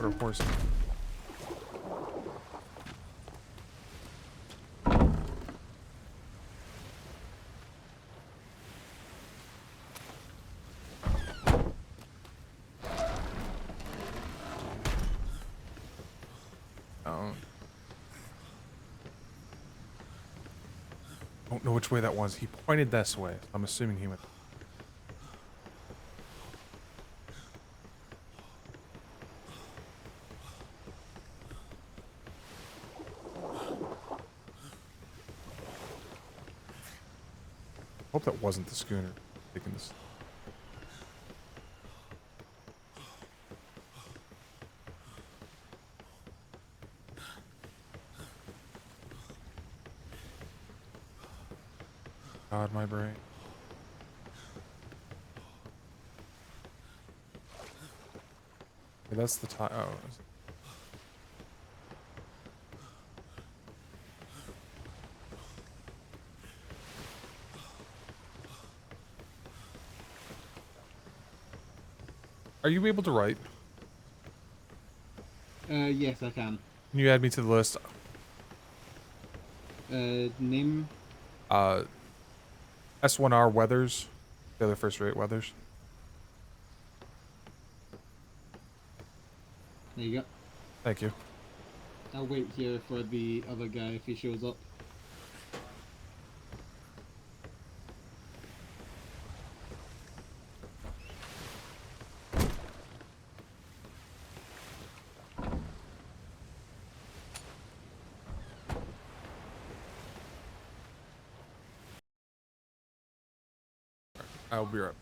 put our horse in. I don't know which way that was. He pointed this way. So I'm assuming he went. Hope that wasn't the schooner taking this. God, my brain. Okay, that's the time. Oh. Are you able to write? Yes, I can. Can you add me to the list? Name? S1R Weathers. The other first-rate Weathers. There you go. Thank you. I'll wait here for the other guy if he shows up. I'll be right.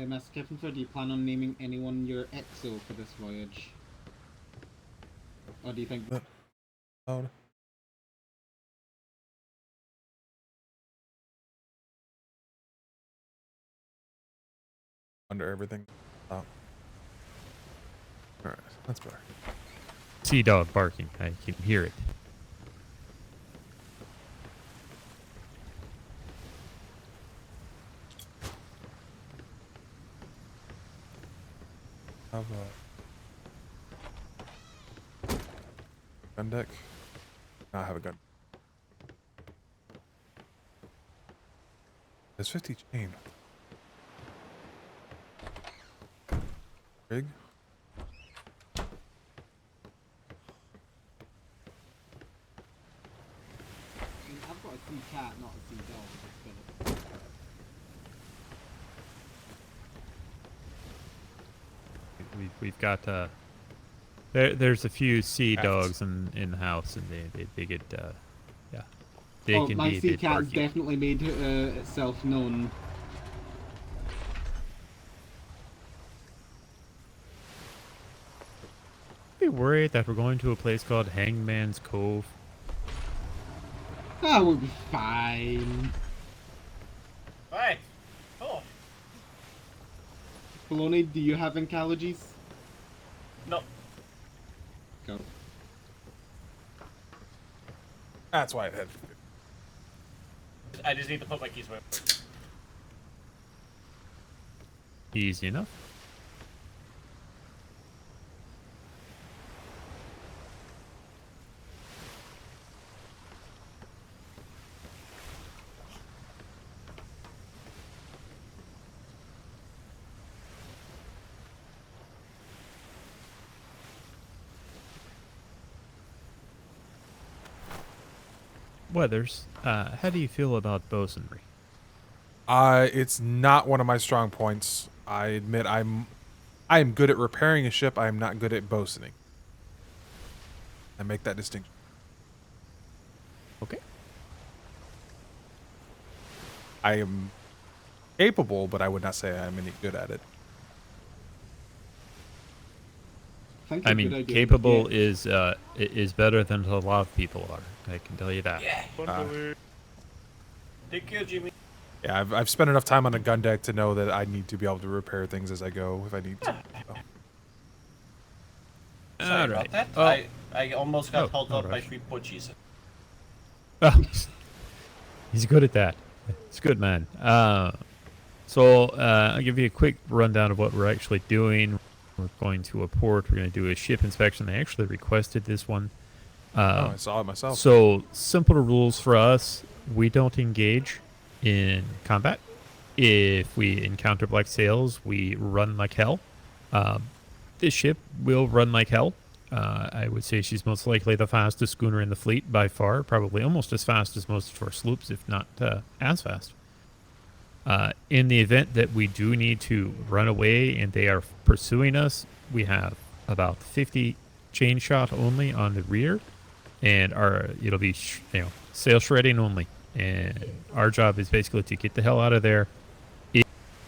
Master Captain, do you plan on naming anyone your EXO for this voyage? Or do you think... Loud. Under everything. Oh. Alright, that's better. Sea dog barking. I can hear it. Have a gun deck. No, I have a gun. There's 50 chain. Big. I've got a sea cat, not a sea dog. We've got there's a few sea Cats. dogs in the house, and they get yeah, they can my be a sea bit cat's barky. definitely made itself known. Are you worried that we're going to a place called Hangman's Cove? That would be fine. Right. Cool. Poloni, do you have ink allergies? No. Go. That's why it had. I just need to put my keys away. Easy enough. Weathers, how do you feel about bosunry? It's not one of my strong points. I admit I am good at repairing a ship. I am not good at bosuning. I make that distinction. Okay. I am capable, but I would not say I'm any good at it. think I a good mean, idea capable would is better than a lot of people are. I can tell you that. Yeah. Take care, Jimmy. Yeah, I've spent enough time on a gun deck to know that I need to be able to repair things as I go if I need to. So. Sorry Alright. about that. Oh. I almost got Oh, held no up by rush. 3 butchies. Oh, he's good at that. It's good, man. I'll give you a quick rundown of what we're actually doing. We're going to a port. We're going to do a ship inspection. They actually requested this one. I saw it myself. So, simpler rules for us. We don't engage in combat. If we encounter black sails, we run like hell. This ship will run like hell. I would say she's most likely the fastest schooner in the fleet by far, probably almost as fast as most of our sloops, if not as fast. In the event that we do need to run away and they are pursuing us, we have about 50 chain shot only on the rear, and it'll be sail shredding only. And our job is basically to get the hell out of there.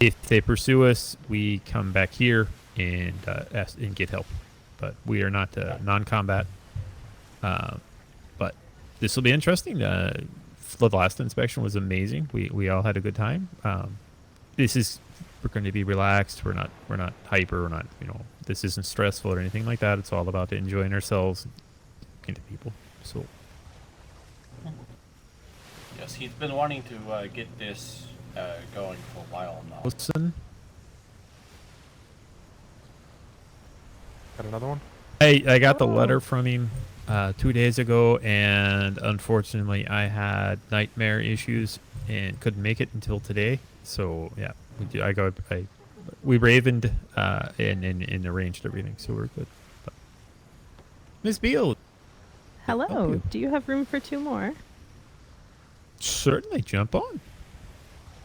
If they pursue us, we come back here and get help. But we are not non-combat. But this will be interesting. The last inspection was amazing. We all had a good time. We're going to be relaxed. We're not hyper. We're not, this isn't stressful or anything like that. It's all about enjoying ourselves, talking to people. So Yes, he's been wanting to get this going for a while now. Wilson, Got another one? I got the letter from him 2 days ago, and unfortunately I had nightmare issues and couldn't make it until today. So yeah, we ravened and arranged everything, so we're good. But Miss Beale, Hello. you. Do you have room for 2 more? certainly jump on.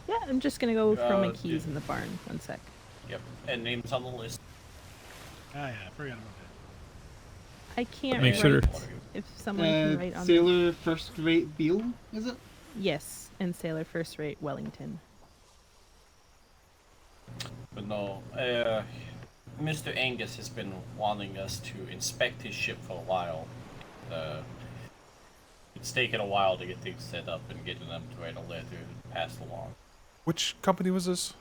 Yeah, I'm just gonna go throw my Yeah. keys in the barn. 1 sec. Yep, and names on the list. Ah, yeah, I forgot about that. I can't Make write sure- if someone can write on there. Sailor First Rate Beale, is it? Yes, and Sailor First Rate Wellington. But no, Mr. Angus has been wanting us to inspect his ship for a while. It's taken a while to get things set up and getting them to write a letter and pass along. Which company was this?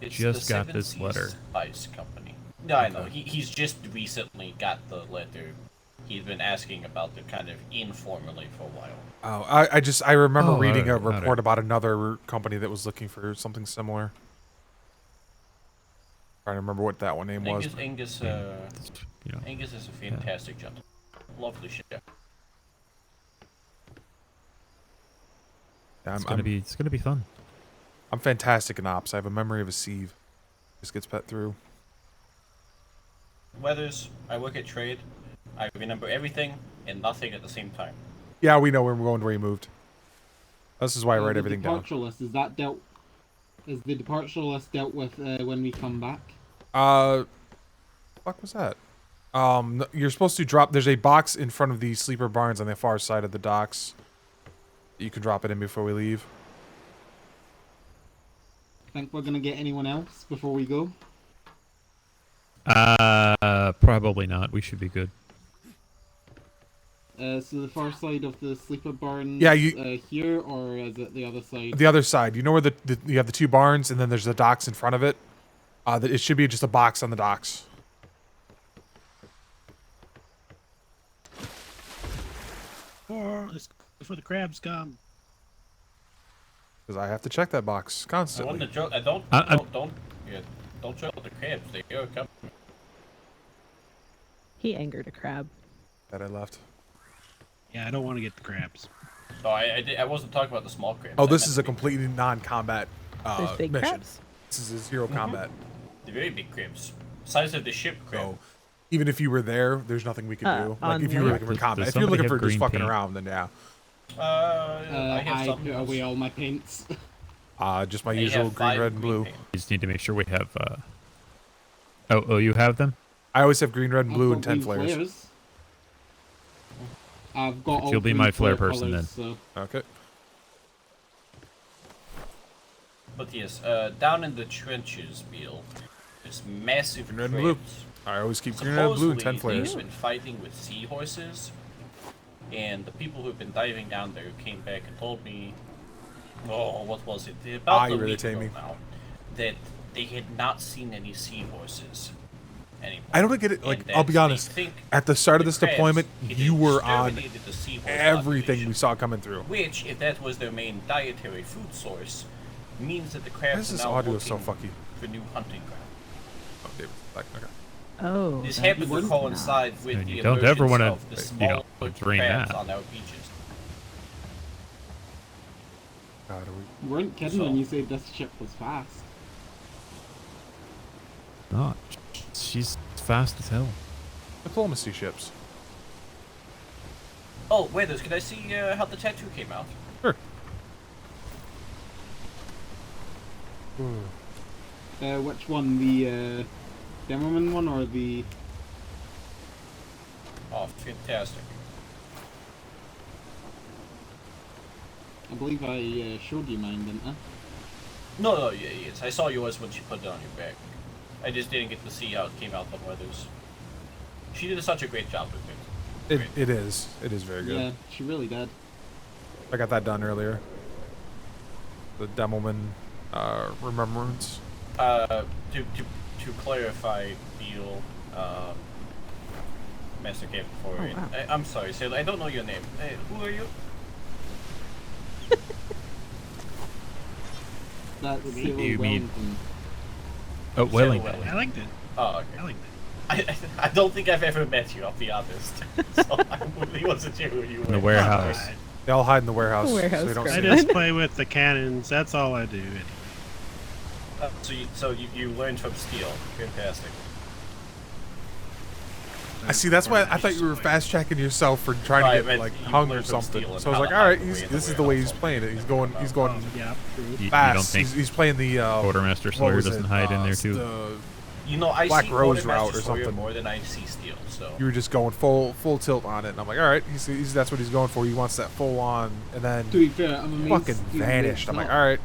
It's Just the got Seven this Seas letter. Spice Company. Yeah, I know. Okay. He's just recently got the letter. He's been asking about it kind of informally for a while. Oh, I remember Oh, reading a alright, report alright. about another company that was looking for something similar. Trying to remember what that one name was. Angus, Angus is a fantastic gentleman. Lovely ship. Yeah, It's gonna be fun. I'm fantastic in ops. I have a memory of a sieve. Just gets pet through. Weathers, I work at trade. I remember everything and nothing at the same time. Yeah, we know where we're going where he moved. This is why I write everything the down. departure list, is the departure list dealt with when we come back? Fuck was that? You're supposed to drop. There's a box in front of the sleeper barns on the far side of the docks. You can drop it in before we leave. Think we're gonna get anyone else before we go? Probably not. We should be good. So the far side of the sleeper barns. Yeah, you- here, or is it the other side? The other side. You know where you have the 2 barns and then there's the docks in front of it. It should be just a box on the docks. Before the crabs come. Because I have to check that box I constantly. want to joke. I don't. I- Don't joke the crabs. They are coming. He angered a crab. That I left. Yeah, I don't want to get the crabs. No, I wasn't talking about the small crabs. Oh, I this meant is a the big completely non-combat There's big mission. crabs. This is a 0 combat. The very big crabs, size of the ship crab. So even if you were there, there's nothing we could do. Like on if you were land. looking for Does combat, if you're somebody looking for have just green fucking paint? around, then yeah. I have I some. put away all my paints. Just my I usual have green, 5 red, and blue. paint. We just need to make sure we have. Oh, you have them? I always have green, red, and I've blue, got and 10 green flares. I've got all You'll be green my flare person colours, so Okay. But yes, down in the trenches, Bill, this massive Green, red, and blue. crabs. I always keep green, red, and blue, and 10 Supposedly, flares. they've been fighting with seahorses, and the people who've been diving down there came back and told me, oh, what was it? About a you're week ago irritating me. now, that they had not seen any seahorses anymore. I don't get it. Like, And I'll that be they honest. think At the start of the this crabs deployment, had you were on exterminated the seahorse everything population, we saw coming through. which, if that was their main dietary food source, means that the Why crabs is are this now audio so looking fucky? for new hunting ground. Oh, David, back. Okay. Oh. This that happened to was coincide with And the you don't ever emergence wanna, of the you small know, drain crabs that. on our beaches. God, are we... you weren't kidding So- when you said this ship was fast. No, she's fast as hell. Diplomacy ships. Oh, wait, can I see how the tattoo came out? Sure. Which one? The Demerman one or the? Oh, fantastic. I believe I showed you mine, didn't I? No, yeah, yes. I saw yours when she put it on your back. I just didn't get to see how it came out on others. She did such a great job with it. It is. It is very good. Yeah, she really did. I got that done earlier. The Demelman remembrance. To clarify, Neil, Master Captain Foreign. wow. I'm sorry, Sailor. I don't know your name. Who are you? That's You Sailor mean- Wellington. Oh, Wellington. Wellington. I liked it. Oh, I okay. liked it. I don't think I've ever met you, I'll be honest. So I really wasn't sure who you were. In the warehouse. Alright. They all hide in the warehouse, Warehouse so you don't crab. see I them. just play with the cannons. That's all I do. So you learned from Steel. Fantastic. I see. That's why I thought you were fast checking yourself for trying No, I to get meant like you hung or learned from something. Steel and So I was how like, to all right, hide away in this the is the way he's warehouse. playing it. He's going Yeah, true. You fast. don't think He's playing the Quartermaster what Slayer was doesn't it? hide in there too? The, You know, I Black see Rose Quartermaster route or Sawyer something. more than I see Steel. So you were just going full tilt on it, and I'm like, all right, that's what he's going for. He wants that full on, and then To be fair, I'm amazed. fucking he vanished. wakes I'm like, up. all right.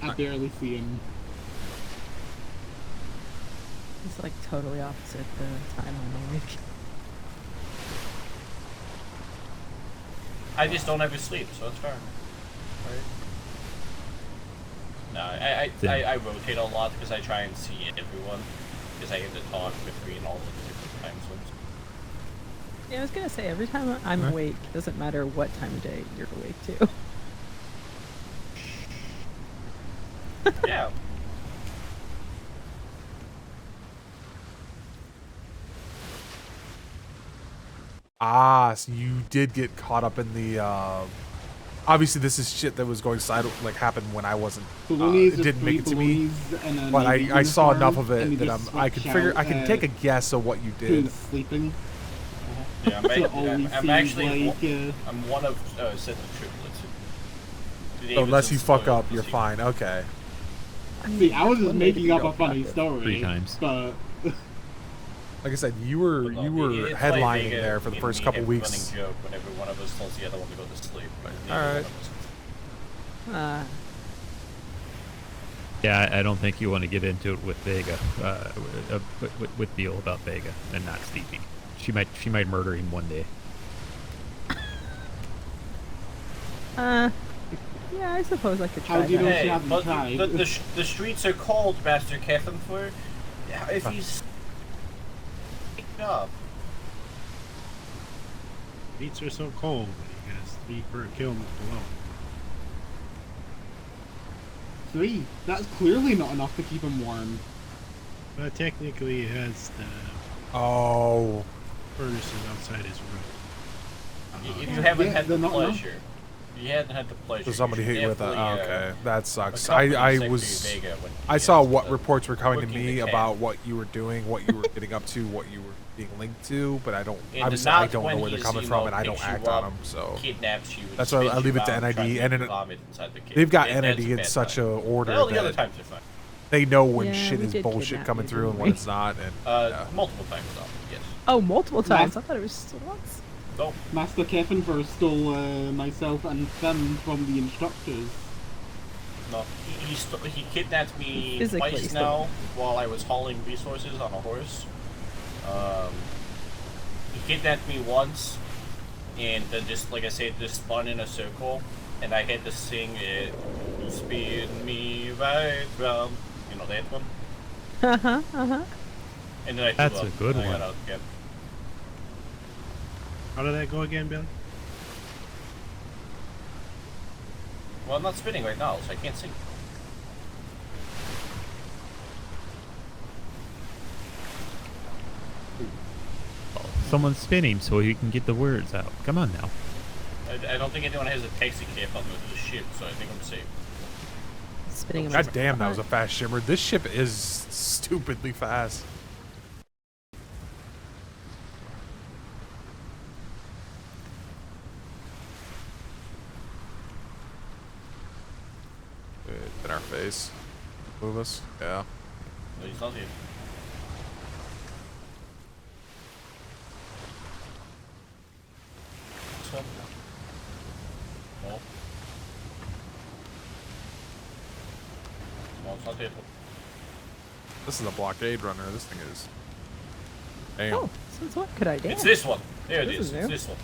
I barely see him. It's like totally opposite the time on the week. I just don't ever sleep, so it's fine. Right? No, I rotate a lot because I try and see everyone because I get to talk between all the different time zones. Yeah, I was gonna say every time I'm Okay. awake, doesn't matter what time of day you're awake too. Yeah. So you did get caught up in the. Obviously, this is shit that was going like happened when I wasn't. Balloonies It are didn't make it to me, balloonies in a but navy I saw enough uniform, of and it they that just I can switch figure. I out, can take a guess of what you did. who's sleeping. Yeah, So all we I'm see actually is like I'm one of set of triplets. So unless you fuck up, you're fine. Okay. see, I was just One making day up to a go funny practice. story. 3 times. But Like I said, you were headlining there for the first couple weeks. Running joke whenever one of us tells the other one to go to sleep. But neither All one right. of us- Yeah, I don't think you want to get into it with Vega, with Beal about Vega and not sleeping. She might murder him one day. Yeah, I suppose I could try How do you that. know- Hey, haven't but tried. the streets are cold, Master Cathenfleur. If he's up, Beats are so cold, but you gotta sleep or kill them below. 3. That's clearly not enough to keep him warm. But technically, it has the Oh, furnaces outside his room. If you haven't Yeah, had the they're not enough. pleasure, if you hadn't had the pleasure. so somebody you should hit you with that. definitely, Okay, that sucks. accompany I Secretary was. Vega when I he saw is, what reports were coming to working me the camp. about what you were doing, what you were getting up to, what you were being linked to, but I don't. And Obviously, not I don't know when where they're he's, coming you from, know, and I don't picks you act on up, them. So kidnaps you. And that's why I spins leave you it to around, trying NID, make and you vomit inside the cave. they've got That's NID a in bad such time. a order All the other that times are fine. they know when Yeah, shit we is did bullshit kidnap coming you, through and didn't what we? it's not. And yeah. Multiple times though. Yes. Oh, multiple times. Ma- I thought it was just once. No. Master Kefenver stole myself and Fem from the instructors. No. He kidnapped me Physically twice stole. now while I was hauling resources on a horse. He kidnapped me once, and then just like I said, just spun in a circle, and I had to sing it. Spin me right round. You know that one? Uh-huh. And then I threw That's up, a good and I one. got out again. How did that go again, Billy? Well, I'm not spinning right now, so I can't sing. Someone's spinning so he can get the words out. Come on now. I don't think anyone has a taxi cab on the ship, so I think I'm safe. Spinning him. God damn, that was a fast shimmer. This ship is stupidly fast. In our face. Move us. Yeah. No, he's not here. This one? No. No, it's not here. This is a blockade runner. This thing is. Damn. Oh, since what could I do? It's this one. There it This is. is It's new. this one.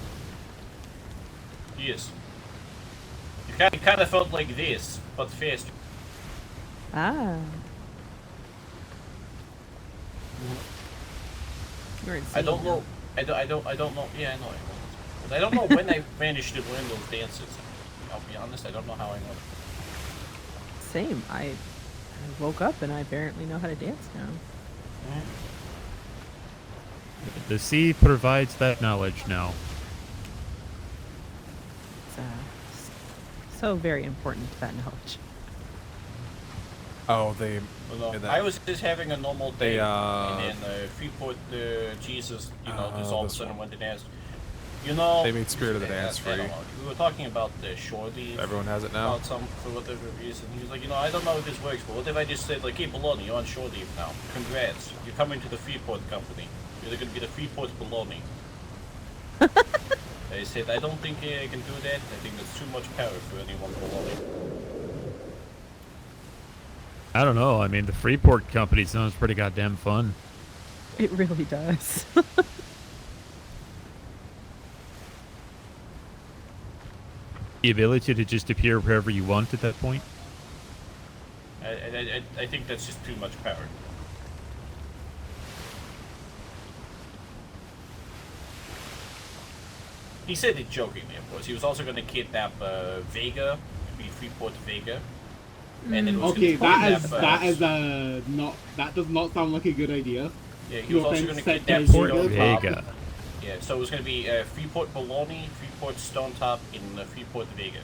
Yes. You kind of felt like this, but faster. Ah. You're I insane don't now. know. I don't know. Yeah, I know. But I don't know when I managed to learn those dances. I'll be honest. I don't know how I know. Same. I woke up and I apparently know how to dance now. The sea provides that knowledge now. It's so very important, that knowledge. Oh, they. Well, Yeah, no, that- I was just having a normal day, They, and then Freeport, Jesus, just all of a this sudden one. went and asked, you know, They made Spirit of the Dance I don't free. know, we were talking about the shore leave. Everyone has it now. About some for whatever reason. He was like, I don't know if this works, but what if I just said like, hey, Bologna, you're on shore leave now. Congrats, you're coming to the Freeport company. You're going to be the Freeport Bologna. I said, I don't think I can do that. I think that's too much power for any one Bologna. I don't know. I mean, the Freeport company sounds pretty goddamn fun. It really does. The ability to just appear wherever you want at that point. I think that's just too much power. He said it jokingly, of course. He was also going to kidnap Vega, to be Freeport Vega, and then was Okay, gonna that kidnap, is not, that does not sound like a good idea. Yeah, he no was also offense, going to set kidnap guys Port Vega. Stonetop. Vega. Yeah, so it was going to be Freeport Bologna, Freeport Stonetop, and Freeport Vega.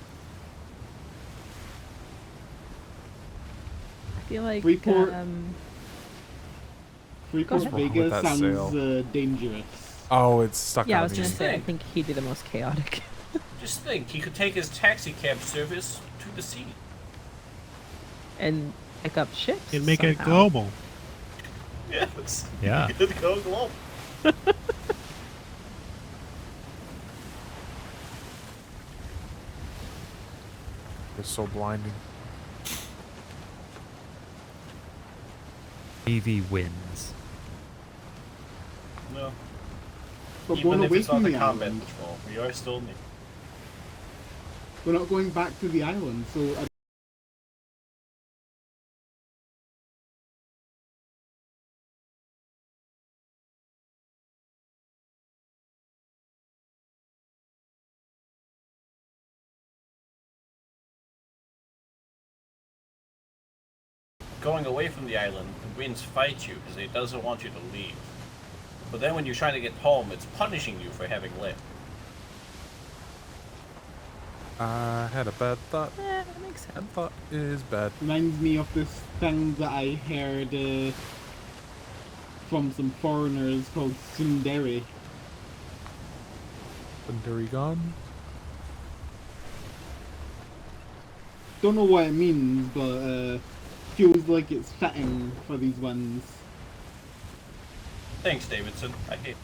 I feel like Freeport- Go Freeport ahead. Vega With that sounds sail. dangerous. Oh, it's stuck yeah, I on was me. gonna say I Thing. think he'd be the most chaotic. Just think, he could take his taxi cab service to the sea. And pick up ships. And make it somehow. global. Yes. Yeah. He could go global. It's so blinding. Navy wins. No. But Even going if away it's not from the the combat island. patrol, we are still in the We're not going back to the island, so I going away from the island, the winds fight you because it doesn't want you to leave. But then when you're trying to get home, it's punishing you for having left. I had a bad thought. That makes sense. Bad thought is bad. Reminds me of this thing that I heard from some foreigners called tsundere. Thunderigon? Don't know what it means, but feels like it's fitting for these ones. Thanks, Davidson. I hate.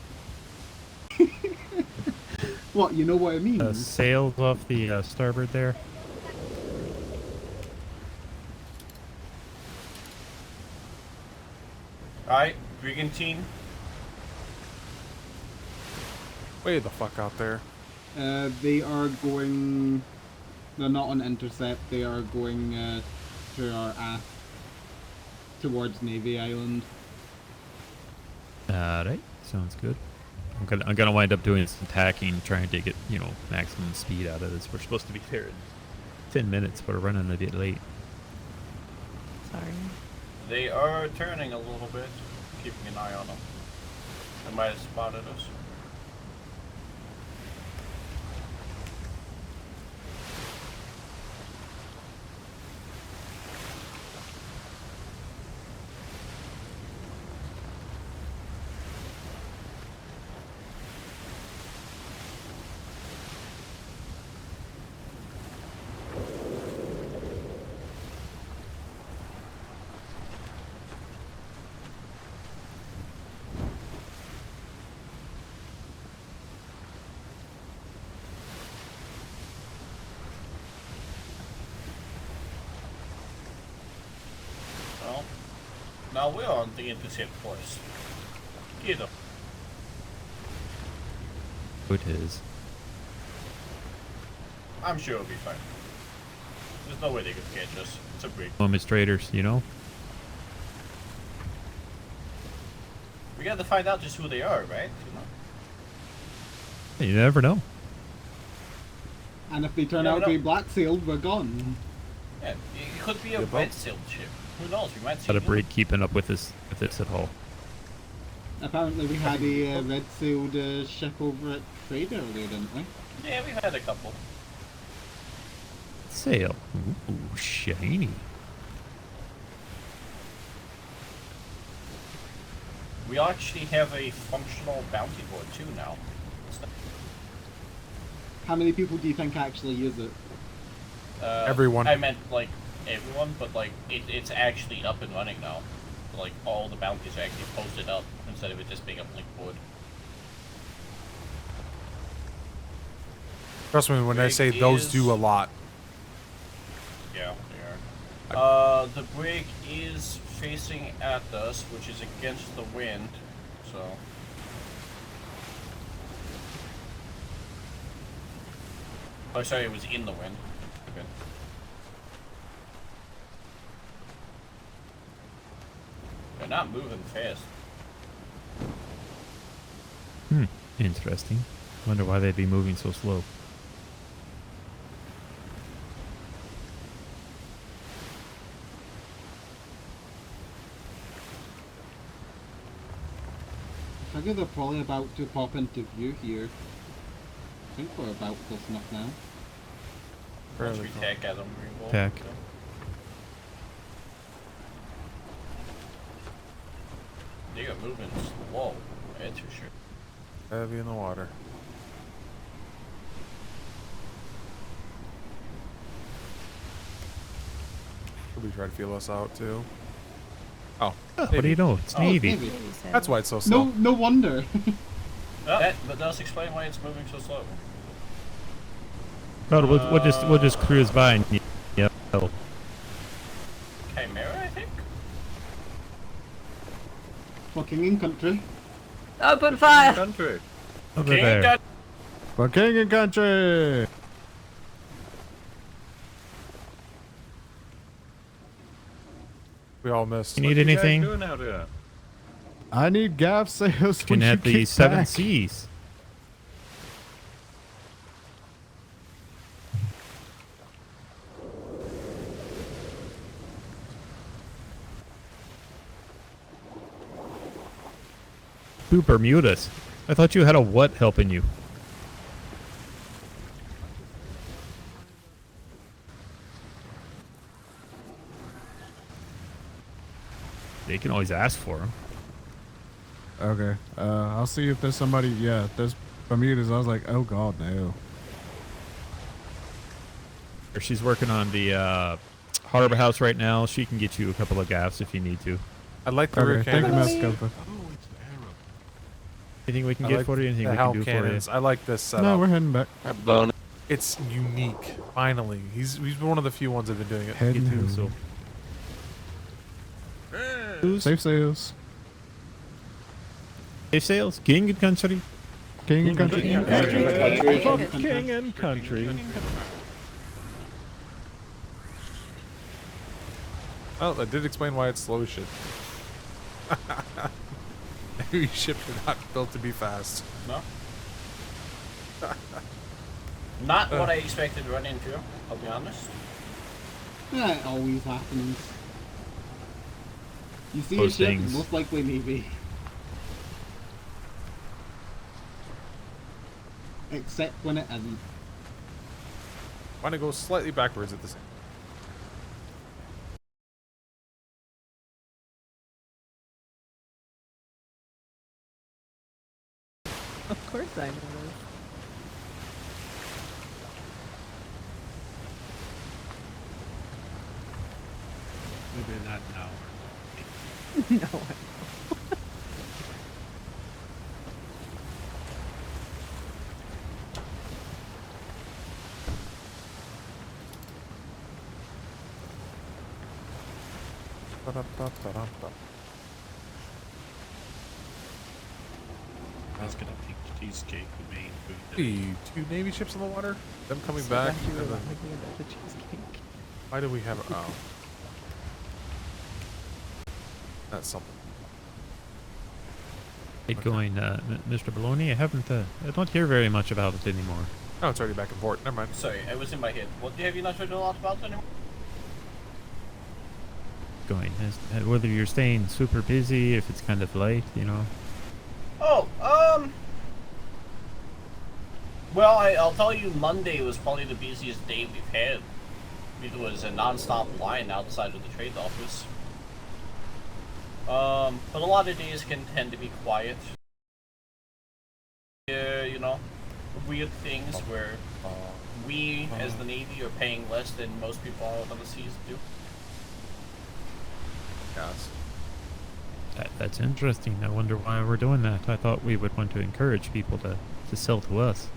What, you know what it means? Sails off the starboard there. Alright, Brigantine. Way the fuck out there. They are going... They're not on intercept, they are going to our aft. Towards Navy Island. Alright, sounds good. I'm gonna wind up doing some tacking, trying to get, you know, maximum speed out of this. We're supposed to be there in 10 minutes, but we're running a bit late. Sorry. They are turning a little bit. Keeping an eye on them. They might have spotted us. Well, now we're on the intercept course. Get up. It is. I'm sure it'll be fine. There's no way they could catch us. It's a brig. Administrators, you know? We got to find out just who they are, right? You know? You never know. And if they turn Yeah, out to no. be black sailed, we're gone. Yeah, it could be a Yeah, red but- sailed ship. Who knows? We might see. Got a one. break keeping up with this at all. Apparently we had a red sailed ship over at trade earlier, didn't we? Yeah, we've had a couple. Sail. Ooh, shiny. We actually have a functional bounty board too now. How many people do you think actually use it? Everyone. I meant like everyone, but like it's actually up and running now. Like all the bounties are actually posted up instead of it just being a blink board. Trust me when I Brig say those is- do a lot. Yeah, they are. The brig is facing at us, which is against the wind, so. Oh, sorry, it was in the wind. Okay. They're not moving fast. Interesting. Wonder why they'd be moving so slow. I figure they're probably about to pop into view here. I think we're about close enough now. Once Fairly we close. tack at them, we will. Tack. They are moving slow, that's for sure. Heavy in the water. Probably try to feel us out too. Oh, What do you know? It's Oh, Navy. Maybe. Maybe so. that's why it's so slow. No wonder. That does explain why it's moving so slow. No, we'll just cruise by and yeah. Oh, Chimera, I think? Fucking in country. Open fire! Country. over King there. got For king and country. We all missed. You need What you guys anything? doing out here? I need gaff sails. Can when have you the get seven back. seas. Two Bermudas. I thought you had a what helping you? They can always ask for them. Okay. I'll see if there's somebody. Yeah, if there's Bermudas. I was like, oh god, no. She's working on the harbor house right now. She can get you a couple of gaffs if you need to. I like the rear Okay, thank you, cannons. Master Cobra. Anything we can I get like for you? Anything the we can hell do cannons. I like this setup. No, we're heading back. It's unique. Finally, he's one of the few ones that have been doing it. for you? Heading Me too. home. So. Safe sails. Safe sails. King and country. King and country. King and country. Oh, that did explain why it's slow as shit. Heavy ships are not built to be fast. No. Not what I expected to run into, I'll be honest. That always happens. You see Those a ship, things. most likely Navy. Except when it isn't. Want to go slightly backwards at the same. Of course I know this. Maybe not now. No, I was gonna pick cheesecake, the main food. Hey, two Navy ships on the water. Them coming So back. glad you were and then- reminding me about the cheesecake. why do we have? Oh, that's something. It going, Mr. Baloney. I don't hear very much about it anymore. Oh, it's already back in port. Never mind. Sorry, I was in my head. What have you not heard a lot about anymore? Going, whether you're staying super busy, if it's kind of late, you know. Oh, well, I'll tell you, Monday was probably the busiest day we've had. It was a non-stop line outside of the trade office. But a lot of days can tend to be quiet. You know, weird things where we, as the Navy, are paying less than most people out on the seas do. Yes. That's interesting. I wonder why we're doing that. I thought we would want to encourage people to sell to us.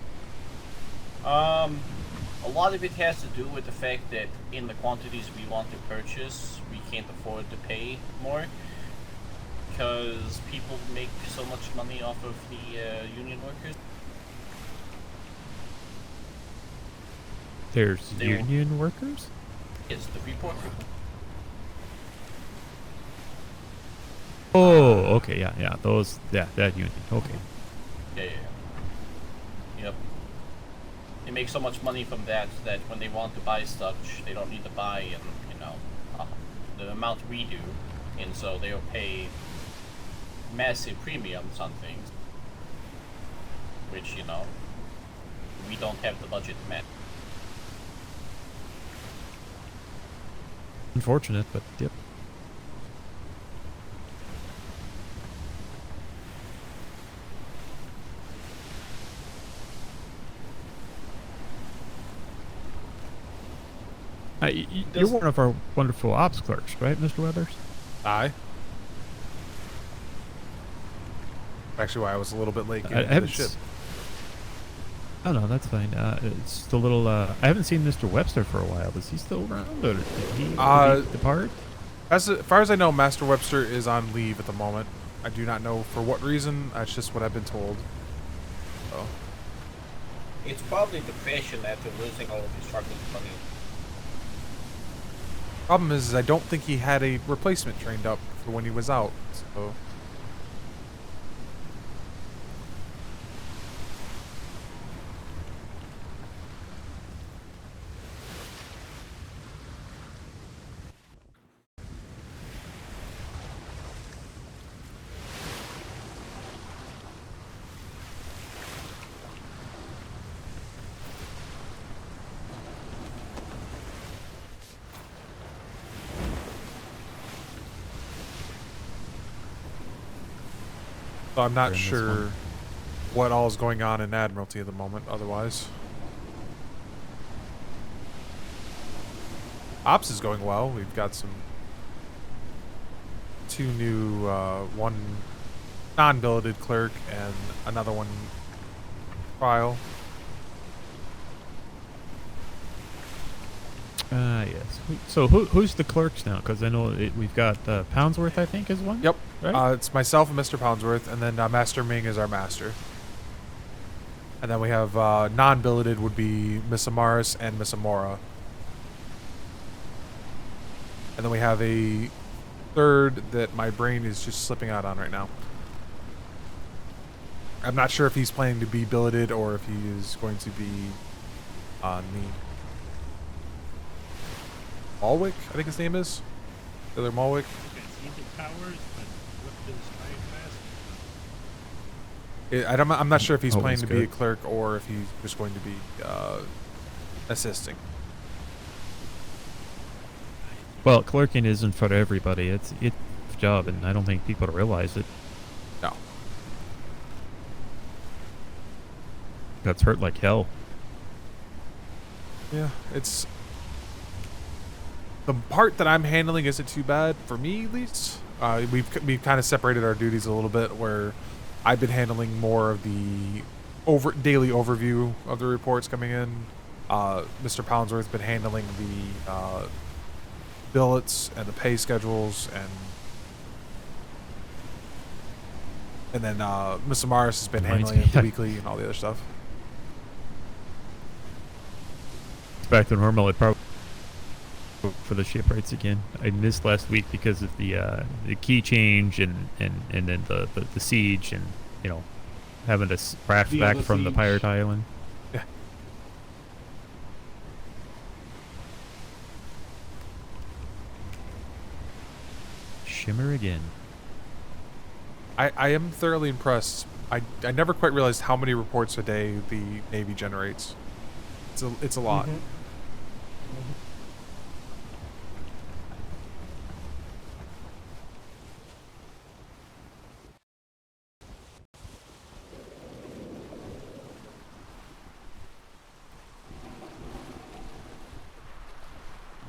A lot of it has to do with the fact that in the quantities we want to purchase, we can't afford to pay more. Because people make so much money off of the union workers. There's They will- union workers? It's the report people. Oh, okay, yeah, those, that union, okay. Yeah. Yep. They make so much money from that when they want to buy stuff, they don't need to buy in, the amount we do, and so they'll pay massive premiums on things, which, we don't have the budget to match. Unfortunate, but yep. You're one of our wonderful ops clerks, right, Mr. Weathers? Aye. Actually, why I was a little bit late I getting to the haven't ship. Oh no, that's fine. It's the little. I haven't seen Mr. Webster for a while. Is he still around, or did he depart? As far as I know, Master Webster is on leave at the moment. I do not know for what reason. That's just what I've been told. So. It's probably depression after losing all of his struggling money. Problem is, I don't think he had a replacement trained up for when he was out. So. So I'm not in this sure one. what all is going on in Admiralty at the moment, otherwise. Ops is going well. We've got two new, one non-billeted clerk and another one trial. Yes. So who's the clerks now? Because I know we've got Poundsworth, I think, is one. Yep. Right? It's myself and Mr. Poundsworth, and then Master Ming is our master. And then we have non-billeted would be Miss Amaris and Miss Amora. And then we have a third that my brain is just slipping out on right now. I'm not sure if he's planning to be billeted or if he is going to be on the Malwick, I think his name is. Taylor Malwick. Okay, he did powers, but what does I'm not sure if he's planning Always to be a good. clerk or if he's just going to be assisting. Well, clerking isn't for everybody. It's a job, and I don't think people realize it. No. That's hurt like hell. Yeah, it's the part that I'm handling isn't too bad for me, at least. We've kind of separated our duties a little bit, where I've been handling more of the daily overview of the reports coming in. Mr. Poundsworth's been handling the billets and the pay schedules, and then Mr. Morris has been Reminds handling me- the weekly and all the other stuff. It's back to normal. It probably for the shipwrights again. I missed last week because of the key change and then the siege and having to crash The back other from the siege. pirate island. Yeah. Shimmer again. I am thoroughly impressed. I never quite realized how many reports a day the Navy generates. It's a lot.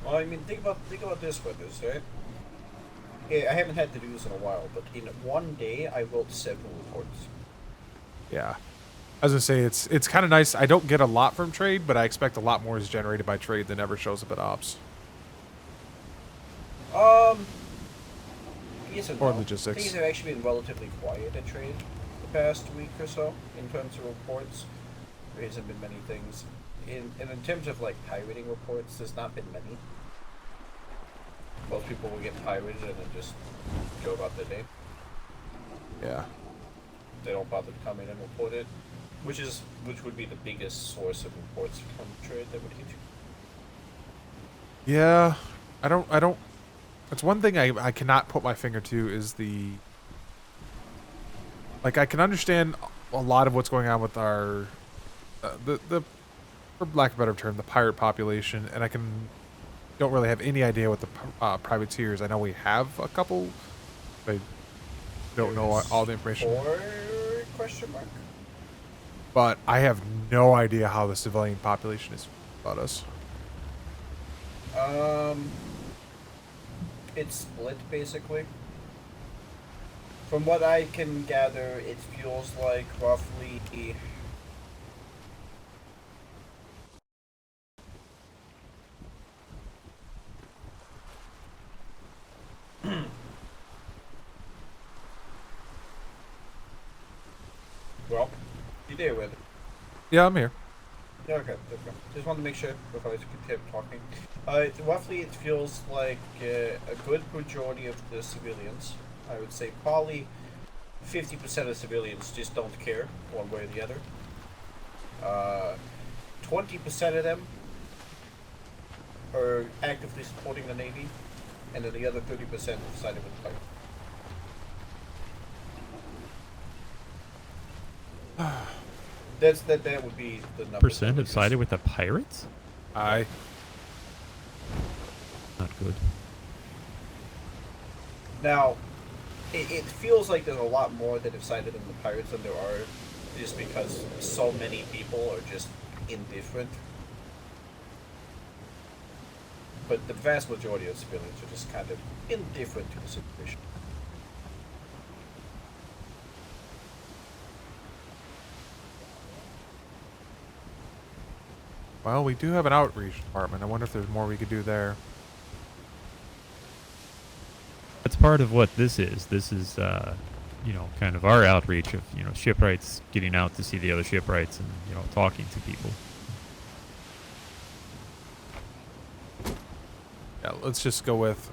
Well, I mean, think about this with this, right? Yeah, I haven't had to do this in a while, but in one day, I wrote 7 reports. Yeah. I was gonna say it's kind of nice. I don't get a lot from trade, but I expect a lot more is generated by trade than ever shows up at ops. Yes and Or no. logistics. Things have actually been relatively quiet at trade the past week or so in terms of reports. There hasn't been many things. And in terms of like pirating reports, there's not been many. Most people will get pirated and then just go about their day. Yeah. They don't bother to come in and report it, which would be the biggest source of reports from trade that would hit you. Yeah. I don't. That's one thing I cannot put my finger to is like I can understand a lot of what's going on with our the for lack of a better term, the pirate population, and don't really have any idea what the privateers. I know we have a couple, but I don't know all the information. Question mark? But I have no idea how the civilian population is about us. It's split basically. From what I can gather, it feels like roughly well, you there with it? Yeah, I'm here. Yeah, okay. Just wanted to make sure before I continue talking. Roughly, it feels like a good majority of the civilians, I would say probably 50% of civilians just don't care one way or the other. 20% of them are actively supporting the Navy, and then the other 30% have sided with the pirate. That would be the number. Percent have sided with the pirates? Aye. Not good. Now, it feels like there's a lot more that have sided in the pirates than there are, just because so many people are just indifferent. But the vast majority of civilians are just kind of indifferent to the situation. Well, we do have an outreach department. I wonder if there's more we could do there. That's part of what this is. This is, you know, kind of our outreach of, you know, shipwrights getting out to see the other shipwrights and, you know, talking to people. Yeah, let's just go with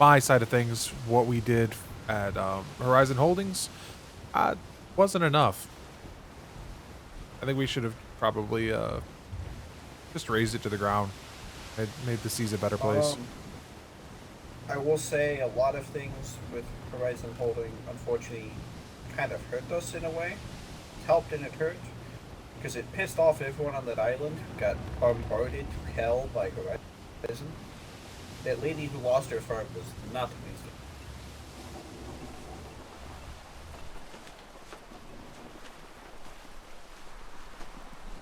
my side of things. What we did at Horizon Holdings wasn't enough. I think we should have probably just raised it to the ground. Made the seas a better place. I will say a lot of things with Horizon Holding, unfortunately, kind of hurt us in a way. It helped and it hurt, because it pissed off everyone on that island who got bombarded to hell by Horizon. That lady who lost her farm was not pleased.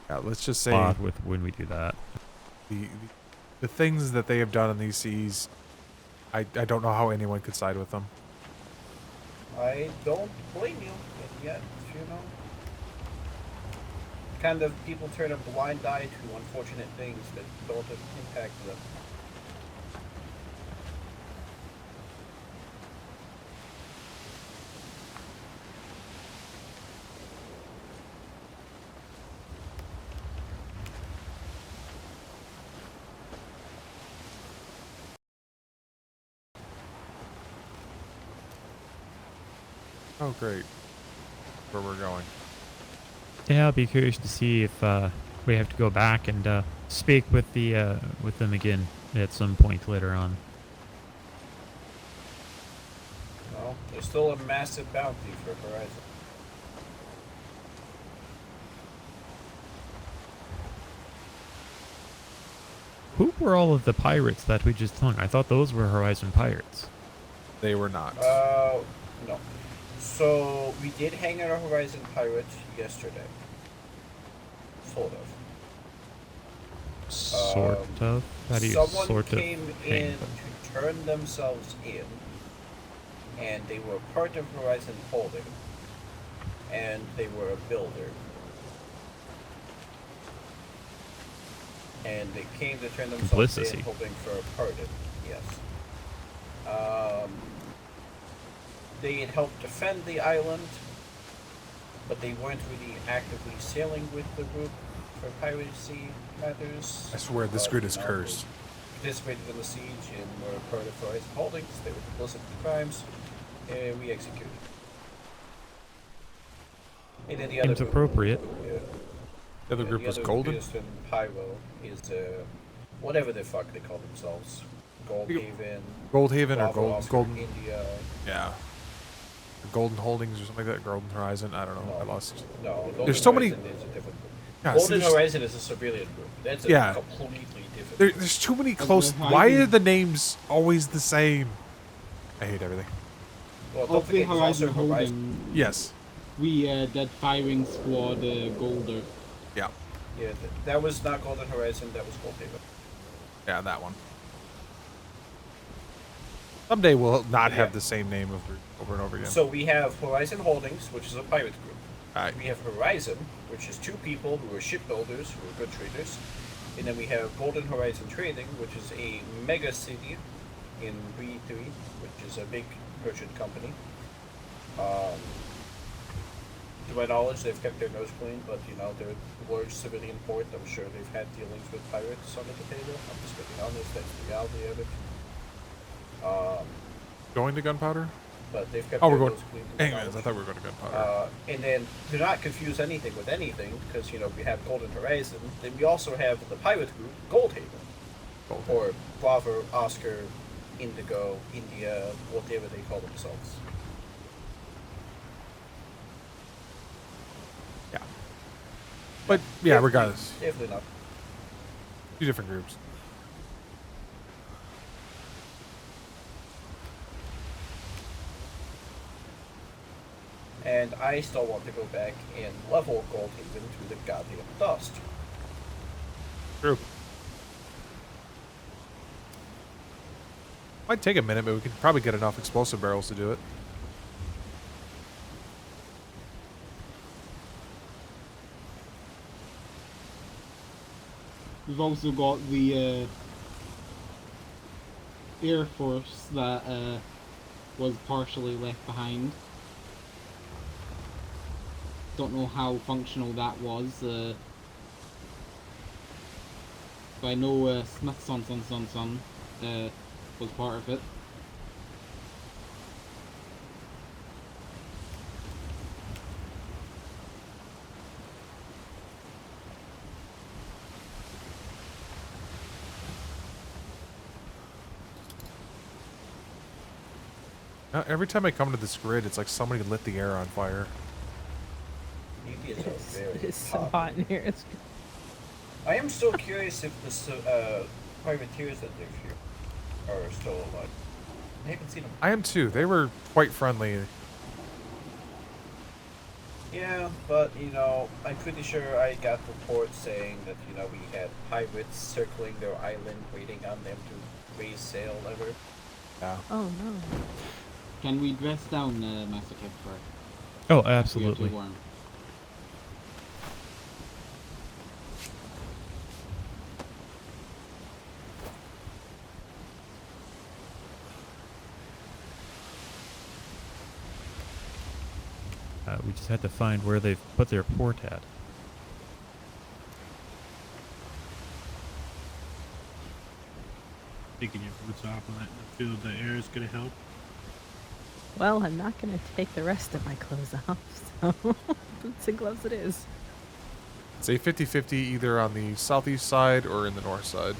Yeah, let's just say Odd with when we do that. the things that they have done in these seas, I don't know how anyone could side with them. I don't blame you, but yet, you know, kind of people turn a blind eye to unfortunate things that don't impact them. Oh, great. Where we're going. Yeah, I'll be curious to see if we have to go back and speak with the with them again at some point later on. Well, there's still a massive bounty for Horizon. Who were all of the pirates that we just hung? I thought those were Horizon pirates. They were not. No. So, we did hang out our Horizon Pirates yesterday. Sort of. Sort of? How do you Someone sort of came hang in them? to turn themselves in, and they were part of Horizon Holding, and they were a builder. And they came to turn themselves Complicity. in, hoping for a pardon. Yes. They had helped defend the island, but they weren't really actively sailing with the group for piracy matters. I swear this But, grid is you know, cursed. they participated in the siege and were part of Horizon Holdings. They were complicit in crimes, and we executed. And then the other Seems group, appropriate. yeah. The other And group the was other Golden. Winston Pyro is whatever the fuck they call themselves. Goldhaven. Goldhaven or Bravo, Oscar, Golden. India. Yeah. Golden Holdings or something like that. Golden Horizon. I don't know. No. I lost. No, Golden There's so many- Horizon is a different group. Yeah, see, Golden there's- Horizon is a civilian group. That's a Yeah. completely different group. There's too many close. Why are the names always the same? I hate everything. Well, don't Of the forget, there's also Horizon Horizon. Holding, Yes. we that firing squad Golder. Yeah. Yeah, that was not Golden Horizon, that was Goldhaven. Yeah, that one. Someday we'll not have Yeah. the same name over and over again. So we have Horizon Holdings, which is a pirate group. Alright. We have Horizon, which is two people who are shipbuilders, who are good traders. And then we have Golden Horizon Trading, which is a mega city in B3, which is a big merchant company. To my knowledge, they've kept their nose clean, but you know, they're a large civilian port. I'm sure they've had dealings with pirates under the table. I'm just being honest, that's the reality of it. Going to gunpowder? But they've kept Oh, their we're going. nose clean. to my Anyways, I knowledge. thought we were going to gunpowder. And then to not confuse anything with anything, because you know we have Golden Horizon, then we also have the pirate group Goldhaven, Golden. or Bravo, Oscar, Indigo, India, whatever they call themselves. Yeah. But yeah, regardless, Definitely not. two different groups. And I still want to go back and level Goldhaven to the goddamn dust. True. Might take a minute, but we could probably get enough explosive barrels to do it. We've also got the Air Force that was partially left behind. Don't know how functional that was. But I know Smith's son was part of it. Now, every time I come to this grid, it's like somebody lit the air on fire. Maybe it's a very It's so hot in here. It's I am still curious if the privateers that live here are still alive. I haven't seen them. I am too. They were quite friendly. Yeah, but you know, I'm pretty sure I got reports saying that you know we had pirates circling their island, waiting on them to raise sail ever. Yeah. oh no. Can we dress down Master Kid for it? Oh, We are too absolutely. warm. We just had to find where they've put their port at. Taking your boots off and letting them feel the air is gonna help. Well, I'm not gonna take the rest of my clothes off, so boots and gloves it is. It's a 50-50 either on the southeast side or in the north side,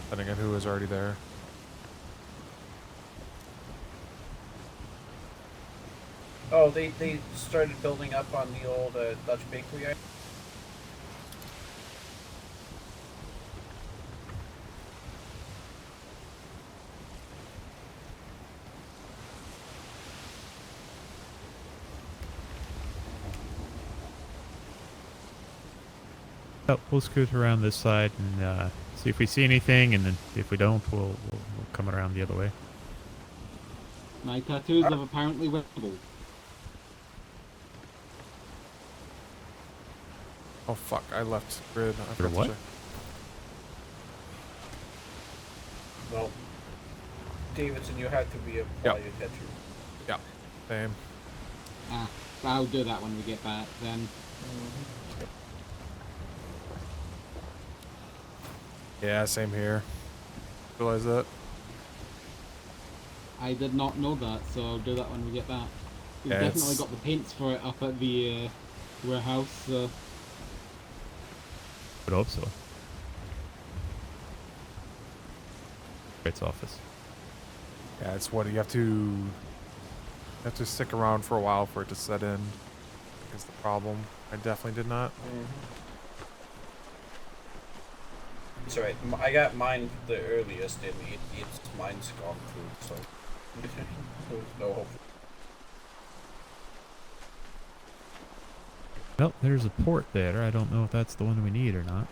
depending on who is already there. Oh, they started building up on the old Dutch bakery. Oh, we'll scoot around this side and see if we see anything, and then if we don't, we'll come around the other way. My tattoos have apparently wobbled. Oh fuck! I left grid. I forgot to what? check. Well, Davidson, you have to reapply your tattoo. Yeah. Same. Ah, I'll do that when we get back then. Yeah, same here. Realize that. I did not know that, so I'll do that when we get back. We've Yeah, definitely it's- got the paints for it up at the warehouse, so Would hope so. Its office. Yeah, it's what you have to stick around for a while for it to set in. Is the problem. I definitely did not. It's alright. I got mine the earliest, and mine's gone through, so there's no hope. Well, there's a port there. I don't know if that's the one we need or not.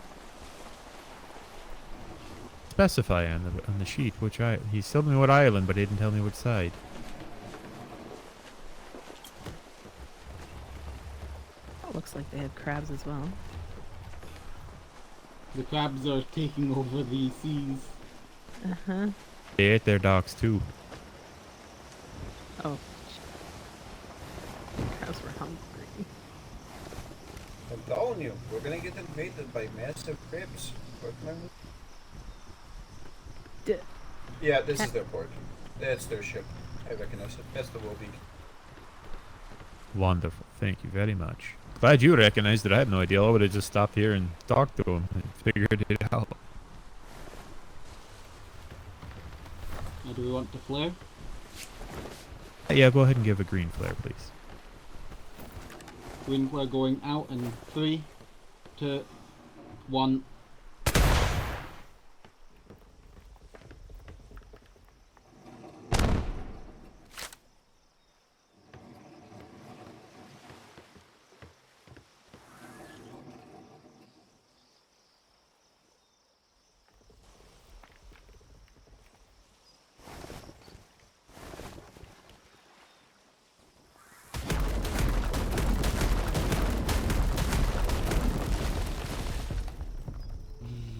Specify on the sheet which he told me what island, but he didn't tell me which side. Oh, looks like they have crabs as well. the crabs are taking over the seas. Uh-huh. They ate their docks too. Oh. Crabs were hungry. I'm telling you, we're gonna get invaded by massive crabs. Yeah, this is their port. That's their ship. I recognize it. That's the Will Beak. Wonderful. Thank you very much. Glad you recognized it. I had no idea. I would have just stopped here and talked to him and figured it out. Now, do we want to flare? Yeah, go ahead and give a green flare, please. We're going out in 3, 2, 1.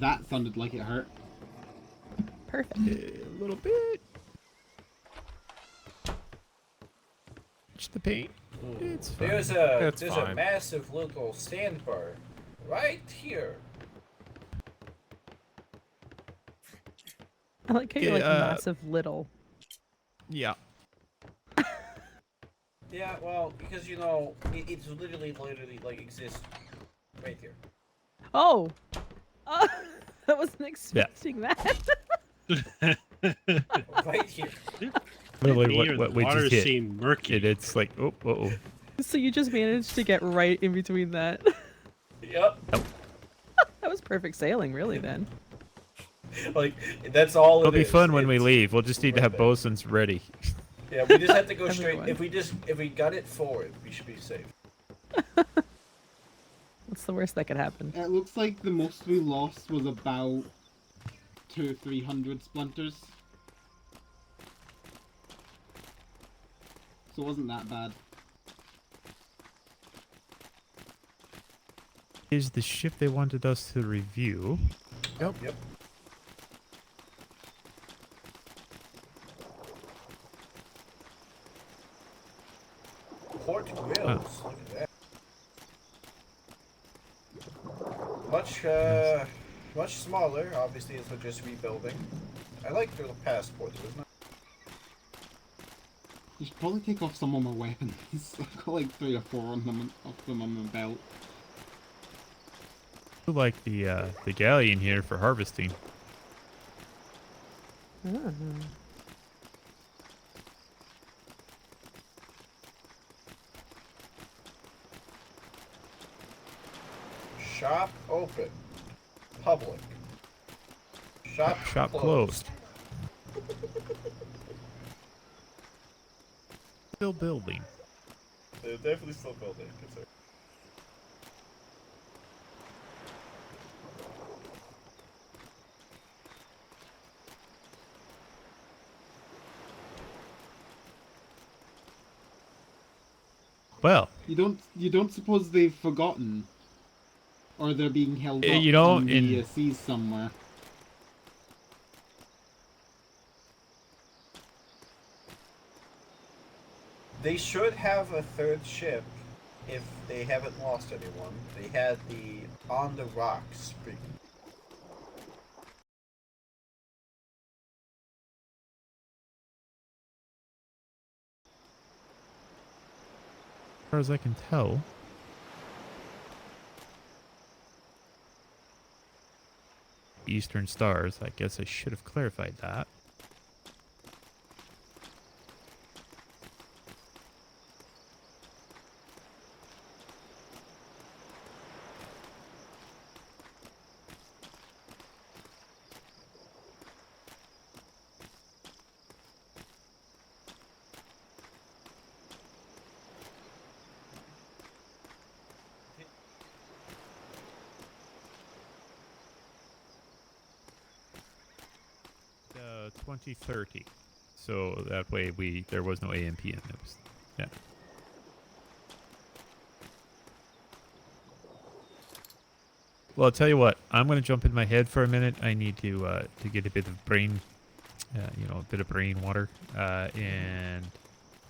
That sounded like it hurt. Perfect. A little bit. Just the paint. It's fine. There's It's a fine. massive little sandbar right here. I like how you're like Yeah, massive little. Yeah. Yeah, well, because you know, it's literally like exists right here. Oh! I wasn't expecting that. Right here. Literally, Me or what the we water just hit. seemed murky. It's like, oh, uh-oh. So you just managed to get right in between that. Yep. That was perfect sailing, really, then. Like that's all. It'll it be is. fun when we It's- leave. We'll just need to have right there. bosuns ready. Yeah, we just have to go straight. Everyone. If we got it forward, we should be safe. What's the worst that could happen? It looks like the most we lost was about 200-300 splinters. So it wasn't that bad. Is the ship they wanted us to review? Yep. Yep. Port Wills. Look at that. Much smaller. Obviously, as we're just rebuilding. I like the passports, isn't it? You should probably take off some of my weapons. I've got like 3 or 4 of them on my belt. I like the galleon here for harvesting. Oh. Shop open. Public. Shop Closed. Still building. They're definitely still building. Concern. Well, You don't suppose they've forgotten, or they're being held up You know, on the in- seas somewhere. They should have a third ship if they haven't lost anyone. They had the On the Rocks. as far as I can tell, Eastern Stars. I guess I should have clarified that. Uh, 2030. So that way there was no AMP in those. Yeah. Well, I'll tell you what. I'm going to jump in my head for a minute. I need to get a bit of brain, a bit of brain water, and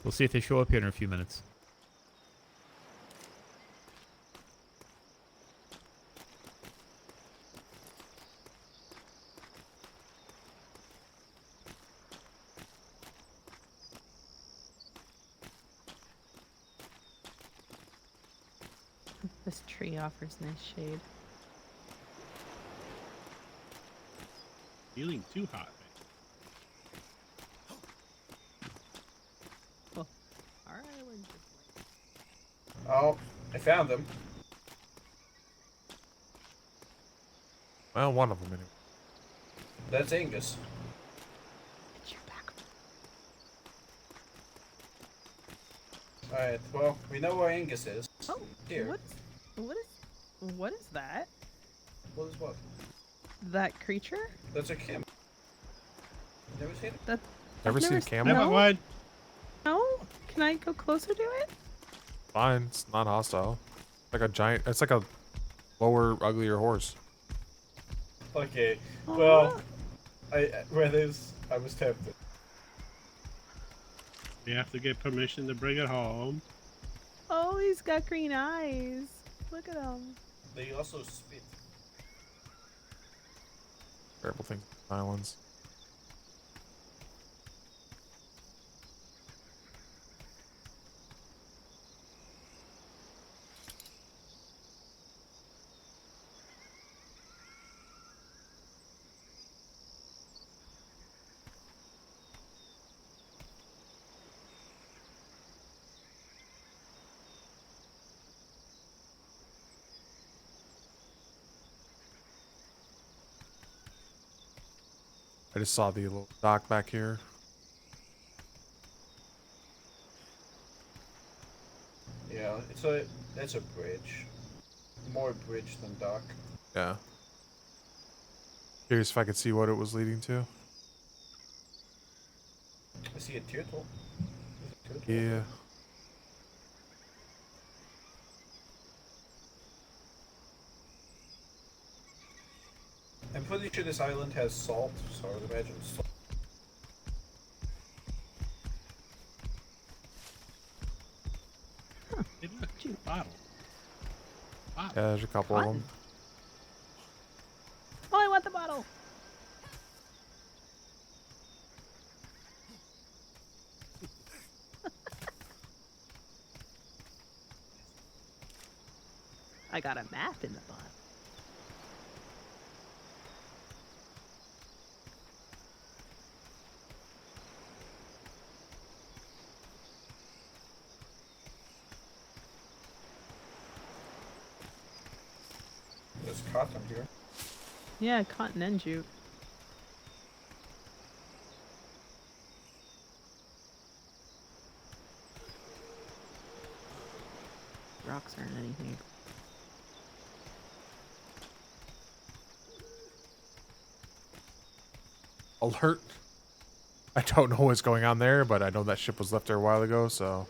we'll see if they show up here in a few minutes. This tree offers nice shade. Feeling too hot. Our island is Oh, I found them. Well, one of them anyway. That's Angus. Get your back. Alright, well, we know where Angus is. Oh, Here. what is that? What is what? That creature? That's a Kim. Never seen it? That Ever I've seen a never camel? No. What? No? Can I go closer to it? Fine, it's not hostile. Like a giant. It's like a lower, uglier horse. Okay. Aw. Well, I was tempted. You have to get permission to bring it home. Oh, he's got green eyes. Look at him. They also spit. Terrible things. Islands. I just saw the little dock back here. Yeah, that's a bridge. More bridge than dock. Yeah. Curious if I could see what it was leading to. I see a turtle. There's a turtle. Yeah. I'm pretty sure this island has salt, so I would imagine salt. Hey, look, bottle. Yeah, there's a couple of What? them. Oh, I want the bottle. I got a map in the bottle. There's cotton here. Yeah, cotton and jute. Rocks aren't anything. Alert. I don't know what's going on there, but I know that ship was left there a while ago, so.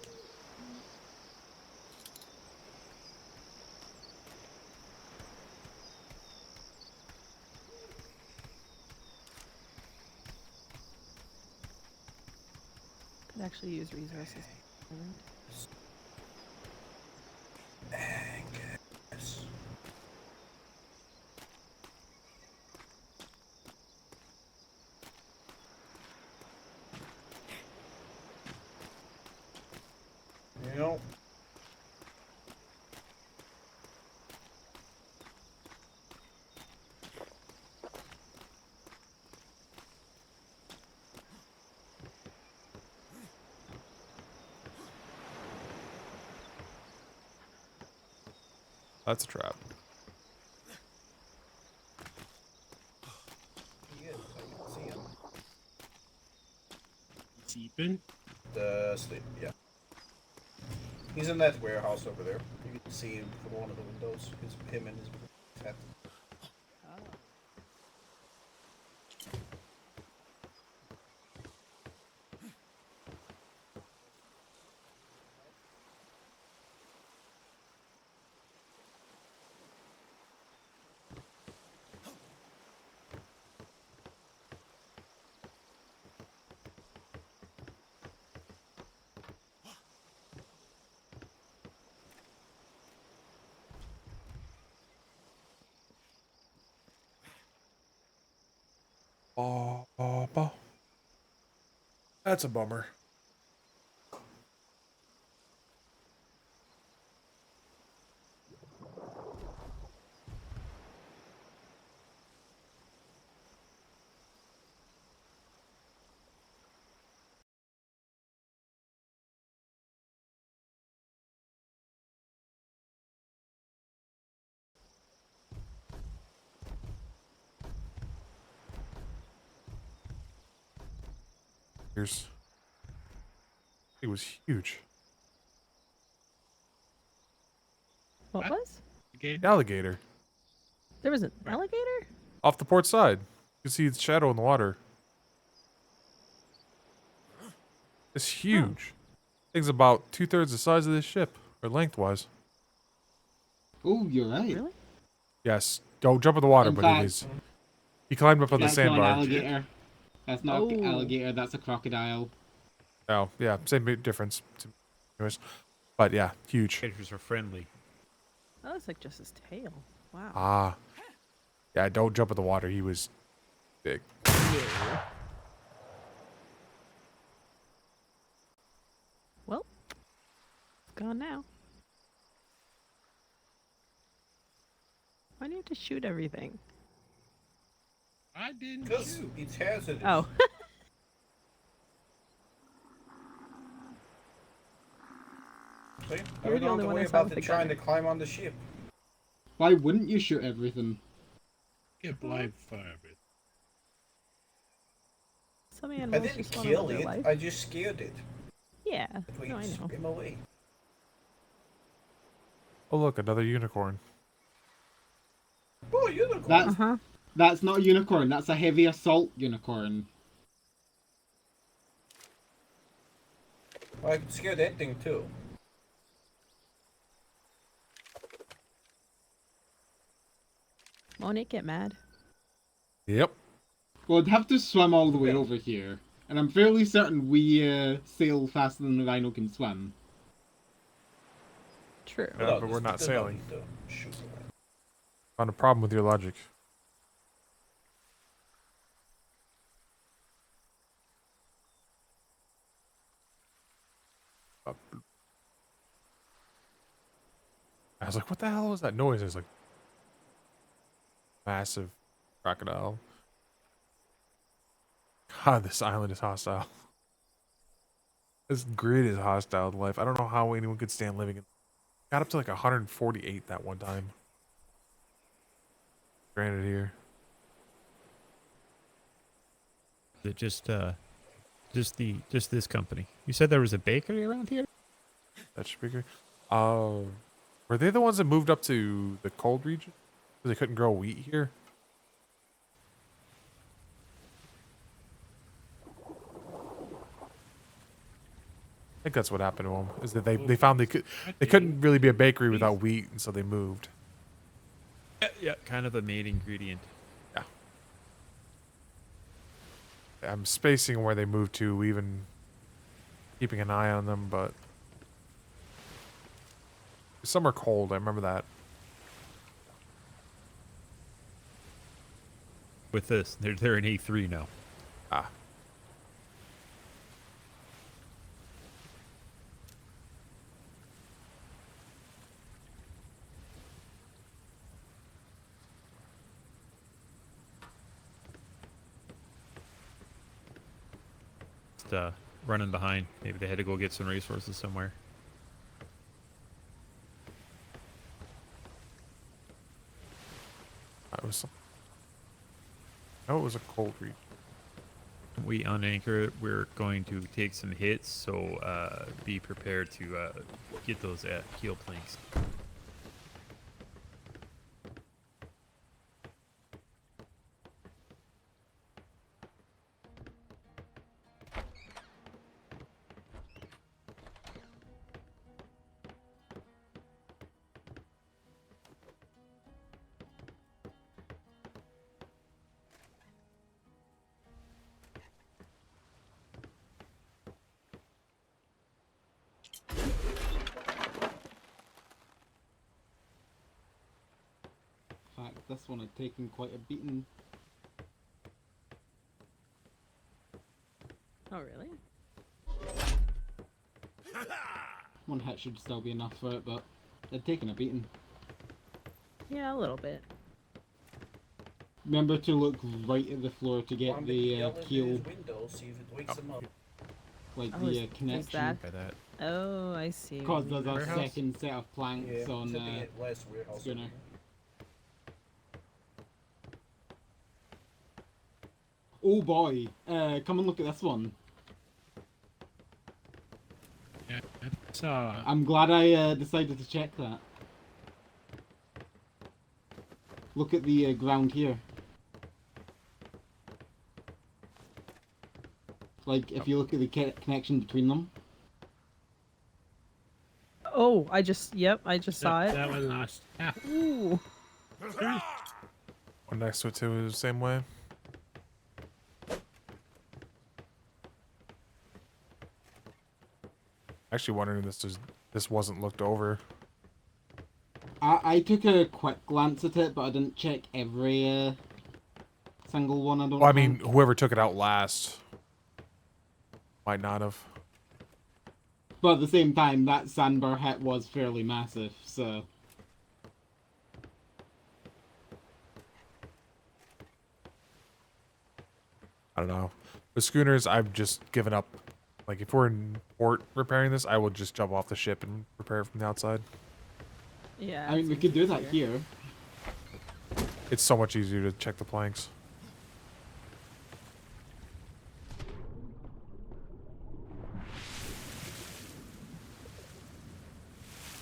Could actually use resources. Angus. You know, That's a trap. he is. I can see him. Sleeping? The sleep, yeah. He's in that warehouse over there. You can see him from one of the windows. Him and his cat. That's a bummer. Here's. It was huge. What What? was? Again? Alligator. There was an alligator? Off the port side. You can see its shadow in the water. It's huge. Thing's about 2/3 the size of this ship, or lengthwise. Oh, you're right. Really? Yes. Don't jump in the water, In but fact- it is He climbed up on the That's not an sandbar. alligator. That's not Oh. an alligator. That's a crocodile. Oh, yeah, same difference. Anyways, but yeah, huge. Gators are friendly. That looks like just his tail. Wow. Ah, yeah. Don't jump in the water. He was big. Well, it's gone now. Why do you have to shoot everything? I didn't Because shoot. it's hazardous. Oh. See? I You're don't the have only to one worry I saw about with them the trying to gunner. climb on the ship. Why wouldn't you shoot everything? Get blamed for everything. Some I animals didn't just want to kill live their it, life. I just scared it. Yeah. We No, I know. swim away. Oh, look, another unicorn. Oh, unicorn! That's Uh-huh. that's not a unicorn. That's a heavy assault unicorn. I can scare that thing too. Won't it get mad? Yep. Well, I'd have to swim all the way Yeah. over here, and I'm fairly certain we sail faster than the rhino can swim. True. Yeah, No, but we're not there's no sailing. need to shoot around. Found a problem with your logic. Up. I was like, what the hell was that noise? It was like massive crocodile. God, this island is hostile. This grid is hostile to life. I don't know how anyone could stand living in. Got up to like 148 that one time. Granted here. Is it just this company? You said there was a bakery around here? That speaker. Were they the ones that moved up to the cold region? Because they couldn't grow wheat here? I think that's what happened to them. Is that they found they couldn't really be a bakery without wheat, and so they moved. Yeah, kind of a main ingredient. Yeah. I'm spacing where they moved to, even keeping an eye on them, but some are cold. I remember that. With this, they're in A3 now. Ah. Just running behind. Maybe they had to go get some resources somewhere. That was. No, it was a cold region. We unanchor. We're going to take some hits, so be prepared to get those heal planks. In fact, this one had taken quite a beating. Oh, really? One hit should still be enough for it, but it'd taken a beating. Yeah, a little bit. Remember to look right at the floor to get One the yell into keel, his window, see if it wakes him up. like Oh, the is connection. that? By that. Oh, I see. Because there's a Warehouse? second set of planks Yeah, on to the last warehouse. schooner. Oh boy, come and look at this one. Yeah, it's I'm glad I decided to check that. Look at the ground here. Like, if you look at the connection between them. Oh, I just saw it. That was nice. Yeah. Ooh. One next to it too is the same way. Actually wondering if this wasn't looked over. I took a quick glance at it, but I didn't check every single one. I don't. Well, I mean, think. whoever took it out last might not have. But at the same time, that sandbar hit was fairly massive, so. I don't know. The schooners, I've just given up. Like, if we're in port repairing this, I will just jump off the ship and repair it from the outside. Yeah. I mean, we seems could do that easier. here. It's so much easier to check the planks.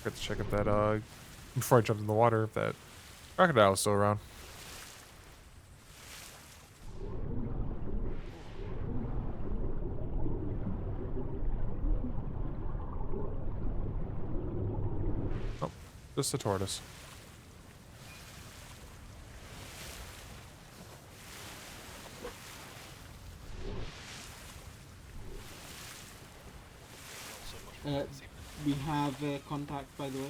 Got to check if that, before I jumped in the water, if that crocodile was still around. Oh, just a tortoise. We have contact, by the way.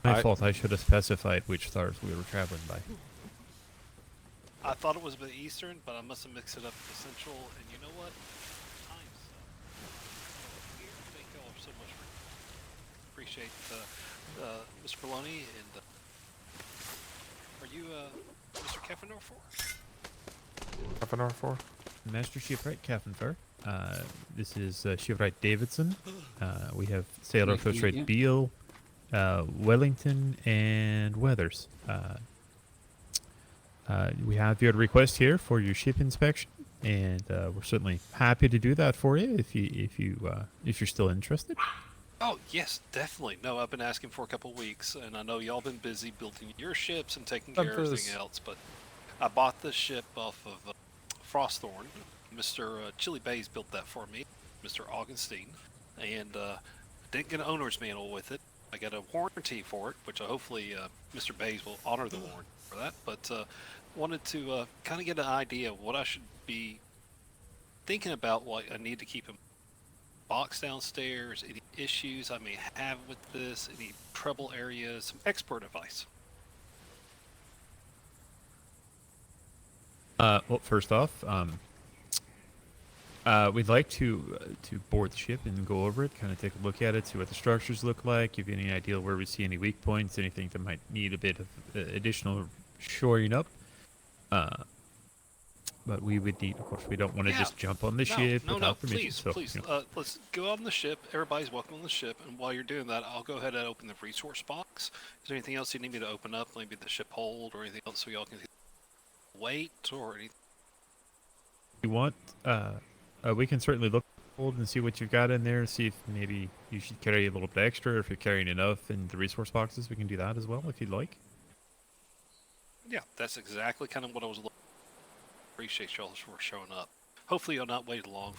My fault. I should have specified which stars we were traveling by. I thought it was the Eastern, but I must have mixed it up with the Central. And you know what? Time stuff. Here, thank y'all so much. Appreciate Mr. Poloni and are you Mr. Kefenor for? Half an hour for? Master Shipwright Captain Fur. This is Shipwright Davidson. We have Sailor Nice to First meet Rate you. Beale, Wellington, and Weathers. We have your request here for your ship inspection, and we're certainly happy to do that for you if you're still interested. Oh yes, definitely. No, I've been asking for a couple weeks, and I know y'all been busy building your ships and taking care of everything else. But I bought this ship off of Frostthorn. Mr. Chili Bays built that for me, Mr. Augustine, and didn't get an owner's manual with it. I got a warranty for it, which hopefully Mr. Bays will honor the warranty for that. But wanted to kind of get an idea of what I should be thinking about, what I need to keep in box downstairs, any issues I may have with this, any trouble areas, some expert advice. Well, first off, we'd like to board the ship and go over it, kind of take a look at it, see what the structures look like, give you any idea where we see any weak points, anything that might need a bit of additional shoring up. But we would need, of course, we don't want to just jump on the ship without permission. Please, so, please, you know. let's go on the ship. Everybody's welcome on the ship, and while you're doing that, I'll go ahead and open the resource box. Is there anything else you need me to open up? Maybe the ship hold or anything else so y'all can wait or anything? You want, we can certainly look hold and see what you've got in there, see if maybe you should carry a little bit extra, or if you're carrying enough in the resource boxes, we can do that as well if you'd like. Yeah, that's exactly kind of what I was looking. Appreciate y'all for showing up. Hopefully you'll not wait long.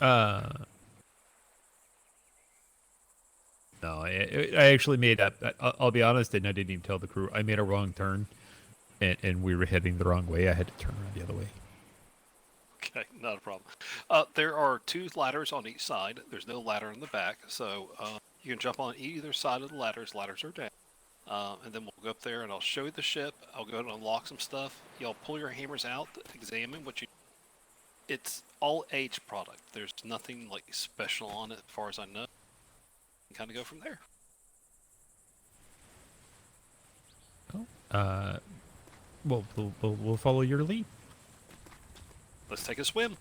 No, I actually made up. I'll be honest, and I didn't even tell the crew. I made a wrong turn, and we were heading the wrong way. I had to turn around the other way. Okay, not a problem. There are 2 ladders on each side. There's no ladder in the back, so you can jump on either side of the ladders. Ladders are down. And then we'll go up there and I'll show you the ship. I'll go ahead and unlock some stuff. Y'all pull your hammers out, examine what you... It's all H product. There's nothing like special on it as far as I know. You can kind of go from there. Well, we'll follow your lead. Let's take a swim.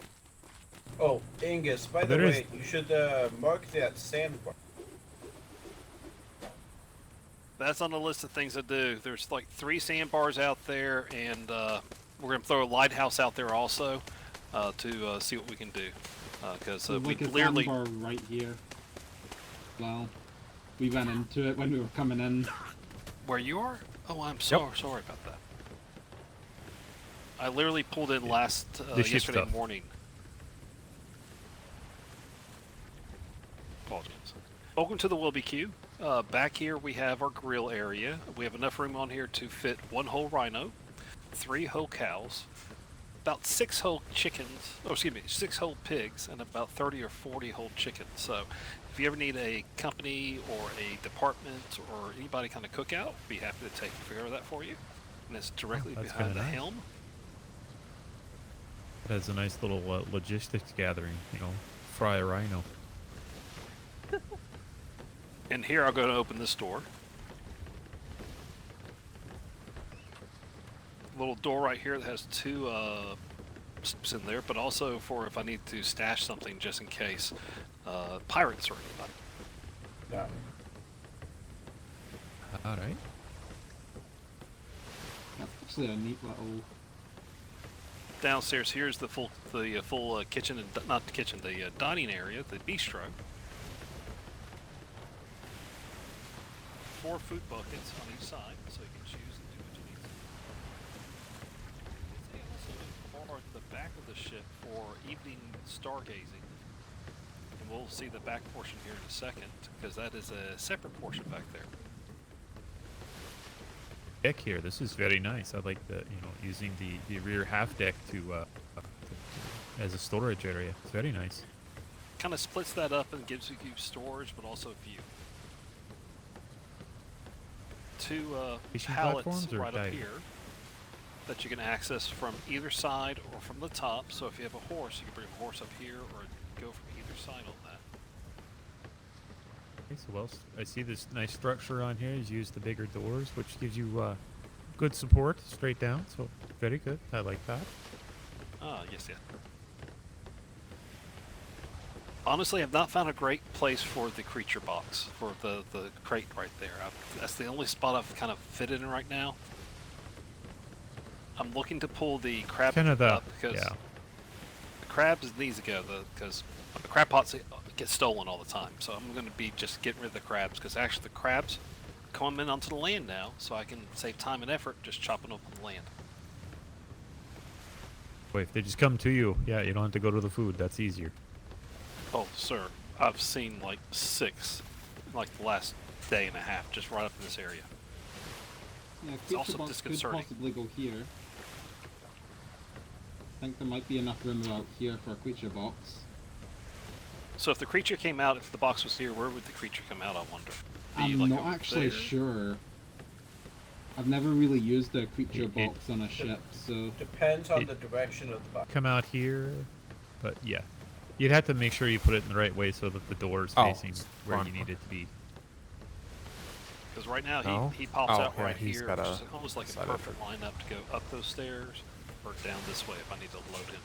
Oh, Angus, by the way, you should mark that sandbar. That's on the list of things to do. There's like 3 sandbars out there, and we're going to throw a lighthouse out there also to see what we can do. Because we like a clearly... sandbar right here. Well, we ran into it when we were coming in. Where you are? Oh, I'm so sorry about that. I literally pulled in yesterday morning. Apologies. Welcome to the WilbyQ. Back here we have our grill area. We have enough room on here to fit 1 whole rhino, 3 whole cows, about 6 whole chickens, 6 whole pigs, and about 30 or 40 whole chickens. So if you ever need a company or a department or anybody kind of cookout, be happy to take care of that for you. And it's directly that's behind the kinda nice. helm. It has a nice little logistics gathering, you know, fry a rhino. And here I'm going to open this door. Little door right here that has 2 zips in there, but also for if I need to stash something just in case pirates or anybody. Yeah. All right. That's actually a neat little. Downstairs here's the full kitchen and not the kitchen, the dining area, the bistro. 4 food buckets on each side, so you can choose and do what you need to do. They also borrowed the back of the ship for evening stargazing, and we'll see the back portion here in a second because that is a separate portion back there. Deck here. This is very nice. I like the, you know, using the rear half deck to as a storage area. It's very nice. Kind of splits that up and gives you storage, but also view. 2 Fishing pallets platforms or right up diving? here that you can access from either side or from the top. So if you have a horse, you can bring a horse up here or go from either side on that. Okay, so well, I see this nice structure on here. Is use the bigger doors, which gives you good support straight down. So very good. I like that. Ah, yes, yeah. Honestly, I've not found a great place for the creature box, for the crate right there. That's the only spot I've kind of fitted in right now. I'm looking to pull the crab Kind of up because the crabs needs to go because the crab pots get stolen all the time. So I'm going to be just getting rid of the crabs because actually the crabs come in onto the land now, so I can save time and effort just chopping up on the land. Wait, if they just come to you, yeah, you don't have to go to the food. That's easier. Oh, sir, I've seen like 6, like the last day and a half, just right up in this area. Yeah, It's creature also box could disconcerting. possibly go here. I think there might be enough room out here for a creature box. So if the creature came out, if the box was here, where would the creature come out, I wonder? I'm like not over actually there? sure. I've never really used a creature It- box on a ship, so Depends on It- the direction of the box. Come out here, but yeah, you'd have to make sure you put it in the right way so that the door is Oh, facing where front. you need it to be. Because right now No? he pops Oh, out yeah, right he's here, got which a is almost like a side perfect effort. lineup to go up those stairs or down this way if I need to load him.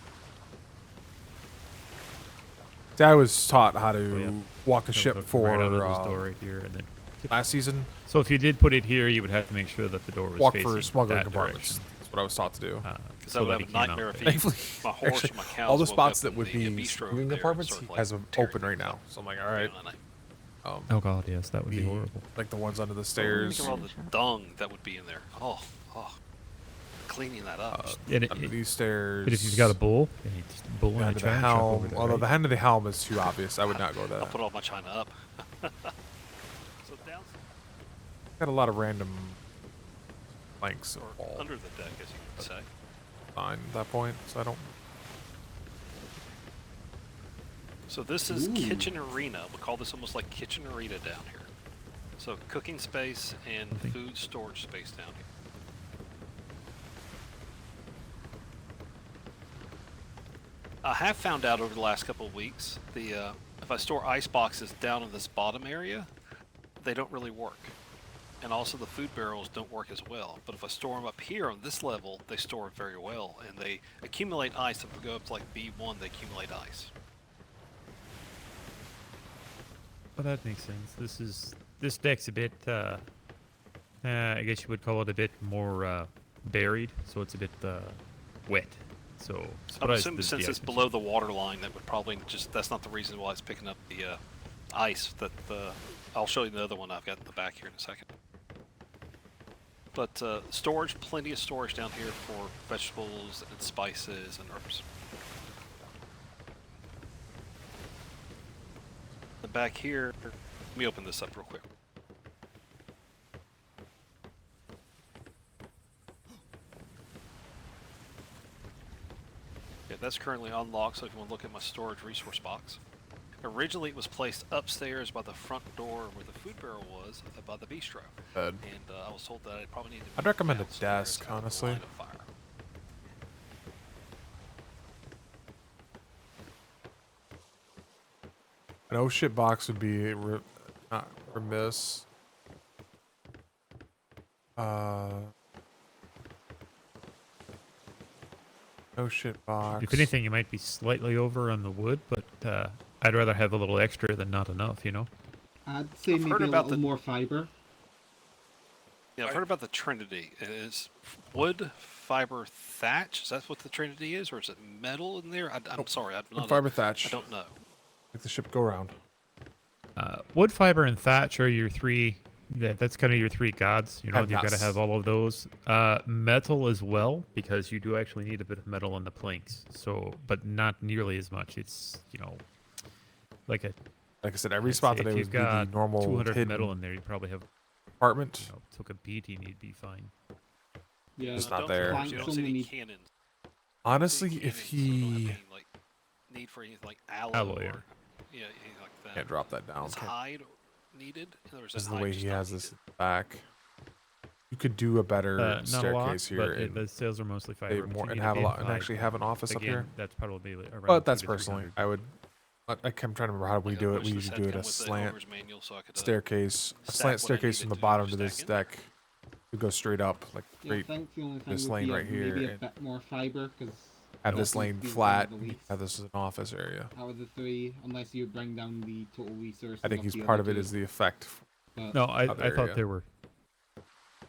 See, I was taught how to Oh, yeah. walk a So ship hook for right out of this door right here, and then. last season. So if you did put it here, you would have to make sure that the door was Walk facing for smuggling that compartments. direction. That's what I was taught to do. Because So I would that have he a came out nightmare if there. he, Thankfully, my horse actually, or my cows all the woke spots up that would in the be bistro smuggling there, compartments sort of like has them tearing open right things now. up. So I'm like, all right. And I- Oh god, yes, that would be the- horrible. Like the ones under the Think stairs, of all the dung that would be in there. Oh, cleaning that up. And under these stairs. but if you've got a bull, and you just bull in a under the china shop over helm, there, although right? the hand of the helm is too obvious, I would not go I'll there. put all my china up. So down Got a lot of random planks of or wall under the deck, as you could say. behind that point, so I don't. So this is Ooh. kitchen arena. We call this almost like kitchen arena down here. So cooking space and Okay. food storage space down here. I have found out over the last couple of weeks, if I store ice boxes down in this bottom area, they don't really work. And also the food barrels don't work as well. But if I store them up here on this level, they store very well. And they accumulate ice. If we go up to like B1, they accumulate ice. Well, that makes sense. This deck's a bit, I guess you would call it a bit more buried, so it's a bit wet. So I'm surprised assuming that since the it's ice- below the water line, that would probably just, that's not the reason why it's picking up the ice. I'll show you the other one I've got in the back here in a second. But storage, plenty of storage down here for vegetables and spices and herbs. The back here, let me open this up real quick. that's currently unlocked, so if you want to look at my storage resource box. Originally, it was placed upstairs by the front door where the food barrel was, by the bistro. Good. And I was told that I probably need to I'd move recommend a downstairs desk, out of the honestly. line of fire. An oh shit box would be not remiss. Oh shit box. If anything, you might be slightly over on the wood, but I'd rather have a little extra than not enough, you know? I'd say I've heard maybe a about little more fiber. Yeah, I've heard about the Trinity. Is wood, fiber, thatch? Is that what the Trinity is, or is it metal in there? I'm Nope. sorry, I'm Wood, not. fiber, thatch. I don't know. Make the ship go round. Wood, fiber, and thatch are your three. That's kind of your three gods. You know, Have you've got to nuts. have all of those. Metal as well, because you do actually need a bit of metal on the planks. So, but not nearly as much. It's, you know, like a. Like I said, every I'd spot say today if would you've be the got normal 200 hidden metal in there, you probably have. apartment. You know, took a beating, you'd be fine. Yeah, It's I not don't there. know, You don't see Only any need- cannons. Honestly, Cannons, if so you don't have he any, like, need for anything like alloy, Alloy, or yeah. anything like that. can't drop that down. Is hide needed? Or is This is that the way hide just he not has this needed? back. You could do a better Not a lot, staircase here but and the sales are mostly save fiber. but more you and need have a bin lot and five. actually have an office up Again, here. that's probably around. But that's 200 to personally, 300. I would. I'm trying to remember how we Like, do I it. wish We this usually had do it come a with the slant owner's manual so I could, staircase, a stack slant what I staircase needed from the to bottom do to this stacking. deck. We go straight up, like Yeah, I straight. think the only thing this would lane be right here maybe a and- bit more fiber, because Have this lane be flat. the least. Have this as an office area. out of the three, unless you bring down the total resources. I think of he's the part other of it two. is the effect. But No, I other thought area. there were.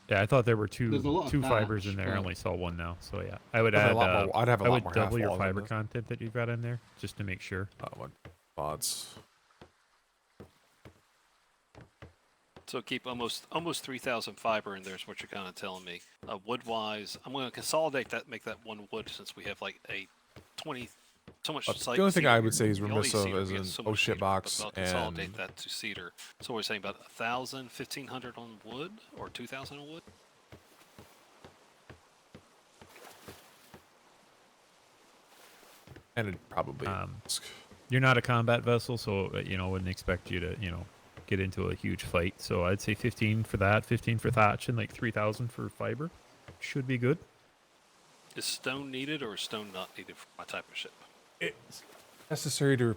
Yeah, I thought there were There's a lot two of fibers thatch, in there. I but- only saw one now, so yeah, I would I'd have add. a lot more- I'd have a I lot would more double your half walls in fiber this. content that you've got in there, just to make sure. What spots? So keep almost 3,000 fiber in there is what you're kind of telling me. Wood wise, I'm going to consolidate that, make that one wood since we have like a 20. So much The only thing I would say he's We all remiss need of cedar, is we have an so oh much shit cedar, box but I'll consolidate and that to cedar. So we're saying about 1,000, 1,500 on wood, or 2,000 on wood. it'd probably. You're not a combat vessel, so you know, wouldn't expect you to get into a huge fight. So I'd say 15 for that, 15 for thatch, and like 3,000 for fiber. Should be good. Is stone needed or is stone not needed for my type of ship? It's necessary to.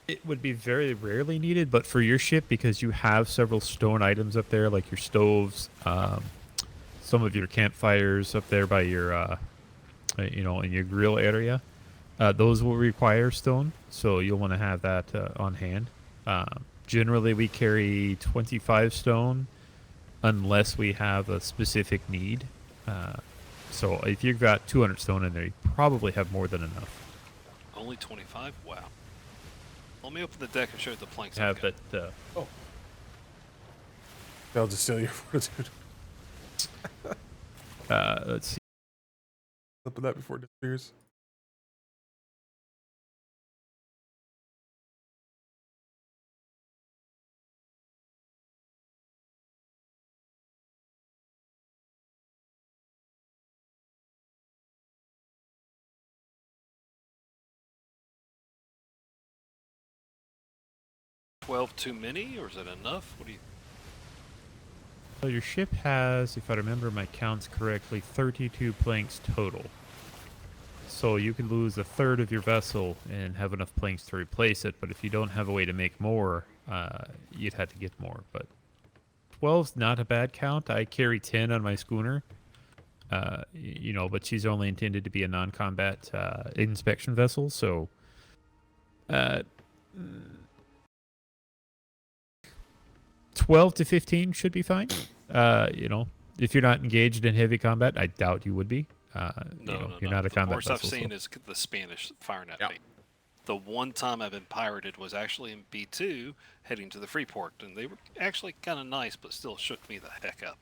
It would be very rarely needed, but for your ship, because you have several stone items up there, like your stoves, some of your campfires up there by your, in your grill area, those will require stone, so you'll want to have that on hand. Generally, we carry 25 stone, unless we have a specific need. So if you've got 200 stone in there, you probably have more than enough. Only 25? Wow. Let me open the deck and show you the planks. I've Have got. that. They'll just steal your fortitude. Let's see. Open that before it disappears. $12 too many, or is it enough? What do you? So your ship has, if I remember my counts correctly, 32 planks total. So you could lose a third of your vessel and have enough planks to replace it, but if you don't have a way to make more, you'd have to get more. But 12's not a bad count. I carry 10 on my schooner, but she's only intended to be a non-combat inspection vessel, so 12 to 15 should be fine. If you're not engaged in heavy combat, I doubt you would be. No. You're not a The combat worst I've vessel. seen So. is the Spanish firing at Yep. me. The one time I've been pirated was actually in B2, heading to the Freeport, and they were actually kind of nice, but still shook me the heck up.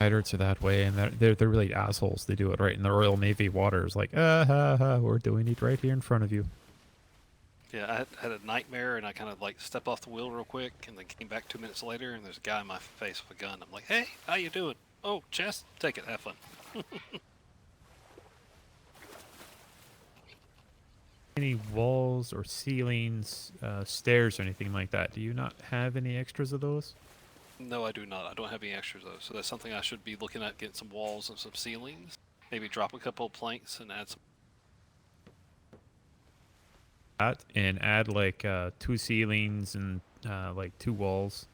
Pirates are that way, and they're really assholes. They do it right in the Royal Navy waters, like, we're doing it right here in front of you. Yeah, I had a nightmare, and I kind of like stepped off the wheel real quick, and then came back 2 minutes later, and there's a guy in my face with a gun. I'm like, "Hey, how you doing? Oh, chest, take it, have fun." any walls or ceilings, stairs or anything like that. Do you not have any extras of those? No, I do not. I don't have any extras though, so that's something I should be looking at. Getting some walls and some ceilings. Maybe drop a couple of planks and add some. That and add like 2 ceilings and like 2 walls,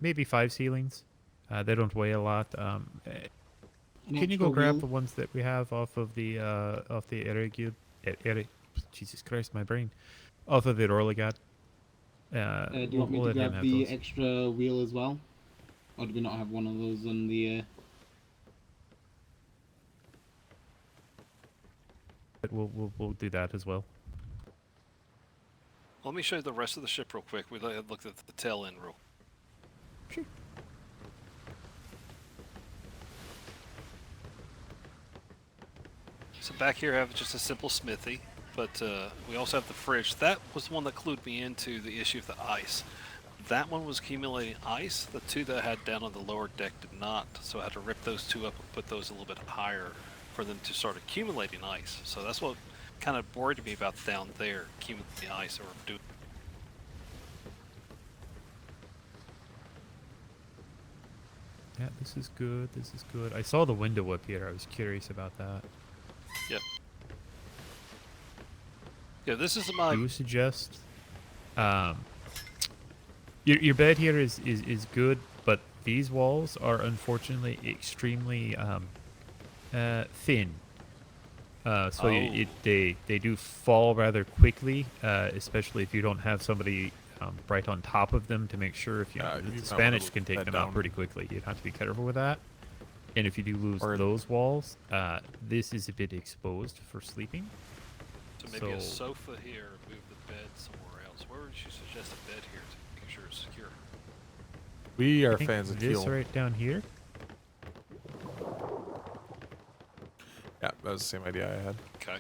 maybe 5 ceilings. They don't weigh a lot. Can you go grab the ones that we have off of the area cube? Jesus Christ, my brain. Off of the Orligat. Do you want me to grab the extra wheel as well? Or do we not have one of those on the... We'll do that as well. Let me show you the rest of the ship real quick. We looked at the tail end real. Sure. So back here I have just a simple smithy, but we also have the fridge. That was the one that clued me into the issue of the ice. That one was accumulating ice. The 2 that I had down on the lower deck did not, so I had to rip those 2 up and put those a little bit higher for them to start accumulating ice. So that's what kind of worried me about down there, accumulating ice or doing. Yeah, this is good. This is good. I saw the window up here. I was curious about that. Yep. Yeah, this is my. Do you suggest? Your bed here is good, but these walls are unfortunately extremely thin. They do fall rather quickly, especially if you don't have somebody right on top of them to make sure. If the Spanish can take them out pretty quickly, you'd have to be careful with that. And if you do lose those walls, this is a bit exposed for sleeping. So maybe a sofa here, move the bed somewhere else. Where would you suggest a bed here to make sure it's secure? We are fans of this Keel. right down here. Yeah, that was the same idea I had. Okay.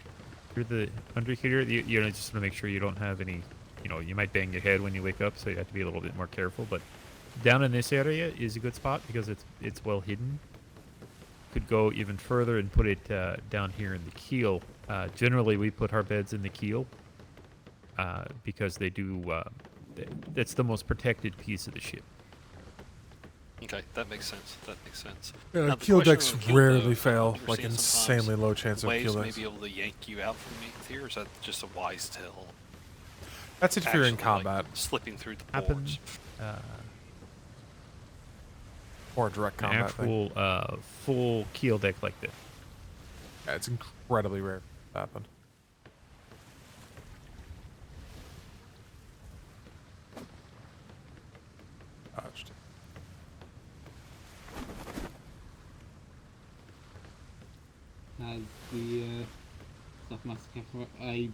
Under here, you just want to make sure you don't have any, you might bang your head when you wake up, so you have to be a little bit more careful. But down in this area is a good spot because it's well hidden. Could go even further and put it down here in the keel. Generally, we put our beds in the keel because they do. That's the most protected piece of the ship. Okay, that makes sense. That makes sense. Yeah, keel decks rarely fail. Like insanely low chance of keel decks. Waves may be able to yank you out from beneath here. Or is that just a wise tale? That's if you're in combat. Like, slipping through the Happens. boards. Or direct combat. Actual full keel deck like this. Yeah, it's incredibly rare to happen. Touched. As the stuff massacre, I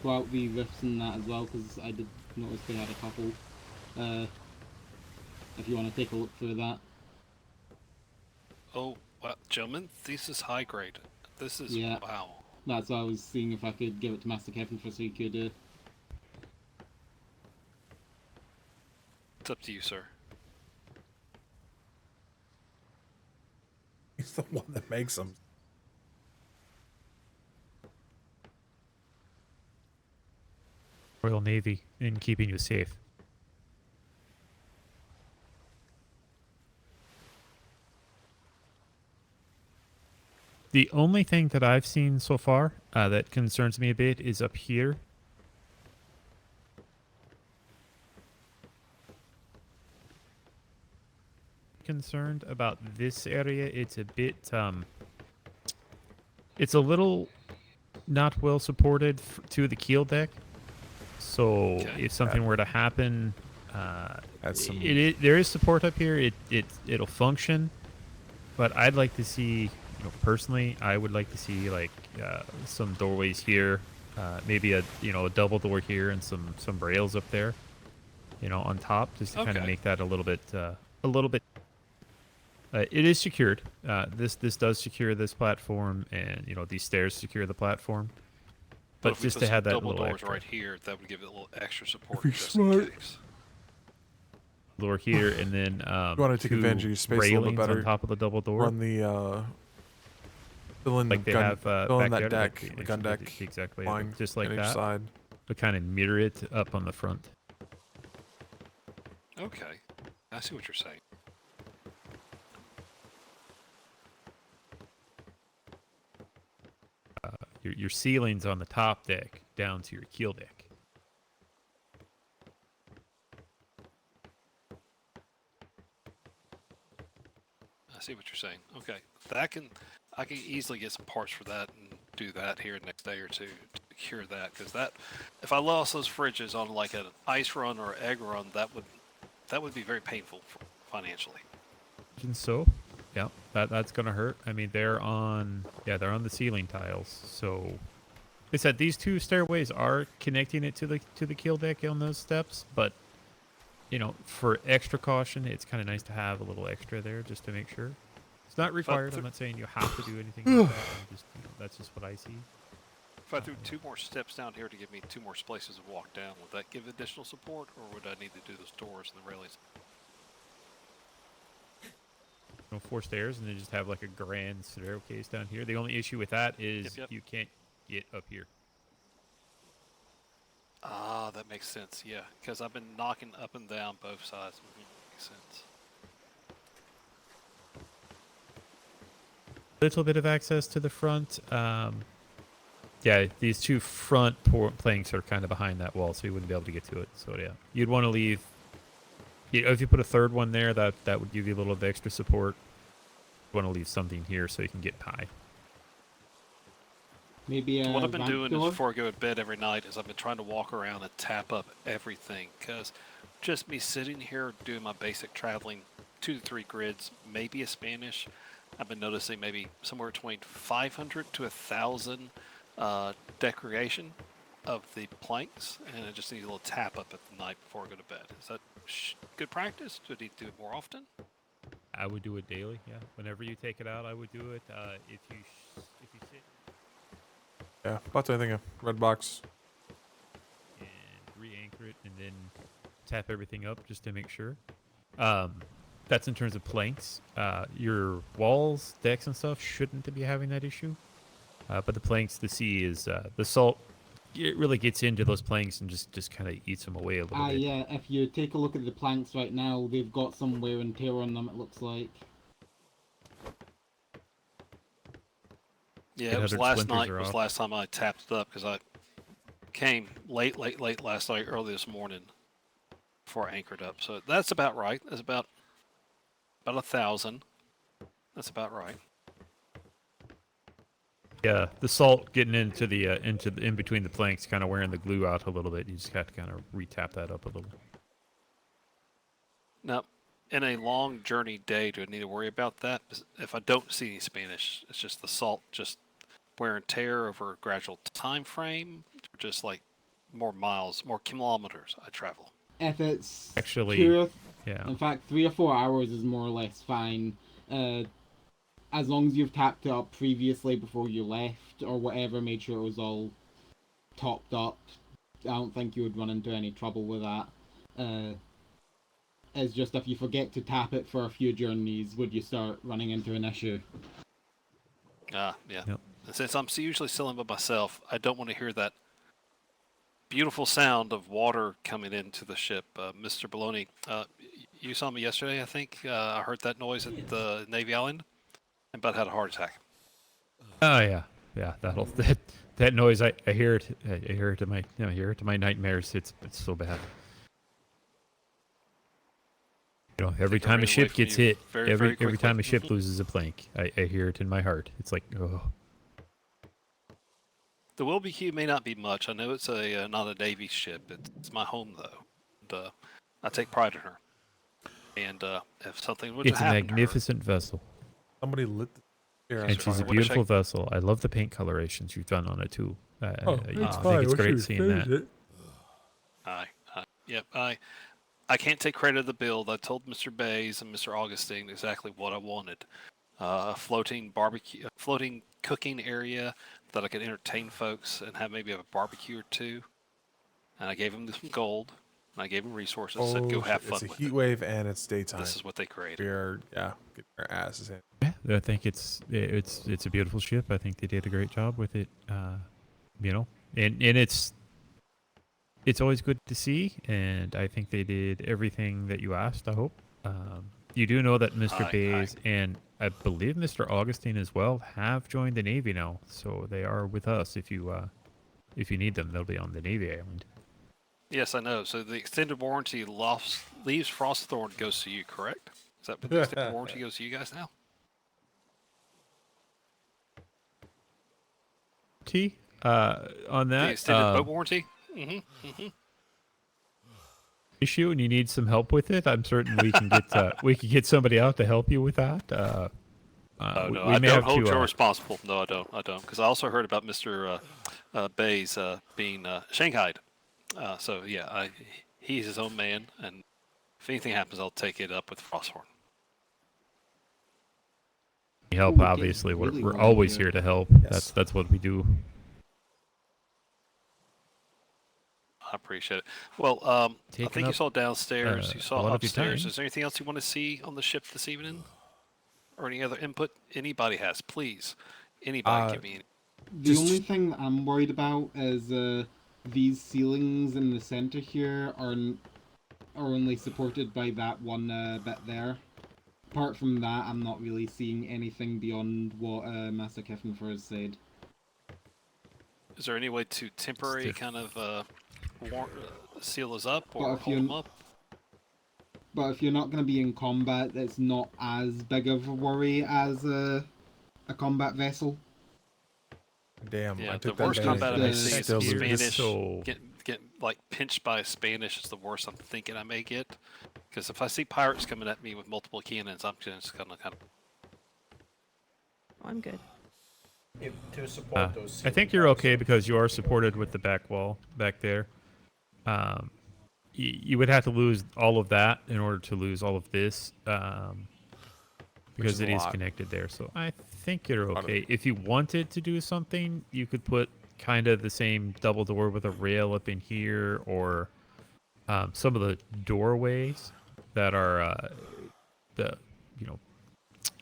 go out the rifts and that as well because I did notice they had a couple. If you want to take a look through that. Oh, well, gentlemen, this is high grade. This is wow. That's why I was seeing if I could give it to Master Kevin for so he could. It's up to you, sir. He's the one that makes them. Royal Navy in keeping you safe. The only thing that I've seen so far that concerns me a bit is up here. Concerned about this area. It's a bit, it's a little not well supported to the keel deck. So if something were to happen, there is support up here. It'll function, but I'd like to see. Personally, I would like to see like some doorways here, maybe a double door here and some rails up there, on top, just to kind of make that a little bit. It is secured. This does secure this platform, and these stairs secure the platform. But just to have that double little doors extra. right here, that would give it a little extra support. If Just you're in smart. case. Door here, and then You want to take advantage of your space a little bit better. on top of the double door. Run the Fill in Like the they gun, have fill in that backyard, like deck, the gun like deck, exactly, line, just like on each that. side. But kind of mirror it up on the front. Okay, I see what you're saying. Your ceiling's on the top deck down to your keel deck. I see what you're saying. Okay, I can easily get some parts for that and do that here the next day or two to cure that. Because that, if I lost those fridges on like an ice run or egg run, that would be very painful financially. And so, yeah, that's gonna hurt. I mean, they're on the ceiling tiles. So, they said these two stairways are connecting it to the keel deck on those steps, but you know, for extra caution, it's kind of nice to have a little extra there just to make sure. It's not required. I'm not saying you have to do anything like that. That's just what I see. If I threw 2 more steps down here to give me 2 more places to walk down, would that give additional support, or would I need to do those doors and the railings? 4 stairs, and then just have like a grand staircase down here. The only issue with that is you can't get up here. Ah, that makes sense. Yeah, because I've been knocking up and down both sides. Makes sense. Little bit of access to the front. Yeah, these 2 front planks are kind of behind that wall, so you wouldn't be able to get to it. So yeah, you'd want to leave. If you put a 3rd one there, that would give you a little bit extra support. You want to leave something here so you can get pie. Maybe what I've been doing door? is before I go to bed every night is I've been trying to walk around and tap up everything, because just me sitting here doing my basic traveling, 2 to 3 grids, maybe a Spanish. I've been noticing maybe somewhere between 500 to 1,000 decoration of the planks, and I just need a little tap up at the night before I go to bed. Is that good practice? Do I need to do it more often? I would do it daily. Yeah, whenever you take it out, I would do it. If you sit. Yeah, that's I think a red box. And re-anchor it, and then tap everything up just to make sure. That's in terms of planks. Your walls, decks, and stuff shouldn't be having that issue. But the planks, the sea is the salt. It really gets into those planks and just kind of eats them away a little bit. Yeah. If you take a look at the planks right now, they've got some wear and tear on them. It looks like. Yeah, it was last night. Was the last time I tapped it up, because I came late last night, early this morning before I anchored up. So that's about right. That's about 1,000. That's about right. Yeah, the salt getting into the in between the planks, kind of wearing the glue out a little bit. You just have to kind of re-tap that up a little. Now, in a long journey day, do I need to worry about that? If I don't see any Spanish, it's just the salt, just wear and tear over a gradual time frame, or just like more miles, more kilometers I travel. If it's actually, yeah. In fact, 3 or 4 hours is more or less fine. As long as you've tapped it up previously before you left or whatever, made sure it was all topped up. I don't think you would run into any trouble with that. It's just if you forget to tap it for a few journeys, would you start running into an issue? Yeah. Yep. And since I'm usually sailing by myself, I don't want to hear that beautiful sound of water coming into the ship. Mr. Baloney, you saw me yesterday, I think. I heard that noise at the Navy Island. I about had a heart attack. Oh yeah. That noise. I hear it. I hear it to my nightmares. It's so bad. You know, every time a ship gets hit, every time a ship loses a plank, I hear it in my heart. It's like, oh. The Wilbeque may not be much. I know it's not a Navy ship. It's my home though, and I take pride in her. And if something would happen, it's a magnificent vessel. Somebody lit the and she's a beautiful vessel. I love the paint colorations you've done on it too. I think it's great seeing that. I can't take credit of the build. I told Mr. Bays and Mr. Augustine exactly what I wanted. A floating barbecue, a floating cooking area that I could entertain folks and have maybe a barbecue or 2. And I gave them some gold. And I gave them resources. Said, go have fun with it. It's a heat wave and it's daytime. This is what they created. We are, getting our asses in. Yeah, I think it's a beautiful ship. I think they did a great job with it. You know, and it's always good to see, and I think they did everything that you asked. I hope. You do know that Mr. Bays and I believe Mr. Augustine as well have joined the Navy now, so they are with us. If you need them, they'll be on the Navy island. Yes, I know. So the extended warranty leaves Frostthorn, goes to you, correct? Is that what the extended warranty goes to you guys now? On that The extended boat warranty? issue, and you need some help with it, I'm certain we can get somebody out to help you with that. No, I don't hold you responsible. No, I don't. Because I also heard about Mr. Bays being shanghaied. So yeah, he's his own man, and if anything happens, I'll take it up with Frosthorn. Help, obviously. We're always here to help. Yes. That's what we do. I appreciate it. Well, I think you saw downstairs. You saw upstairs. Is there anything else you want to see on the ship this evening, or any other input anybody has? Please, anybody give me. The only thing that I'm worried about is these ceilings in the center here are only supported by that one bit there. Apart from that, I'm not really seeing anything beyond what Master Kefenfer has said. Is there any way to temporarily kind of seal us up or hold them up? But if you're not going to be in combat, it's not as big of a worry as a combat vessel. Damn, yeah, I took the worst that combat I may see is Spanish. Spanish. Get like pinched by a Spanish is the worst I'm thinking I may get. Because if I see pirates coming at me with multiple cannons, I'm just gonna kind of. Oh, I'm good. To support those. I think you're okay because you are supported with the back wall back there. You would have to lose all of that in order to lose all of this, because it is connected there. So I think you're okay. If you wanted to do something, you could put kind of the same double door with a rail up in here, or some of the doorways that are the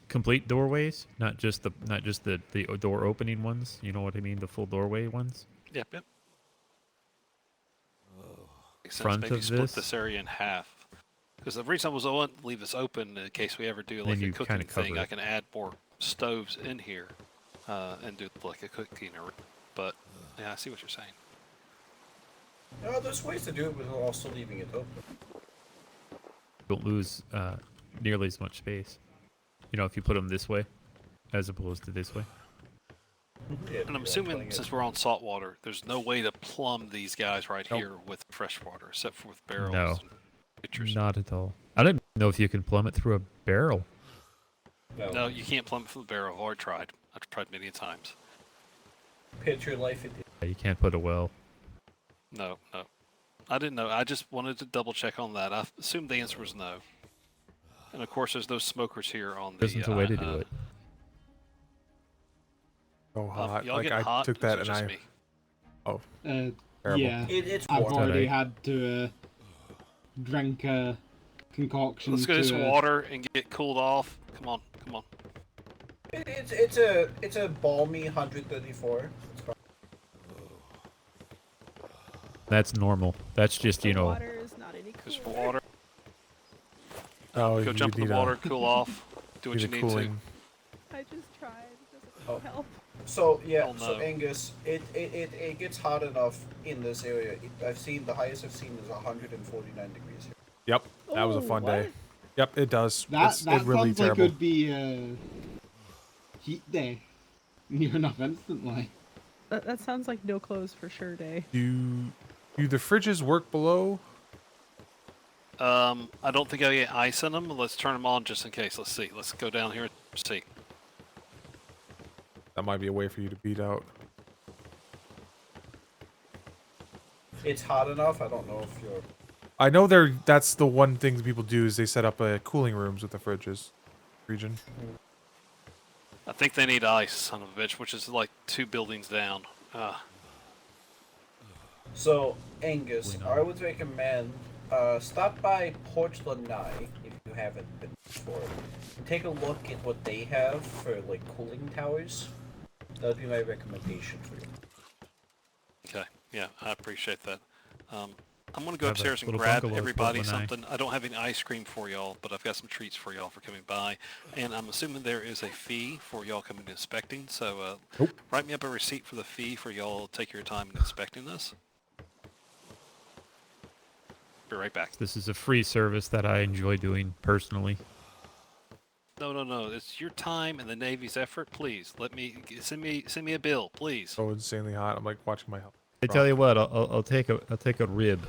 complete doorways, not just the door opening ones. You know what I mean? The full doorway ones. Yep. Makes sense. Front Maybe of split this. this area in half. Because the reason I was wanting to leave this open in case we ever do like Then a you cooking kinda cover thing, it. I can add more stoves in here and do like a cooking area. But yeah, I see what you're saying. No, there's ways to do it without also leaving it open. Don't lose nearly as much space. If you put them this way, as opposed to this way. Yeah, And I'm assuming since we're on salt water, there's no way to plumb these guys right here with fresh water, except for with barrels. No, and pitchers. not at all. I don't know if you can plumb it through a barrel. No, you can't plumb it from the barrel. I've already tried. I've tried many times. Pitch your life into. You can't put a well. No. I didn't know. I just wanted to double check on that. I assumed the answer was no. And of course, there's no smokers here on the. Isn't a way to do it. So hot. Y'all Like getting I hot, took or that is and it I. just me? Oh. Yeah, It's I've water. already had to drink a concoction. Let's go to some to, water and get cooled off. Come on. It's a balmy 134. It's fine. That's normal. That's just The water is not any Just cooler. water. Oh, Go jump in the water, cool off, do what you need to. I just tried. It doesn't help. So yeah, Oh, so no. Angus, it gets hot enough in this area. The highest I've seen is 149 degrees here. Yep, that was a Oh, fun day. what? Yep, it does. that It that really sounds like terrible. it would be heat day near enough instantly. That sounds like no clothes for sure day. Do the fridges work below? I don't think I get ice in them. Let's turn them on just in case. Let's see. Let's go down here and see. That might be a way for you to beat out. It's hot enough. I don't know if you're. I know that's the one thing people do is they set up cooling rooms with the fridges. Region. I think they need ice, son of a bitch, which is like 2 buildings down. So Angus, I would recommend stop by Port Lanai if you you haven't been before, take a look at what they have for like cooling towers. That would be my recommendation for you. Okay, yeah, I appreciate that. I'm gonna go Have a upstairs and little grab bungalow everybody spot one night. something. I don't have any ice cream for y'all, but I've got some treats for y'all for coming by. And I'm assuming there is a fee for y'all coming and inspecting. So write me up a receipt for the fee for y'all to take your time in inspecting this. Be right back. This is a free service that I enjoy doing personally. No. It's your time and the Navy's effort. Please send me a bill, please. So insanely hot. I'm like watching my health. I tell you what, I'll take a rib.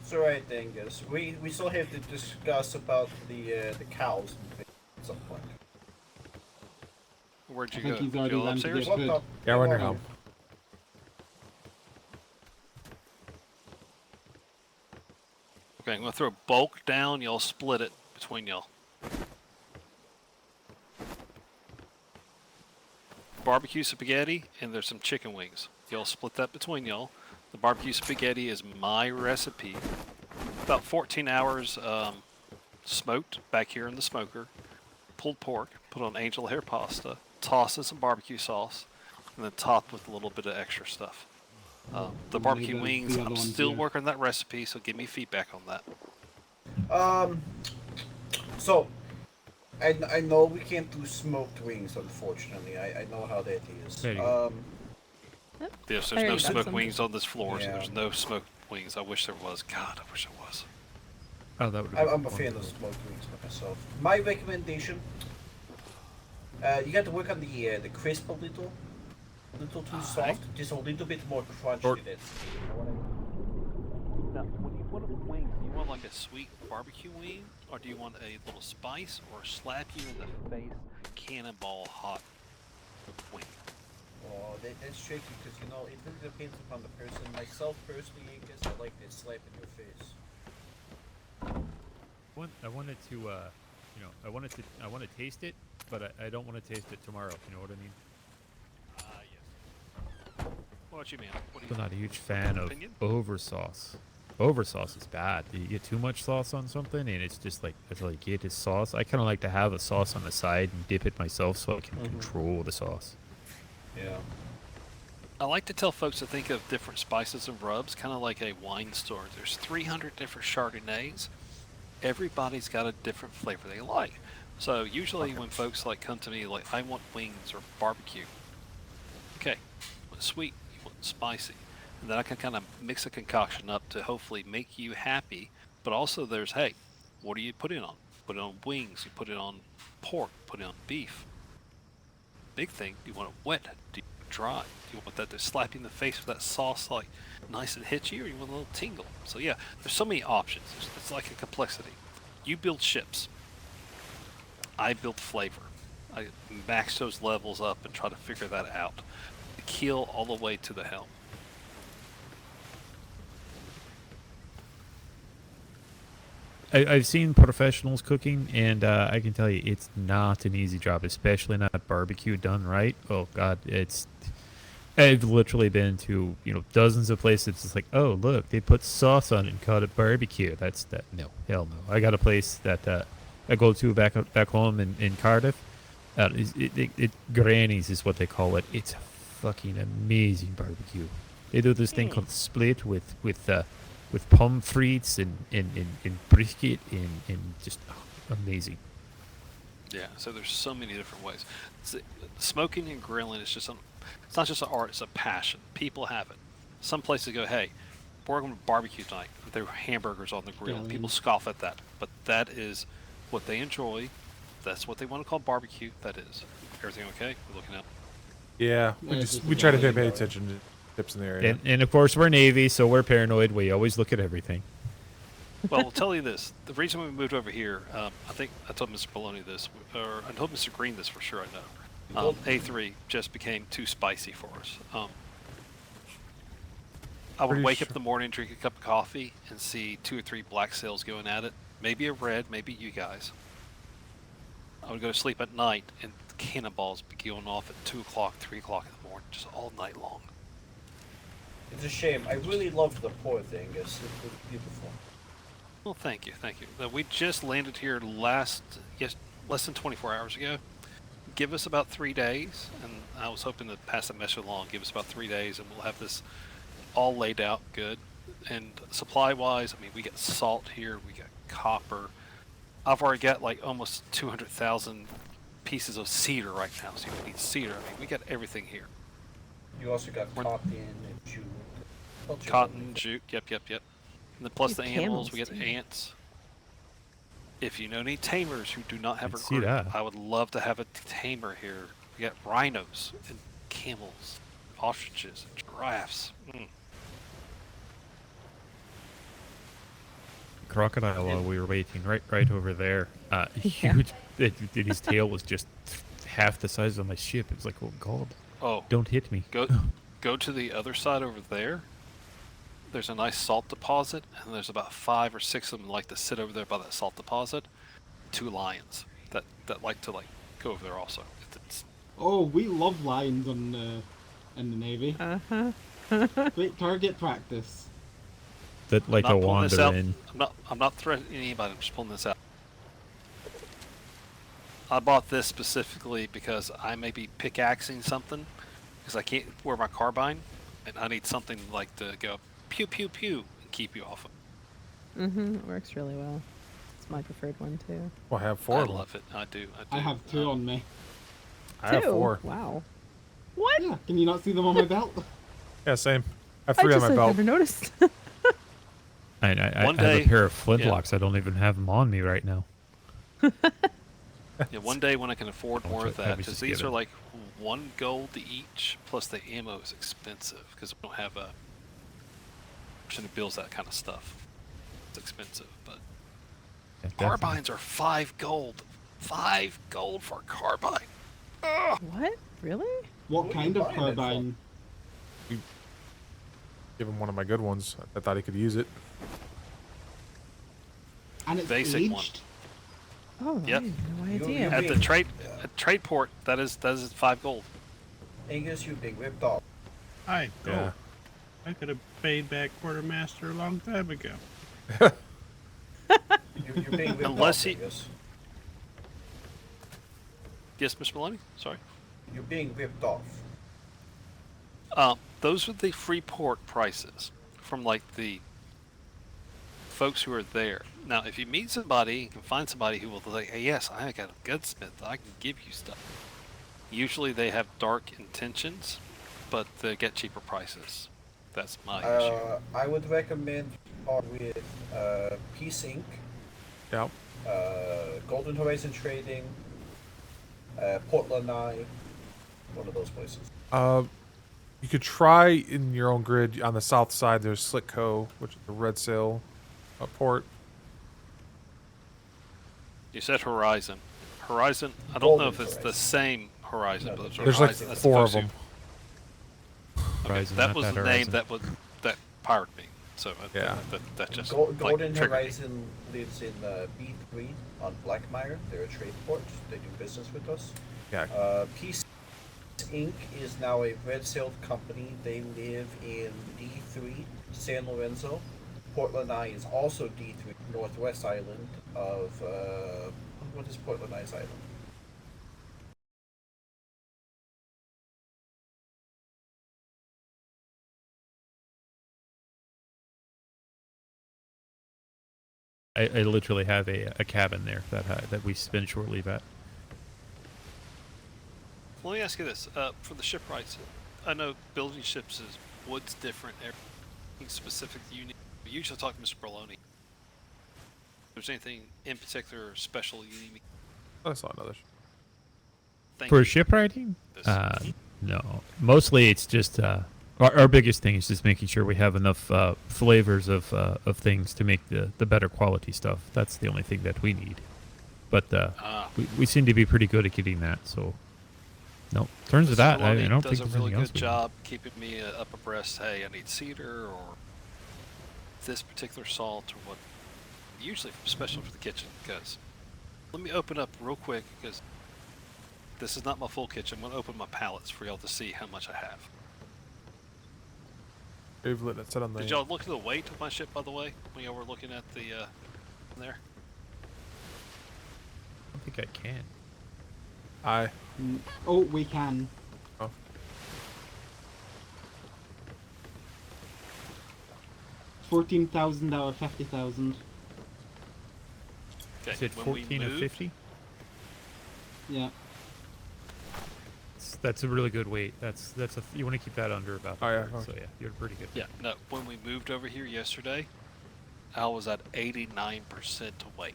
It's alright, Dingus. We still have to discuss about the cows at some point. Where'd I you think go? he's already Y'all run to upstairs? get Well, food. Yeah, I wonder well, how. Okay, I'm gonna throw bulk down. Y'all split it between y'all. Barbecue spaghetti, and there's some chicken wings. Y'all split that between y'all. The barbecue spaghetti is my recipe. About 14 hours smoked back here in the smoker. Pulled pork, put on angel hair pasta, toss in some barbecue sauce, and then topped with a little bit of extra stuff. The barbecue the wings, other I'm ones still here. working that recipe, so give me feedback on that. So, I know we can't do smoked wings, unfortunately. I know how that is. There you go. Yes, I there's no already got smoked some. wings on this floor, so Yeah. there's no smoked wings. I wish there was. God, I wish there was. Oh, that would. I'm a fan of smoked wings myself. My recommendation: you got to work on the crisp a little too soft, just a little bit more crunchy. Short. Now, when you want a wing, do you want like a sweet barbecue wing, or do you want a little spice, or slap you in the face, cannonball hot wing? Oh, that's tricky because it really depends upon the person. Myself personally, I guess I like that slap in your face. I wanted to, I want to taste it, but I don't want to taste it tomorrow. You know what I mean? Yes. What you mean? What do I'm you not a huge fan of opinion? over sauce. Over sauce is bad. You get too much sauce on something, and it's just like that's all you get is sauce. I kind of like to have a sauce on the side and dip it myself, so I can control the sauce. Yeah. I like to tell folks to think of different spices and rubs, kind of like a wine store. There's 300 different Chardonnays. Everybody's got a different flavor they like. So usually when folks like come to me like, I want wings or barbecue. Okay, you want sweet, you want spicy. And then I can kind of mix a concoction up to hopefully make you happy. But also there's, hey, what do you put it on? Put it on wings, you put it on pork, put it on beef. Big thing, do you want it wet? Do you want it dry? Do you want that to slap you in the face with that sauce like nice and hit you, or you want a little tingle? So yeah, there's so many options. It's like a complexity. You build ships. I build flavor. I max those levels up and try to figure that out. The keel all the way to the helm. I've seen professionals cooking, and I can tell you it's not an easy job, especially not barbecue done right. Oh God, I've literally been to dozens of places. It's like, oh look, they put sauce on it and called it barbecue. No, hell no. I got a place that I go to back home in Cardiff. Granny's is what they call it. It's fucking amazing barbecue. They do this thing called split with pommes frites and brisket and just amazing. Yeah, so there's so many different ways. Smoking and grilling is just it's not just an art, it's a passion. People have it. Some places go, hey, we're going to barbecue tonight. There are hamburgers on the grill. Yeah. People scoff at that, but that is what they enjoy. That's what they want to call barbecue. That is. Everything okay? We're looking up. Yeah, Yeah, it's just we try to about pay it. attention to tips in the area. And of course we're Navy, so we're paranoid. We always look at everything. Well, I'll tell you this. The reason we moved over here, I think I told Mr. Baloney this, or I told Mr. Green this for sure, I know. A3 just became too spicy for us. I would Pretty wake up sure- in the morning, drink a cup of coffee, and see 2 or 3 black sails going at it. Maybe a red, maybe you guys. I would go to sleep at night, and cannonballs be going off at 2 o'clock, 3 o'clock in the morning, just all night long. It's a shame. I really loved the port thing. It was beautiful. Well, thank you, thank you. We just landed here less than 24 hours ago. Give us about 3 days, and I was hoping to pass that message along. Give us about 3 days, and we'll have this all laid out good. And supply-wise, I mean, we get salt here, we got copper. I've already got like almost 200,000 pieces of cedar right now, so you need cedar. I mean, we got everything here. You also got cotton and jute. Well, jute Cotton, jute, yep. And then plus You the have animals, we camels, get too. ants. If you know any tamers who do not have a I'd see group, that. I would love to have a tamer here. We got rhinos and camels, ostriches, and giraffes. Crocodile while we were waiting, right over there. Yeah. Huge. His tail was just half the size of my ship. It was like, oh god, Oh, don't hit me. go to the other side over there. There's a nice salt deposit, and there's about 5 or 6 of them like to sit over there by that salt deposit. 2 lions that like to go over there also. It's Oh, we love lions in the Navy. Great target practice. That like not to pulling this wander out. in. I'm not threatening anybody. I'm just pulling this out. I bought this specifically because I may be pickaxing something because I can't wear my carbine, and I need something like to go pew pew pew and keep you off of. It works really well. It's my preferred one too. Well, I have 4 I of them. love it. I do. I have 2 on me. I have 4. Wow. What? Yeah, can you not see them on my belt? Yeah, same. I have I 3 on just my belt. never noticed. I One have day- a pair of flintlocks. I don't even have them on me right now. Yeah, one day when I can afford I'll more try- of that, maybe because just these get are it. like 1 gold each, plus the ammo is expensive because we don't have a person who builds that kind of stuff. It's expensive, but Yeah, definitely. carbines are 5 gold. 5 gold for a carbine. Ugh. What? Really? What What are kind you of buying it for? carbine? Give him one of my good ones. I thought he could use it. And it's Basic aged? one. Oh, Yep. I had no You- idea. you- At the trade port, that is 5 gold. Angus, you're being ripped off. I go. Yeah. I could have paid back quartermaster a long time ago. You're being ripped Unless off, he- Angus. Yes, Mr. Maloney? Sorry. You're being ripped off. Those are the free port prices from like the folks who are there. Now, if you meet somebody, you can find somebody who will say, hey, yes, I got a gunsmith. I can give you stuff. Usually they have dark intentions, but they get cheaper prices. That's my issue. I would recommend start with Peace Inc., Yeah. Golden Horizon Trading, Portland Eye, one of those places. You could try in your own grid on the south side. There's Slickco, which is a red sail port. You said Horizon. Horizon, I don't know Golden if it's the Horizon. same Horizon, No, but it's There's like Horizon. That's 4 of the them. folks who- Horizon, that not was that the name Horizon. that pirate me. So Yeah. that just Golden triggered me. Horizon lives in B3 on Blackmire. They're a trade port. They do business with us. Yeah. Peace Inc. is now a red-sailed company. They live in D3, San Lorenzo. Portland Eye is also D3, Northwest Island of, what is Portland Eye's island? I literally have a cabin there that we spend short leave at. Let me ask you this: for the shipwrights, I know building ships is wood's different. Everything specific you need. We usually talk to Mr. Berloni. If there's anything in particular or special you need me? I saw another. Thank For you. shipwriting? This- No. Mostly it's just our biggest thing is just making sure we have enough flavors of things to make the better quality stuff. That's the only thing that we need. But we seem to be pretty good at getting that. So no, turns to Mr. that. I Berloni don't does think a there's really anything else. good job keeping me up abreast. Hey, I need cedar or this particular salt or what. Usually special for the kitchen, because let me open up real quick because this is not my full kitchen. I'm going to open my pallets for y'all to see how much I have. Gravelet that said on the. Did y'all look at the weight of my ship, by the way, when y'all were looking at the there? I don't think I can. Aye. Oh, we can. Oh. $14,000 out of 50,000. Is Okay, it when we 14 or moved, 50? Yeah. That's a really good weight. That's you want to keep that under about. Oh, yeah, third, okay. So yeah, you're pretty good. Yeah, no, when we moved over here yesterday, I was at 89% weight.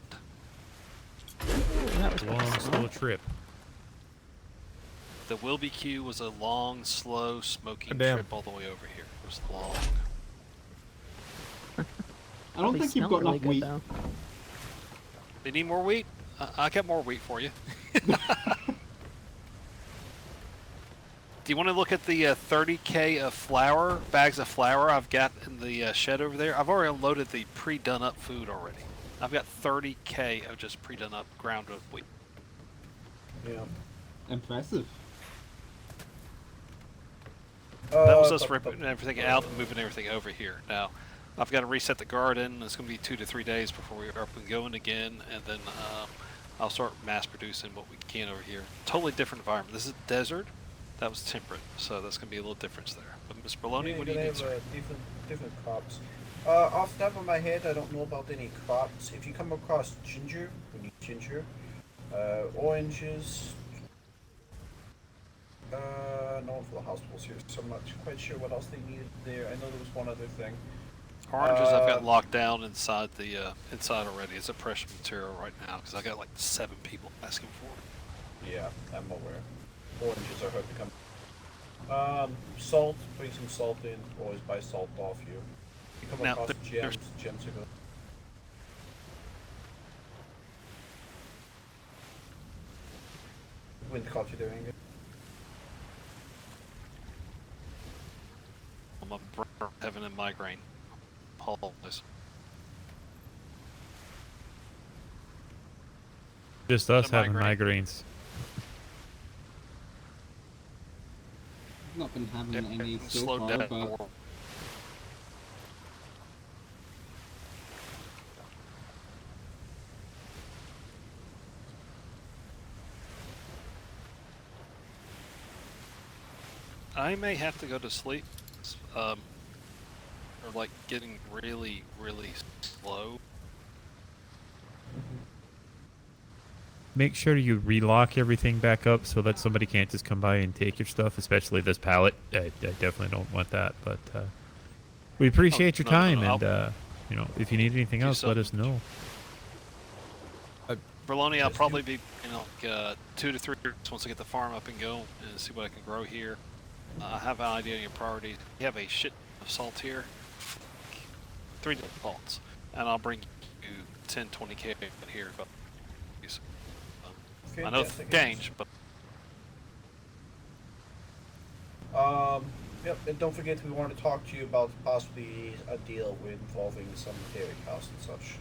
That was pretty Long, slow. slow trip. The Wilby Q was a long, slow, smoking Damn. trip all the way over here. It was long. I don't Probably think you've smelled got really enough good, wheat. though. They need more wheat? I got more wheat for you. Do you want to look at the 30K of flour, bags of flour I've got in the shed over there? I've already unloaded the pre-done up food already. I've got 30K of just pre-done up ground up wheat. Yeah. Impressive. That was us ripping everything out and moving everything over here. Now, I've got to reset the garden. It's going to be 2 to 3 days before we're up and going again, and then I'll start mass producing what we can over here. Totally different environment. This is desert. That was temperate, so that's going to be a little difference there. But Ms. Berloni, what do you need, sir? Different crops. Off the top of my head, I don't know about any crops. If you come across ginger, we need ginger. Oranges. No for the hospitals here, so I'm not quite sure what else they needed there. I know there was one other thing. Oranges I've got locked down inside the inside already. It's a precious material right now because I got like 7 people asking for it. Yeah, I'm aware. Oranges are hard to come. Salt, putting some salt in, always buy salt off you. You come Now, across there's- gems are good. Wind caught you doing it. I'm having a migraine. Apologize. Just us The having migraine. migraines. I've not been having Yeah, any so slowed far, down. but I may have to go to sleep. Or like getting really, really slow. Make sure you relock everything back up so that somebody can't just come by and take your stuff, especially this pallet. I definitely don't want that, but we appreciate your no, time, no, and you know, if you need anything Do else, let us know. Berloni, I'll probably be, 2 to 3 weeks once I get the farm up and go and see what I can grow here. I have an idea on your priorities. You have a shit of salt here. 3 different salts. And I'll bring you 10, 20K here. But I know it's Fantastic. change, but Yep, and don't forget we want to talk to you about possibly a deal involving some dairy cows and such.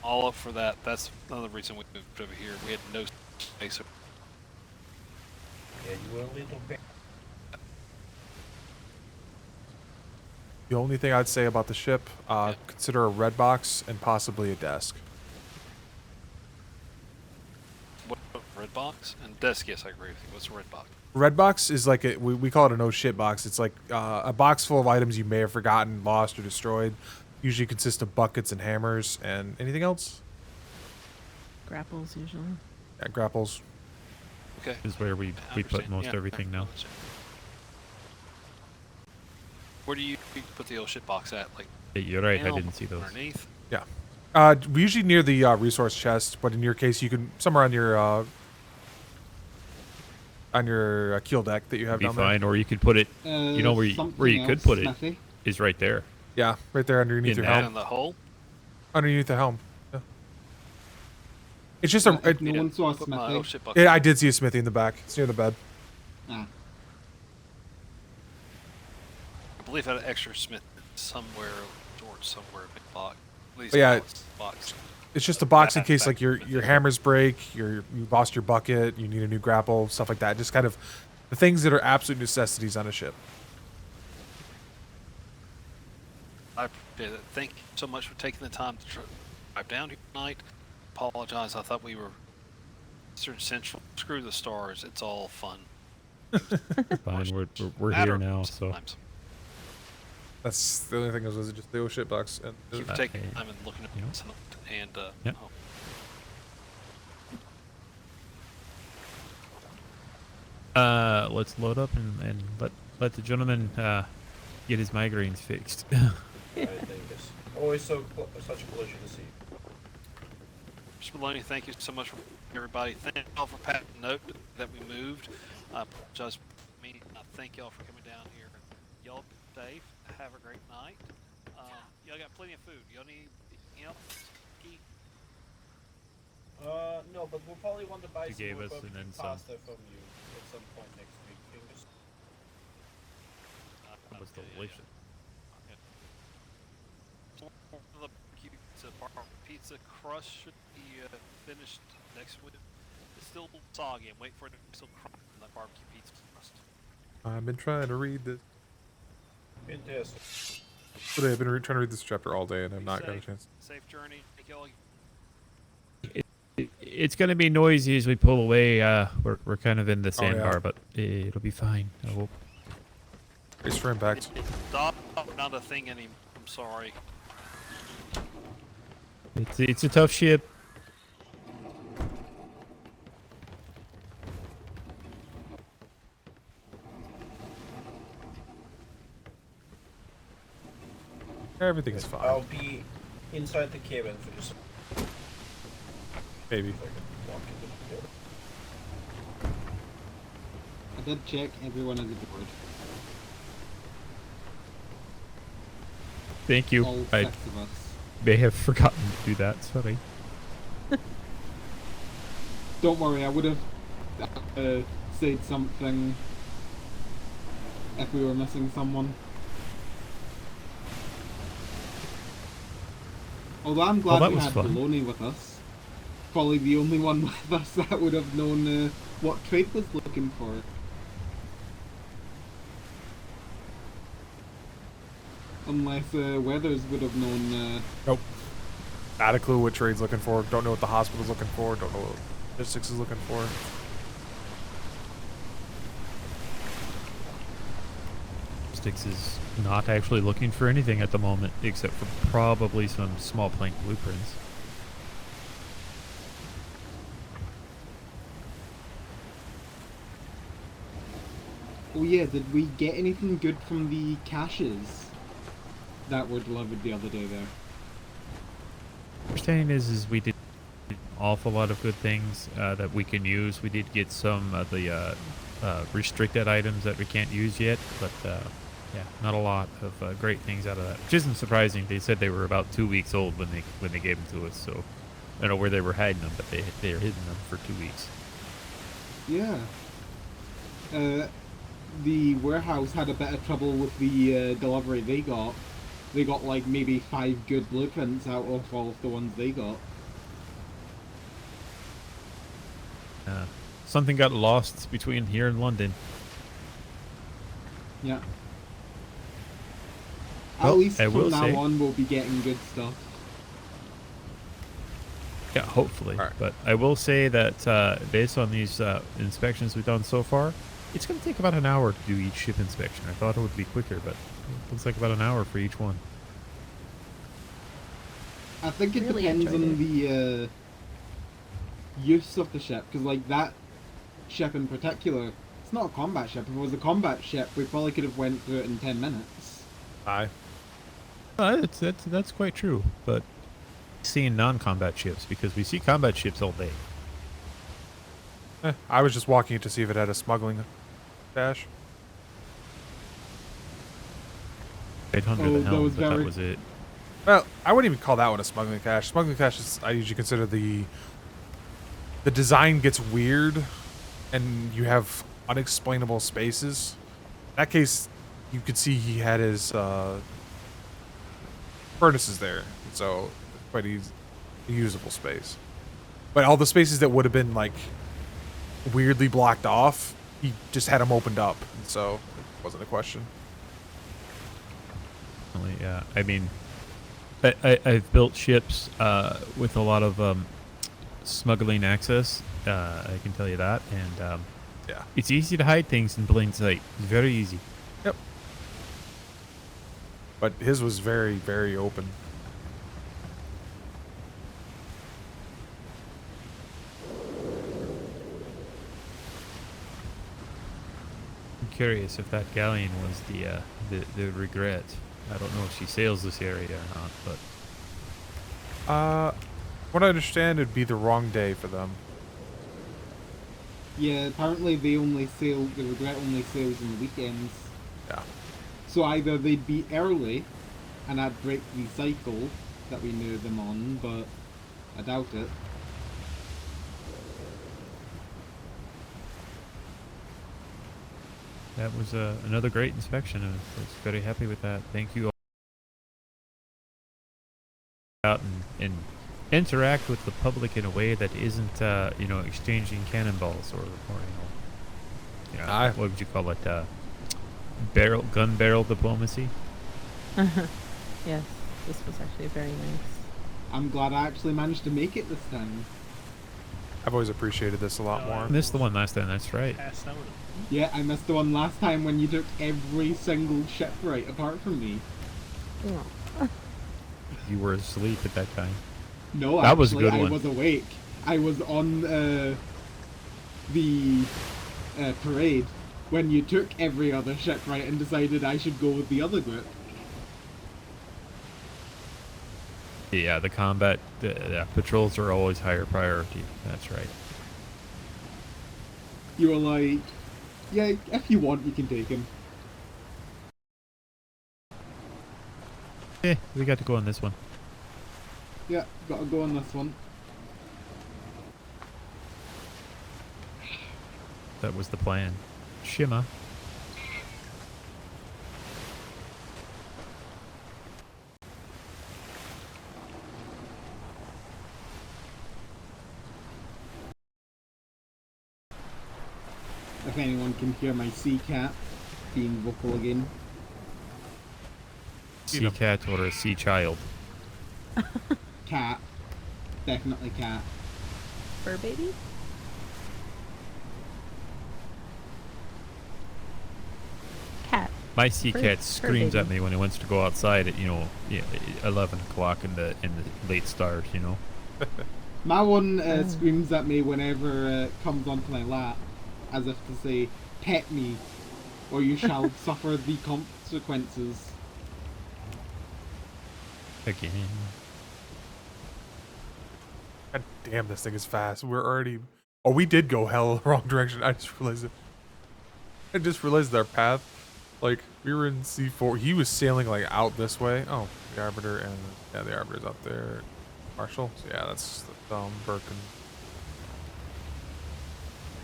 all up for that. That's another reason we moved over here. We had no space. Yeah, you were a little bit. The only thing I'd say about the ship, Yeah. consider a red box and possibly a desk. What, red box? And desk, yes, I agree with you. What's a red box? Red box is like we call it a no shit box. It's like a box full of items you may have forgotten, lost, or destroyed. Usually consists of buckets and hammers and anything else. Grapples, usually. Yeah, grapples. Okay. Is where we put Understand. most Yeah, everything I now. understand. Where do you put the old shit box at? Like, Hey, you're right. I down, didn't see those. underneath? Yeah. We usually near the resource chest, but in your case, you can somewhere on your keel deck that you have Be down fine, or you could put it. You know where you something could else, put it Smithy? is right there. there. Yeah, right there underneath In your that. helm. In the hole? Underneath the helm. Yeah. It's just a. If no one saw Put my Smithy. old shit bucket. I did see a smithy in the back. It's near the bed. Ah, I believe I had an extra smith somewhere, George, somewhere in the box. Please, Yeah. box. It's just a box in Back- case back- like your hammers break, you lost your bucket, you need a new grapple, stuff like that. Just kind of the things that are absolute necessities on a ship. I appreciate it. Thank you so much for taking the time to drive down here tonight. Apologize. I thought we were Eastern Central. Screw the stars. It's all fun. Fine, we're here now, so. Sometimes. That's the only thing is just the shitbox. And Keep taking time and looking at this and Yep. Let's load up and let the gentleman get his migraines fixed. I think it's always such a pleasure to see you. Mr. Maloney, thank you so much for everybody. Thank y'all for passing the note that we moved. I apologize for me. I thank y'all for coming down here. Y'all be safe. Have a great night. Y'all got plenty of food. Y'all need anything else? Eat? No, but we'll probably want to buy You some gave more us barbecue and then some. pasta from you at some point next week. Fingers. That was Okay, delicious. Okay. The pizza crust should be finished next week. It's still soggy. I'm waiting for it to still crunch on that barbecue pizza crust. I've been trying to read this. Fantastic. Today I've been trying to read this chapter all day and I've Be not got a safe. chance. Safe journey. Thank y'all. It's gonna be noisy as we pull away. We're kind of in the sandbar, yeah. but it'll be fine. I hope. Race for impact. Stop. Not a thing anymore. I'm sorry. It's a tough ship. Everything's fine. I'll be inside the cabin for just Maybe. a second. Walk into the cabin. I did check, everyone is aboard. Thank you. All I 6 of us. may have forgotten to do that. Sorry. Don't worry, I would have said something if we were missing someone. Although I'm glad that we was had fun. Baloney with us. Probably the only one with us that would have known what trade was looking for. Unless Weathers would have known. Nope. Not a clue what trade's looking for. Don't know what the hospital's looking for. Don't know what logistics is looking for. Styx is not actually looking for anything at the moment, except for probably some small plank blueprints. Oh yeah, did we get anything good from the caches that were delivered the other day there? Understanding is we did an awful lot of good things that we can use. We did get some of the restricted items that we can't use yet, but yeah, not a lot of great things out of that. Which isn't surprising. They said they were about 2 weeks old when they gave them to us, so I don't know where they were hiding them, but they were hiding them for 2 weeks. Yeah. The warehouse had a bit of trouble with the delivery they got. They got like maybe 5 good blueprints out of all of the ones they got. Something got lost between here and London. Yeah. Well, At least I from will now say- on we'll be getting good stuff. Yeah, hopefully. Alright. But I will say that based on these inspections we've done so far, it's going to take about an hour to do each ship inspection. I thought it would be quicker, but it looks like about an hour for each one. I think it Really depends enjoyed on the use of the ship, because like that ship in particular, it's not a combat ship. If it was a combat ship, we probably could have went through it in 10 minutes. Aye. That's quite true, but seeing non-combat ships, because we see combat ships all day. I was just walking it to see if it had a smuggling dash. Right under Oh, the that helm, was but that very- was it. Well, I wouldn't even call that one a smuggling cache. Smuggling cache is, I usually consider the design gets weird and you have unexplainable spaces. In that case, you could see he had his furnaces there, so quite easy, a usable space. But all the spaces that would have been like weirdly blocked off, he just had them opened up, and so it wasn't a question. Yeah. I mean, I've built ships with a lot of smuggling access. I can tell you that, and Yeah. it's easy to hide things in plain sight. It's very easy. Yep. But his was very, very open. I'm curious if that galleon was the regret. I don't know if she sails this area or not, but What I understand, it'd be the wrong day for them. Yeah, apparently they only sail, the Regret only sails on the weekends. Yeah. So either they'd be early, and I'd break the cycle that we knew them on, but I doubt it. that was another great inspection. I was very happy with that. Thank you all. Out and interact with the public in a way that isn't, exchanging cannonballs or Aye. what would you call it? Gun barrel diplomacy. Yes, this was actually very nice. I'm glad I actually managed to make it this time. I've always appreciated this a lot more. Missed the one last time. That's right. Passed out. Yeah, I missed the one last time when you took every single ship right apart from me. Oh. You were asleep at that time. No, That was a actually, good one. I was awake. I was on the parade when you took every other ship right and decided I should go with the other group. Yeah, the combat patrols are always higher priority. That's right. You were like, yeah, if you want, you can take him. We got to go on this one. Yeah, gotta go on this one. That was the plan. Shima. If anyone can hear my sea cat being vocal again. Sea cat or a sea child. Cat. Definitely cat. Fur baby? Cat. My sea Fur- cat fur screams at baby. me when he wants to go outside at 11 o'clock in the late stars. My one screams at me whenever it comes onto my lap, as if to say, pet me, or you shall suffer the consequences. Again. God damn, this thing is fast. We're already... Oh, we did go hell the wrong direction. I just realized it. I just realized our path. Like, we were in C4. He was sailing, like, out this way. Oh, the Arbiter and... Yeah, the Arbiter's up there. Marshall. So, yeah, that's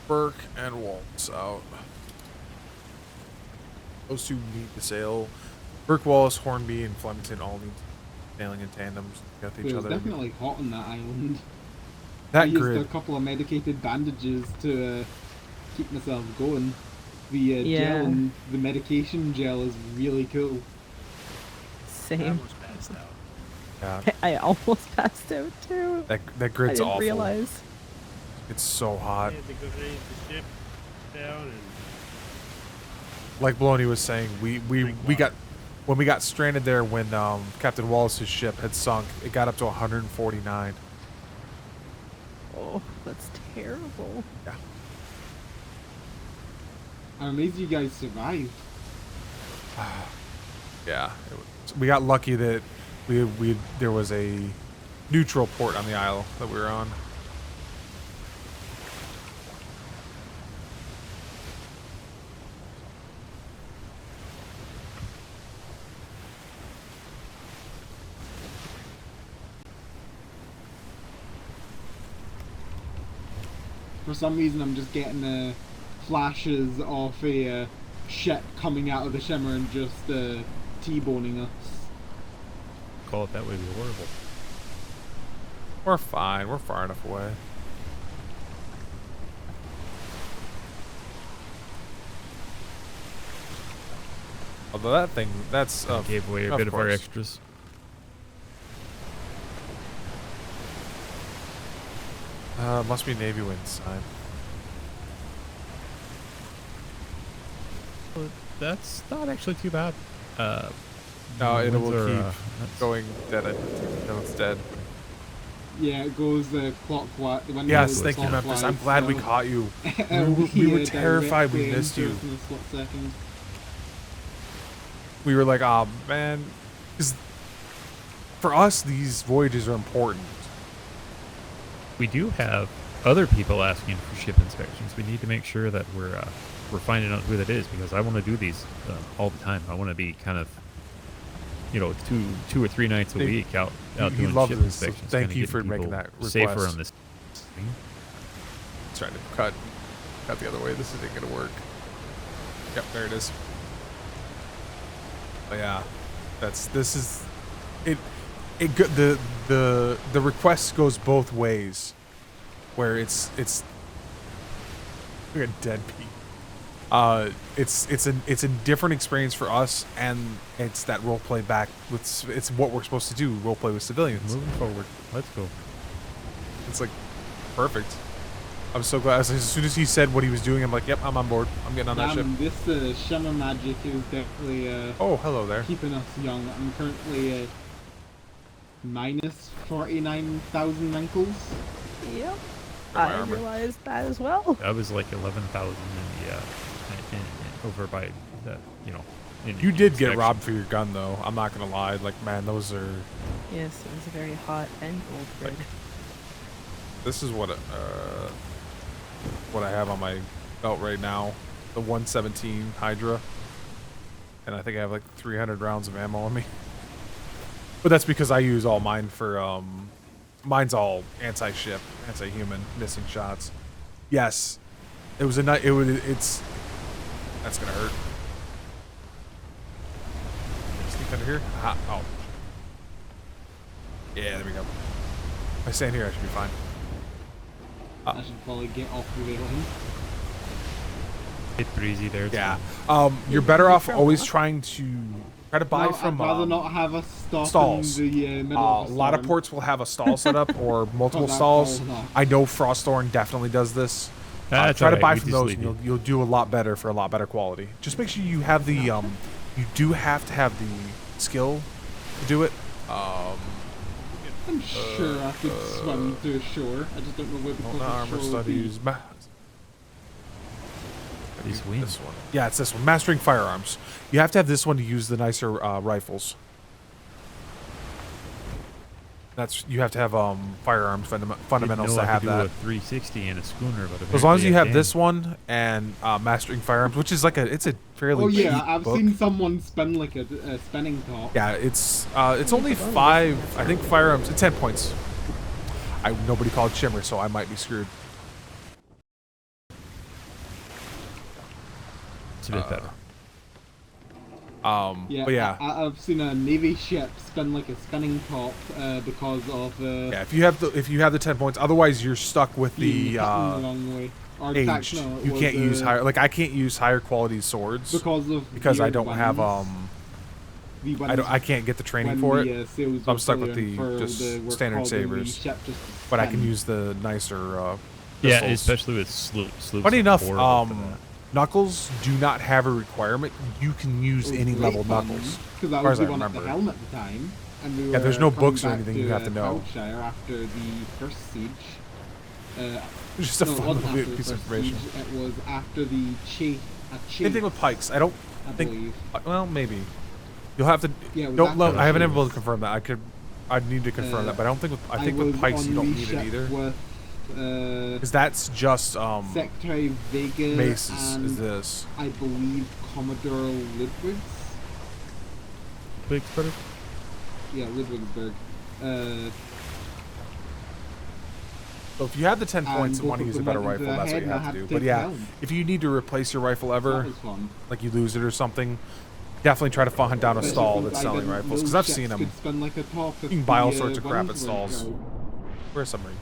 Burke and Waltz out. Those two need to sail. Burke, Wallace, Hornby, and Flemington all need sailing in tandems. Got each It was other. definitely hot on that island. I That used grid. a couple of medicated bandages to keep myself going. The Yeah. gel and the medication gel is really cool. I Same. almost passed out. Yeah, I almost passed out too. that I grid's didn't awful. realize. It's so I hot. had to go raise the ship down and Like Baloney was saying, we got when we got stranded there when Captain Wallace's ship had sunk. It got up to 149. Oh, that's terrible. Yeah. I'm amazed you guys survived. Yeah, we got lucky that there was a neutral port on the isle that we were on. For some reason, I'm just getting flashes of a ship coming out of the shimmer and just T-boning us. Call it that way, be horrible. We're fine. We're far enough away. Although that thing, that's Gave away a bit of our extras. Must be Navy wind sign. Well, that's not actually too bad. No, it will winds are, keep going dead until it's dead. Yeah, it goes clockwise. Yes, thank you, Memphis. I'm glad we caught you. We were terrified we missed you. We were like, oh man, because for us these voyages are important. We do have other people asking for ship inspections. We need to make sure that we're finding out who that is, because I want to do these all the time. I want to be kind of, you know, two or three nights a week out doing ship inspections. Thank you for making that request. Safer on this. Trying to cut the other way. This isn't gonna work. Yep, there it is. But yeah, the request goes both ways, where it's like a dead pea. It's a different experience for us, and it's that role play back with it's what we're supposed to do, role play with civilians. Moving forward, let's go. It's like perfect. I'm so glad. As soon as he said what he was doing, I'm like, yep, I'm on board. I'm getting on that ship. This Shama magic is definitely oh, hello there. keeping us young. I'm currently minus 49,000 wrinkles. Yep. I realized that as well. I was like 11,000 in the over by the, you know. You did get robbed for your gun, though. I'm not gonna lie. Like, man, those are. Yes, it was a very hot and cold grid. Like, this is what I have on my belt right now, the 117 Hydra, and I think I have like 300 rounds of ammo on me. But that's because I use all mine for mine's all anti-ship, anti-human, missing shots. Yes, it was a night. It's that's gonna hurt. Sneak under here. Aha. Oh, yeah, there we go. If I stand here, I should be fine. I should probably get off the railing. It's breezy there. Yeah. You're better off always trying to try to buy from. I'd rather not have a stop stalls. in the middle of a lot of ports will have a stall set up or multiple stalls. I know Frostthorn definitely does this. Try to buy from those, and you'll do a lot better for a lot better quality. Just make sure you have the you do have to have the skill to do it. I'm sure I could swim to shore. I just don't know where the closest armor shore would be. studies. This one. Yeah, it's this one. Mastering firearms. You have to have this one to use the nicer rifles. You have to have firearms fundamentals to have that. A 360 and a schooner, but as long as you have this one and mastering firearms, which is like it's a fairly cheap I've book. seen someone spin like a spinning top. Yeah, it's only 5. I think firearms. It's 10 points. Nobody called Shimmer, so I might be screwed. It's a bit better. But yeah, I've seen a Navy ship spin like a spinning top because of yeah. If you have the 10 points, otherwise you're stuck with the aged. You can't use higher. Like I can't use higher quality swords because I don't have I can't get the training for it. So I'm stuck with the standard sabers, but I can use the nicer. Yeah, especially with sloops. Funny enough, Knuckles do not have a requirement. You can use any level Knuckles, as far as I remember. Yeah, there's no books or anything you have to know. After the first siege. Just a fun little piece of information. It was after the chase. Same thing with pikes. I don't think. Well, maybe. You'll have to. Yeah, I haven't been able to confirm that. I'd need to confirm that, but I don't think. I think with pikes you don't need it either. Because that's just Secretary Vega maces. and Is this? I believe Commodore Ludwigs. Ludwigsburg? Yeah, Ludwigsburg. So if you have the 10 points and want to use a better rifle, that's what you have to do. But yeah, if you need to replace your rifle ever, like you lose it or something, definitely try to hunt down a stall that's selling rifles. Because I've seen them. You can buy all sorts of crap at stalls. We're a submarine.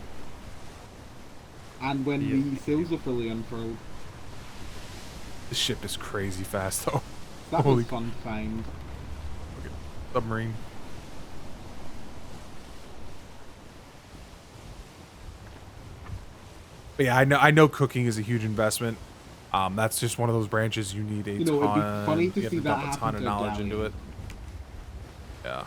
And when the sails are fully unfurled. This ship is crazy fast, though. That Holy was fun to find. submarine. But yeah, I know cooking is a huge investment. That's just one of those branches you need a You know, ton. it'd be funny to you have see to that dump a happen ton of to a knowledge into galleon. it. Yeah.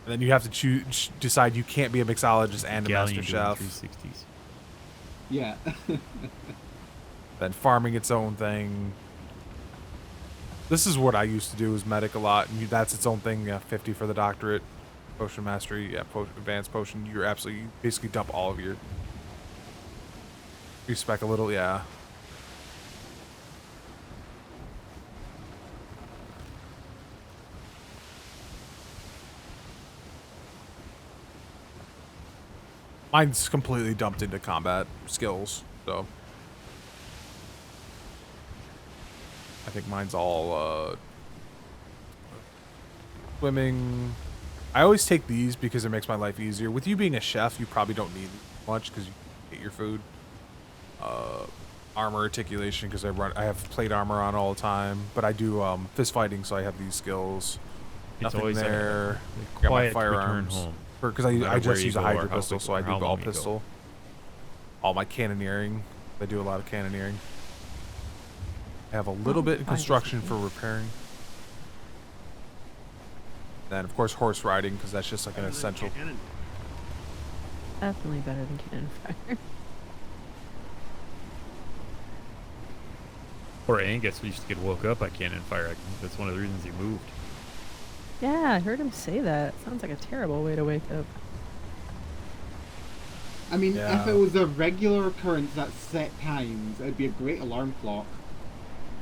And then you have to decide you can't be a mixologist and a master Galleon doing chef. 360s. Yeah. Then farming its own thing. This is what I used to do, is medic a lot, and that's its own thing. Yeah, 50 for the doctorate, potion mastery, yeah, advanced potion. You basically dump all of your. You spec a little, yeah. Mine's completely dumped into combat skills, so. I think mine's all, swimming. I always take these because it makes my life easier. With you being a chef, you probably don't need much because you get your food. Armor articulation because I have plate armor on all the time, but I do fist fighting, so I have these skills. It's Nothing always there. a Got my quiet return firearms home. because No I matter where just you use a go or hydro how pistol, quick so I or do how all long you go. pistol. All my cannoneering, I do a lot of cannoneering. I have a little bit in fine, construction basically. for repairing. Then of course horse riding because that's just like an essential. Definitely better than cannon fire. Or Angus, we used to get woke up by cannon fire. I think that's one of the reasons he moved. Yeah, I heard him say that. Sounds like a terrible way to wake up. I mean, Yeah. if it was a regular occurrence at set times, it'd be a great alarm clock.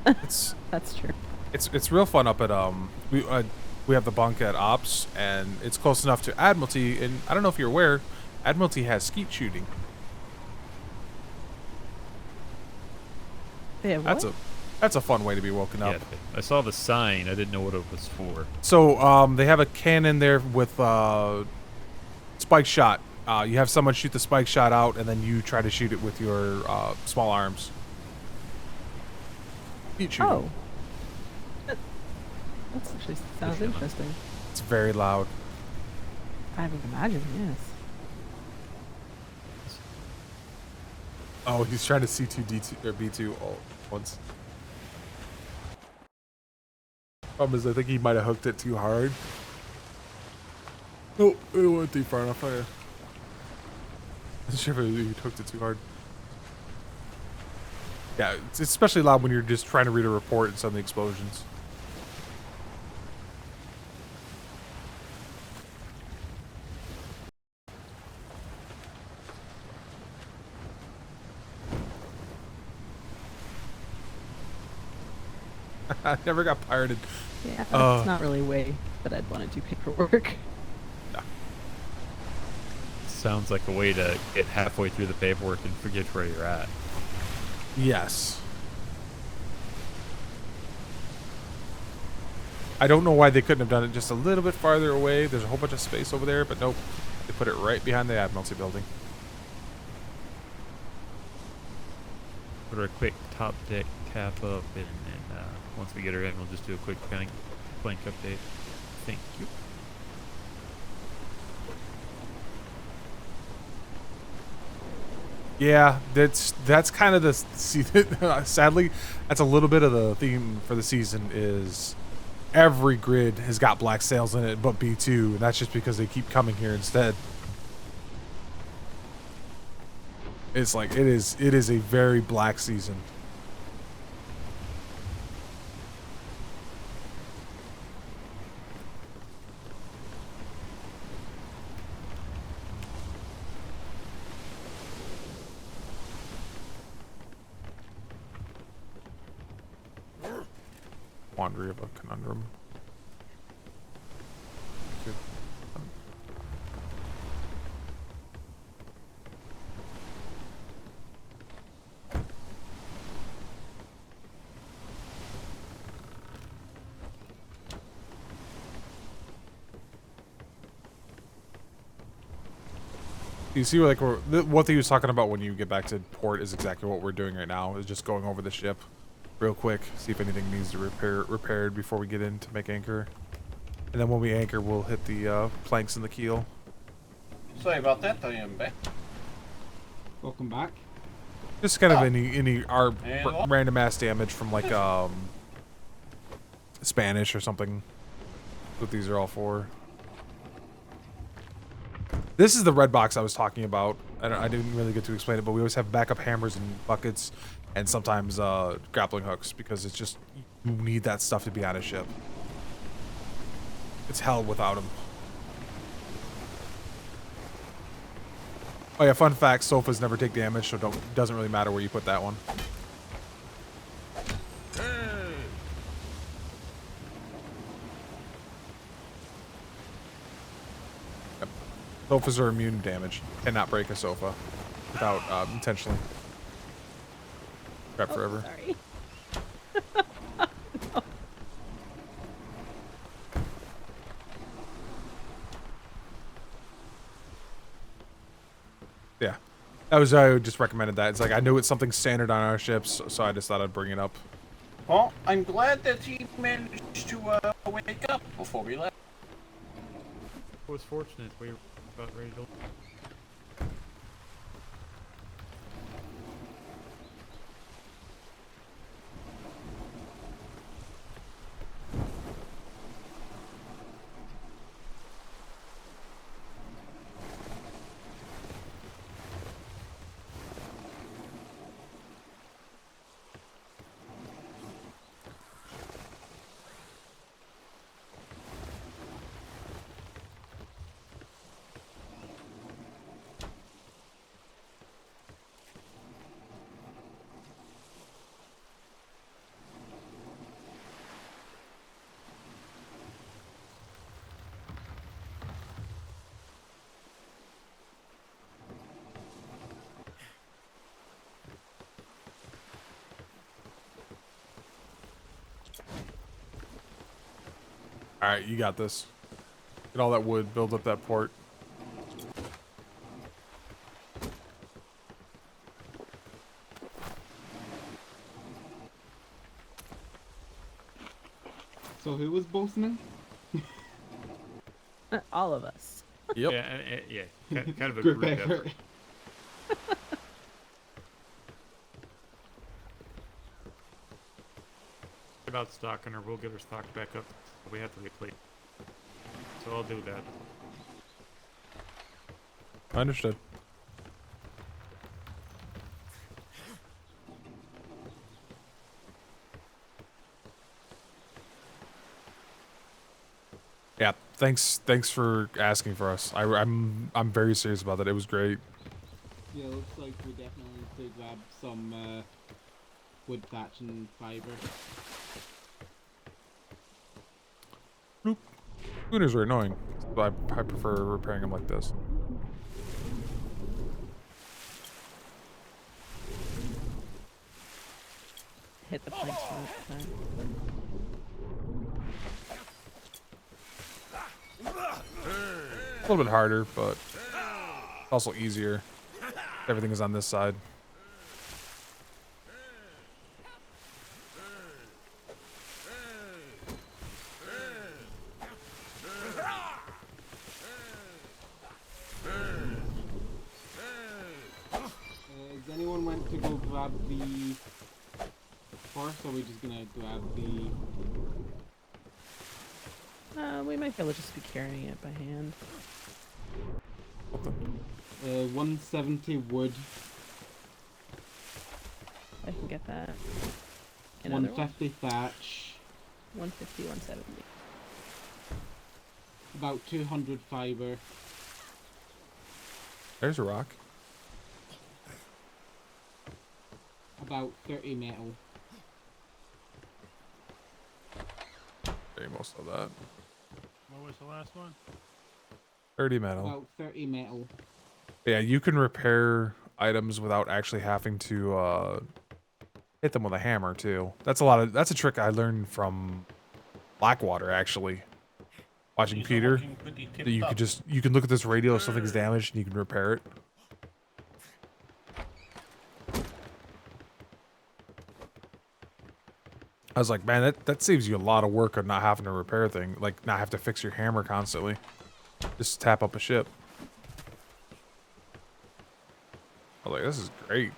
It's That's true. it's real fun up at we have the bunk at Ops, and it's close enough to Admiralty. And I don't know if you're aware, Admiralty has skeet shooting. They have what? That's a fun way to be woken up. Yeah, I saw the sign. I didn't know what it was for. So they have a cannon there with spike shot. You have someone shoot the spike shot out, and then you try to shoot it with your small arms. Skeet shooting. Oh. That actually sounds interesting. It's very loud. I would imagine, yes. Oh, he's trying to C2, D2, or B2 all at once. Problem is, I think he might have hooked it too hard. Oh, it went too far enough. I'm not sure if he hooked it too hard. Yeah, it's especially loud when you're just trying to read a report and suddenly explosions. I never got pirated. Yeah, that's not really a way that I'd want to do paperwork. Sounds like a way to get halfway through the paperwork and forget where you're at. Yes. I don't know why they couldn't have done it just a little bit farther away. There's a whole bunch of space over there, but nope. They put it right behind the Admiralty building. Put our quick top deck cap up, and then once we get her in, we'll just do a quick blank update. Thank you. Yeah, that's kind of the sadly, that's a little bit of the theme for the season. Is every grid has got black sails in it, but B2, and that's just because they keep coming here instead. It's like it is a very black season. Quandary of a conundrum. You see, like, what he was talking about when you get back to port is exactly what we're doing right now. Is just going over the ship. real quick, see if anything needs to repaired before we get in to make anchor. And then when we anchor, we'll hit the planks in the keel. Sorry about that, I am back. Welcome back. Just kind of any And random ass damage from like Spanish or something. That's what these are all for. This is the red box I was talking about. I didn't really get to explain it, but we always have backup hammers and buckets, and sometimes grappling hooks, because it's just, you need that stuff to be on a ship. It's hell without them. Oh yeah, fun fact: sofas never take damage, so doesn't really matter where you put that one. Yep. Sofas are immune to damage. Cannot break a sofa without intentionally. Crap forever. Sorry. Yeah, that was I just recommended that. It's like I knew it's something standard on our ships, so I just thought I'd bring it up. Well, I'm glad that he managed to wake up before we left. It was fortunate. We were about ready to. All right, you got this. Get all that wood, build up that port. So who was bosuning? All of us. Yep. Yeah, kind of a Group group effort. effort. About stocking her, we'll get her stocked back up. We have to replete. So I'll do that. Understood. Yeah, thanks for asking for us. I'm very serious about that. It was great. Yeah, looks like we definitely need to grab some wood thatch and fiber. Schooners are annoying, but I prefer repairing them like this. Hit the planks one time. A little bit harder, but also easier. Everything is on this side. Does anyone want to go grab the horse, or are we just gonna grab the... We might be able to just be carrying it by hand. 170 wood, I can get that. Another 150 thatch, 150, 170. about 200 fiber, There's a rock. about 30 metal. Very most of that. What was the last one? 30 metal. About 30 metal. Yeah, you can repair items without actually having to hit them with a hammer too. That's a trick I learned from Blackwater actually. Watching These are Peter. looking pretty That you tipped could up. you can look at this radio if something's damaged and you can repair it. I was like, man, that saves you a lot of work of not having to repair thing, like not have to fix your hammer constantly. Just tap up a ship. I was like, this is great.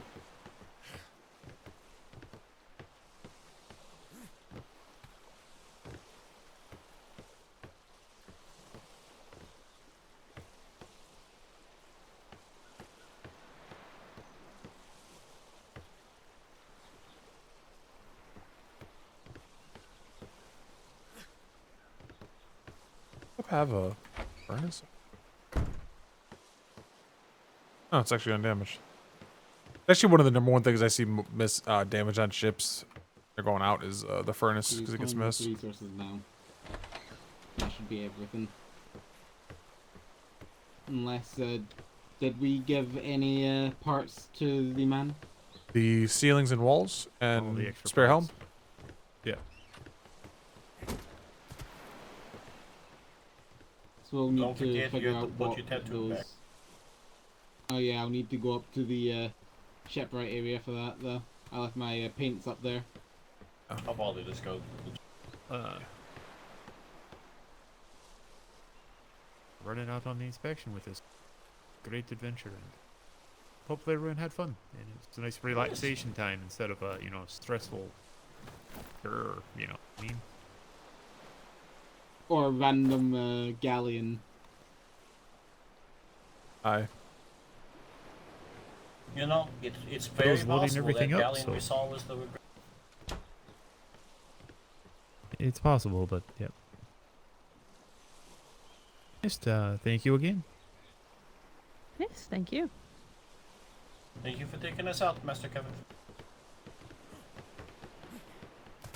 Have a furnace? Oh, it's actually undamaged. Actually, one of the number one things I see miss damage on ships they're going out is the furnace because it gets missed. Resources now. That should be everything. Unless, did we give any parts to the man? The ceilings and walls and the spare helm. Yeah. So we'll need Don't to forget figure you have out to put what your tattoo those... back. Oh yeah, I'll need to go up to the shipwright area for that though. I left my paints up there. How far did this go? Running out on the inspection with this great adventure, and hopefully everyone had fun. And it's a nice relaxation time instead of a stressful, you know what I mean. Or random galleon. Aye. You know, it's very Those loading possible everything that up, galleon so- we saw was the regret. It's possible, but yep. Just thank you again. Yes, thank you. Thank you for taking us out, Master Kevin.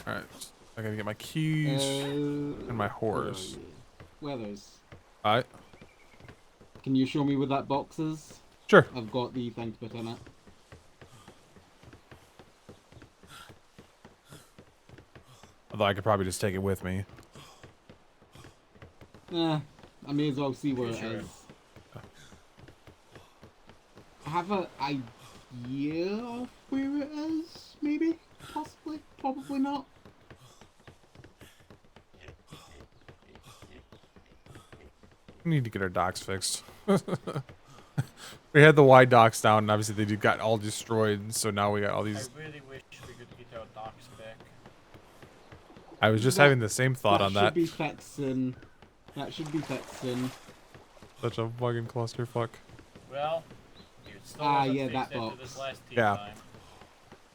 Alright. I gotta get my keys and my horse. Weathers. Alright. Can you show me where that box is? Sure. I've got the thing to put in it. Although I could probably just take it with me. I may as well see where it Sure. is. I have an idea of where it is, maybe? Possibly? Probably not. We need to get our docks fixed. We had the wide docks down, and obviously they got all destroyed, so now we got all these... I really wish we could get our docks back. I was just having the same thought on that. Should be fixed soon. That should be fixed soon. Such a fucking clusterfuck. Well, you still Ah, haven't yeah, fixed that it to box. this last tea Yeah. time.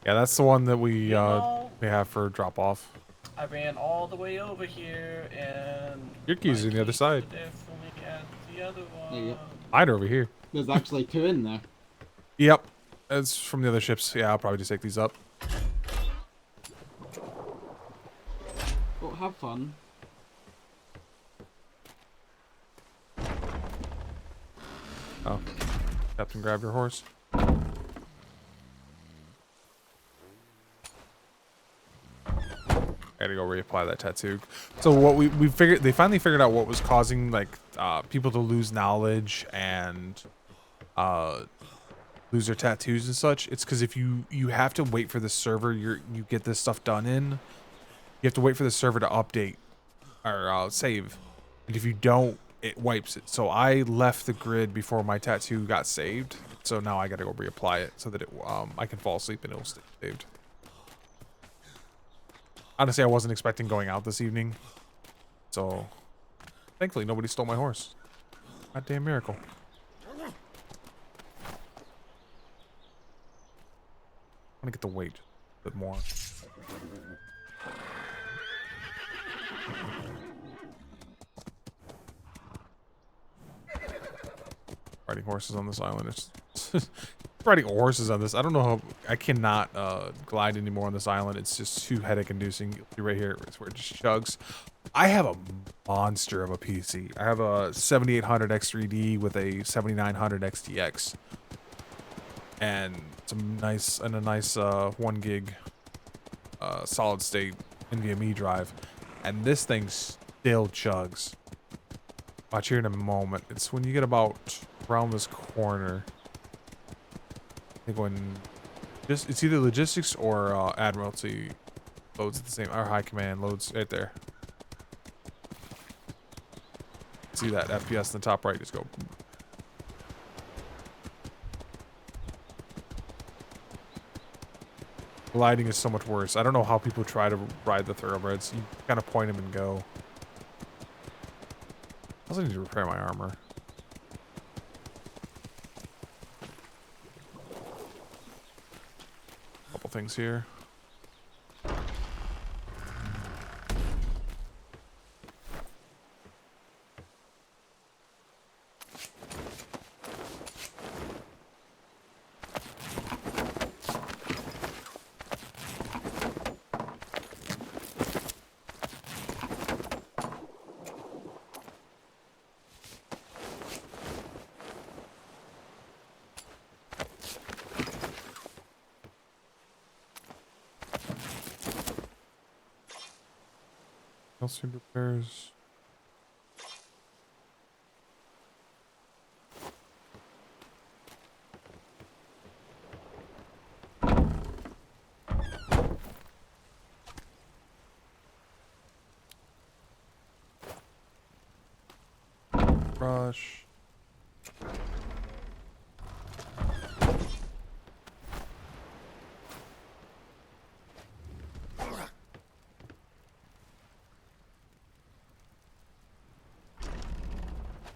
Yeah, that's the one that we know- we have for drop off. I ran all the way over here and Your keys my are on the other keys side. were definitely at the other one. There you go. Mine are over here. There's actually two in there. Yep. It's from the other ships. Yeah, I'll probably just take these up. Well, have fun. Oh. Captain, grab your horse. I gotta go reapply that tattoo. So what we figured, they finally figured out what was causing like people to lose knowledge and lose their tattoos and such. It's because if you have to wait for the server you get this stuff done in, you have to wait for the server to update or save, and if you don't, it wipes it. So I left the grid before my tattoo got saved, so now I gotta go reapply it so that it I can fall asleep and it'll stay saved. Honestly, I wasn't expecting going out this evening, so thankfully nobody stole my horse. Goddamn miracle. I want to get the weight a bit more. Riding horses on this island. It's riding horses on this. I don't know how I cannot glide anymore on this island. It's just too headache inducing. You'll see right here, it's where it just chugs. I have a monster of a PC. I have a 7800 X3D with a 7900 XTX. And some nice 1 gig solid state NVMe drive. And this thing still chugs. Watch here in a moment. It's when you get about around this corner. I think when it's either logistics or Admiralty. Loads at the same. Our high command loads right there. See that FPS in the top right? Just go. Gliding is so much worse. I don't know how people try to ride the thoroughbreds. You kind of point them and go. I also need to repair my armor. Couple things here. Calcium repairs. Brush.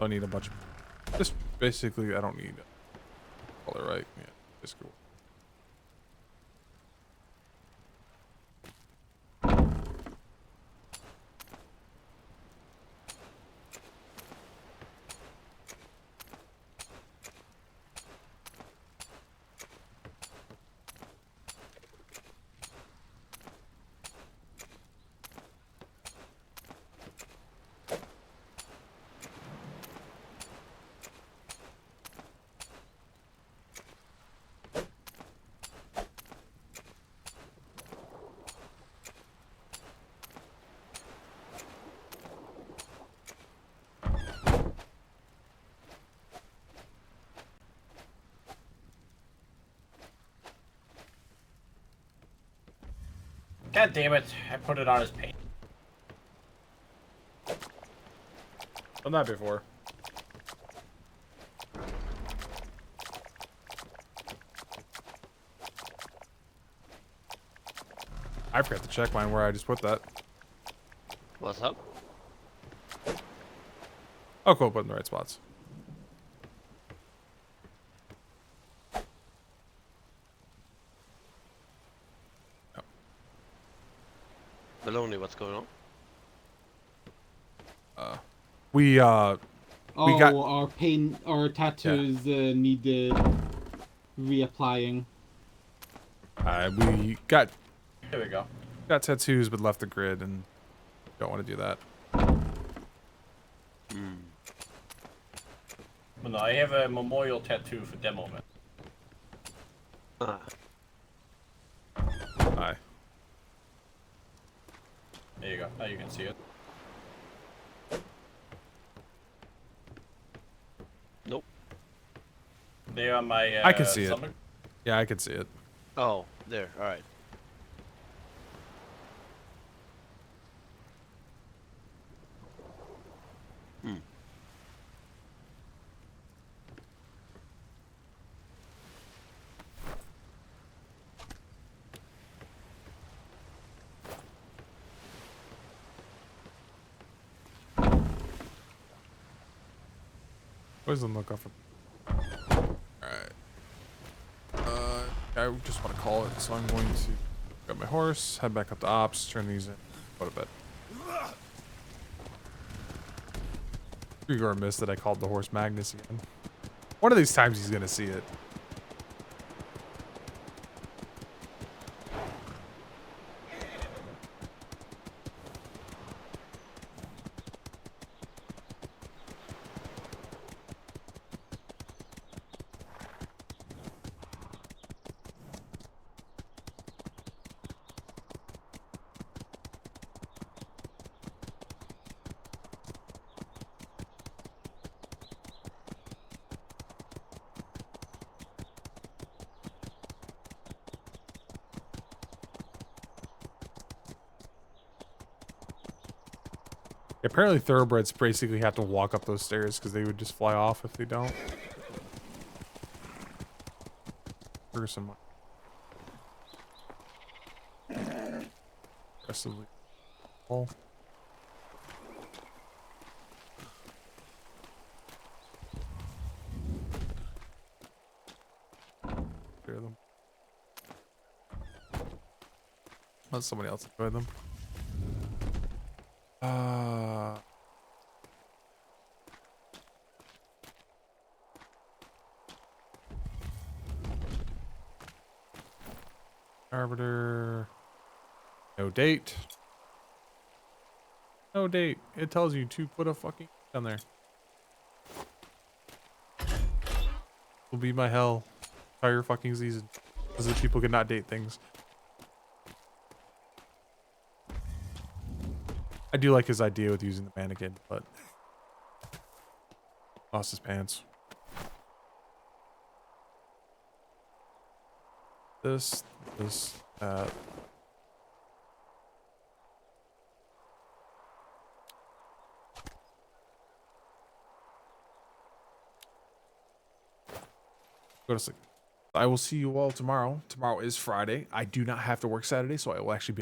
I need a bunch of, just basically I don't need color, right? Yeah, just cool. God damn it, I put it on his paint. Done that before. I forgot to check mine where I just put that. What's up? Oh, cool, put it in the right spots. Maloney, what's going on? We Oh, got our tattoos need reapplying. we got There we go. tattoos but left the grid and don't want to do that. Well, no, I have a memorial tattoo for demo man. Ah, Aye. There you go. Now you can see it. nope. There on my I can see it. stomach. Yeah, I can see it. Oh, there. All right. Wisdom look off. Alright. I just want to call it, so I'm going to grab my horse, head back up to ops, turn these in, go to bed. Grigor missed that I called the horse Magnus again. One of these times he's gonna see it. Apparently thoroughbreds basically have to walk up those stairs because they would just fly off if they don't. Gruesome. Aggressively. Oh. Clear them. Let somebody else enjoy them. Arbiter. No date. No date. It tells you to put a fucking down there. Will be my hell. Entire fucking season. Because the people cannot date things. I do like his idea with using the mannequin, but lost his pants. This, that. Go to sleep. I will see you all tomorrow. Tomorrow is Friday. I do not have to work Saturday, so I will actually be able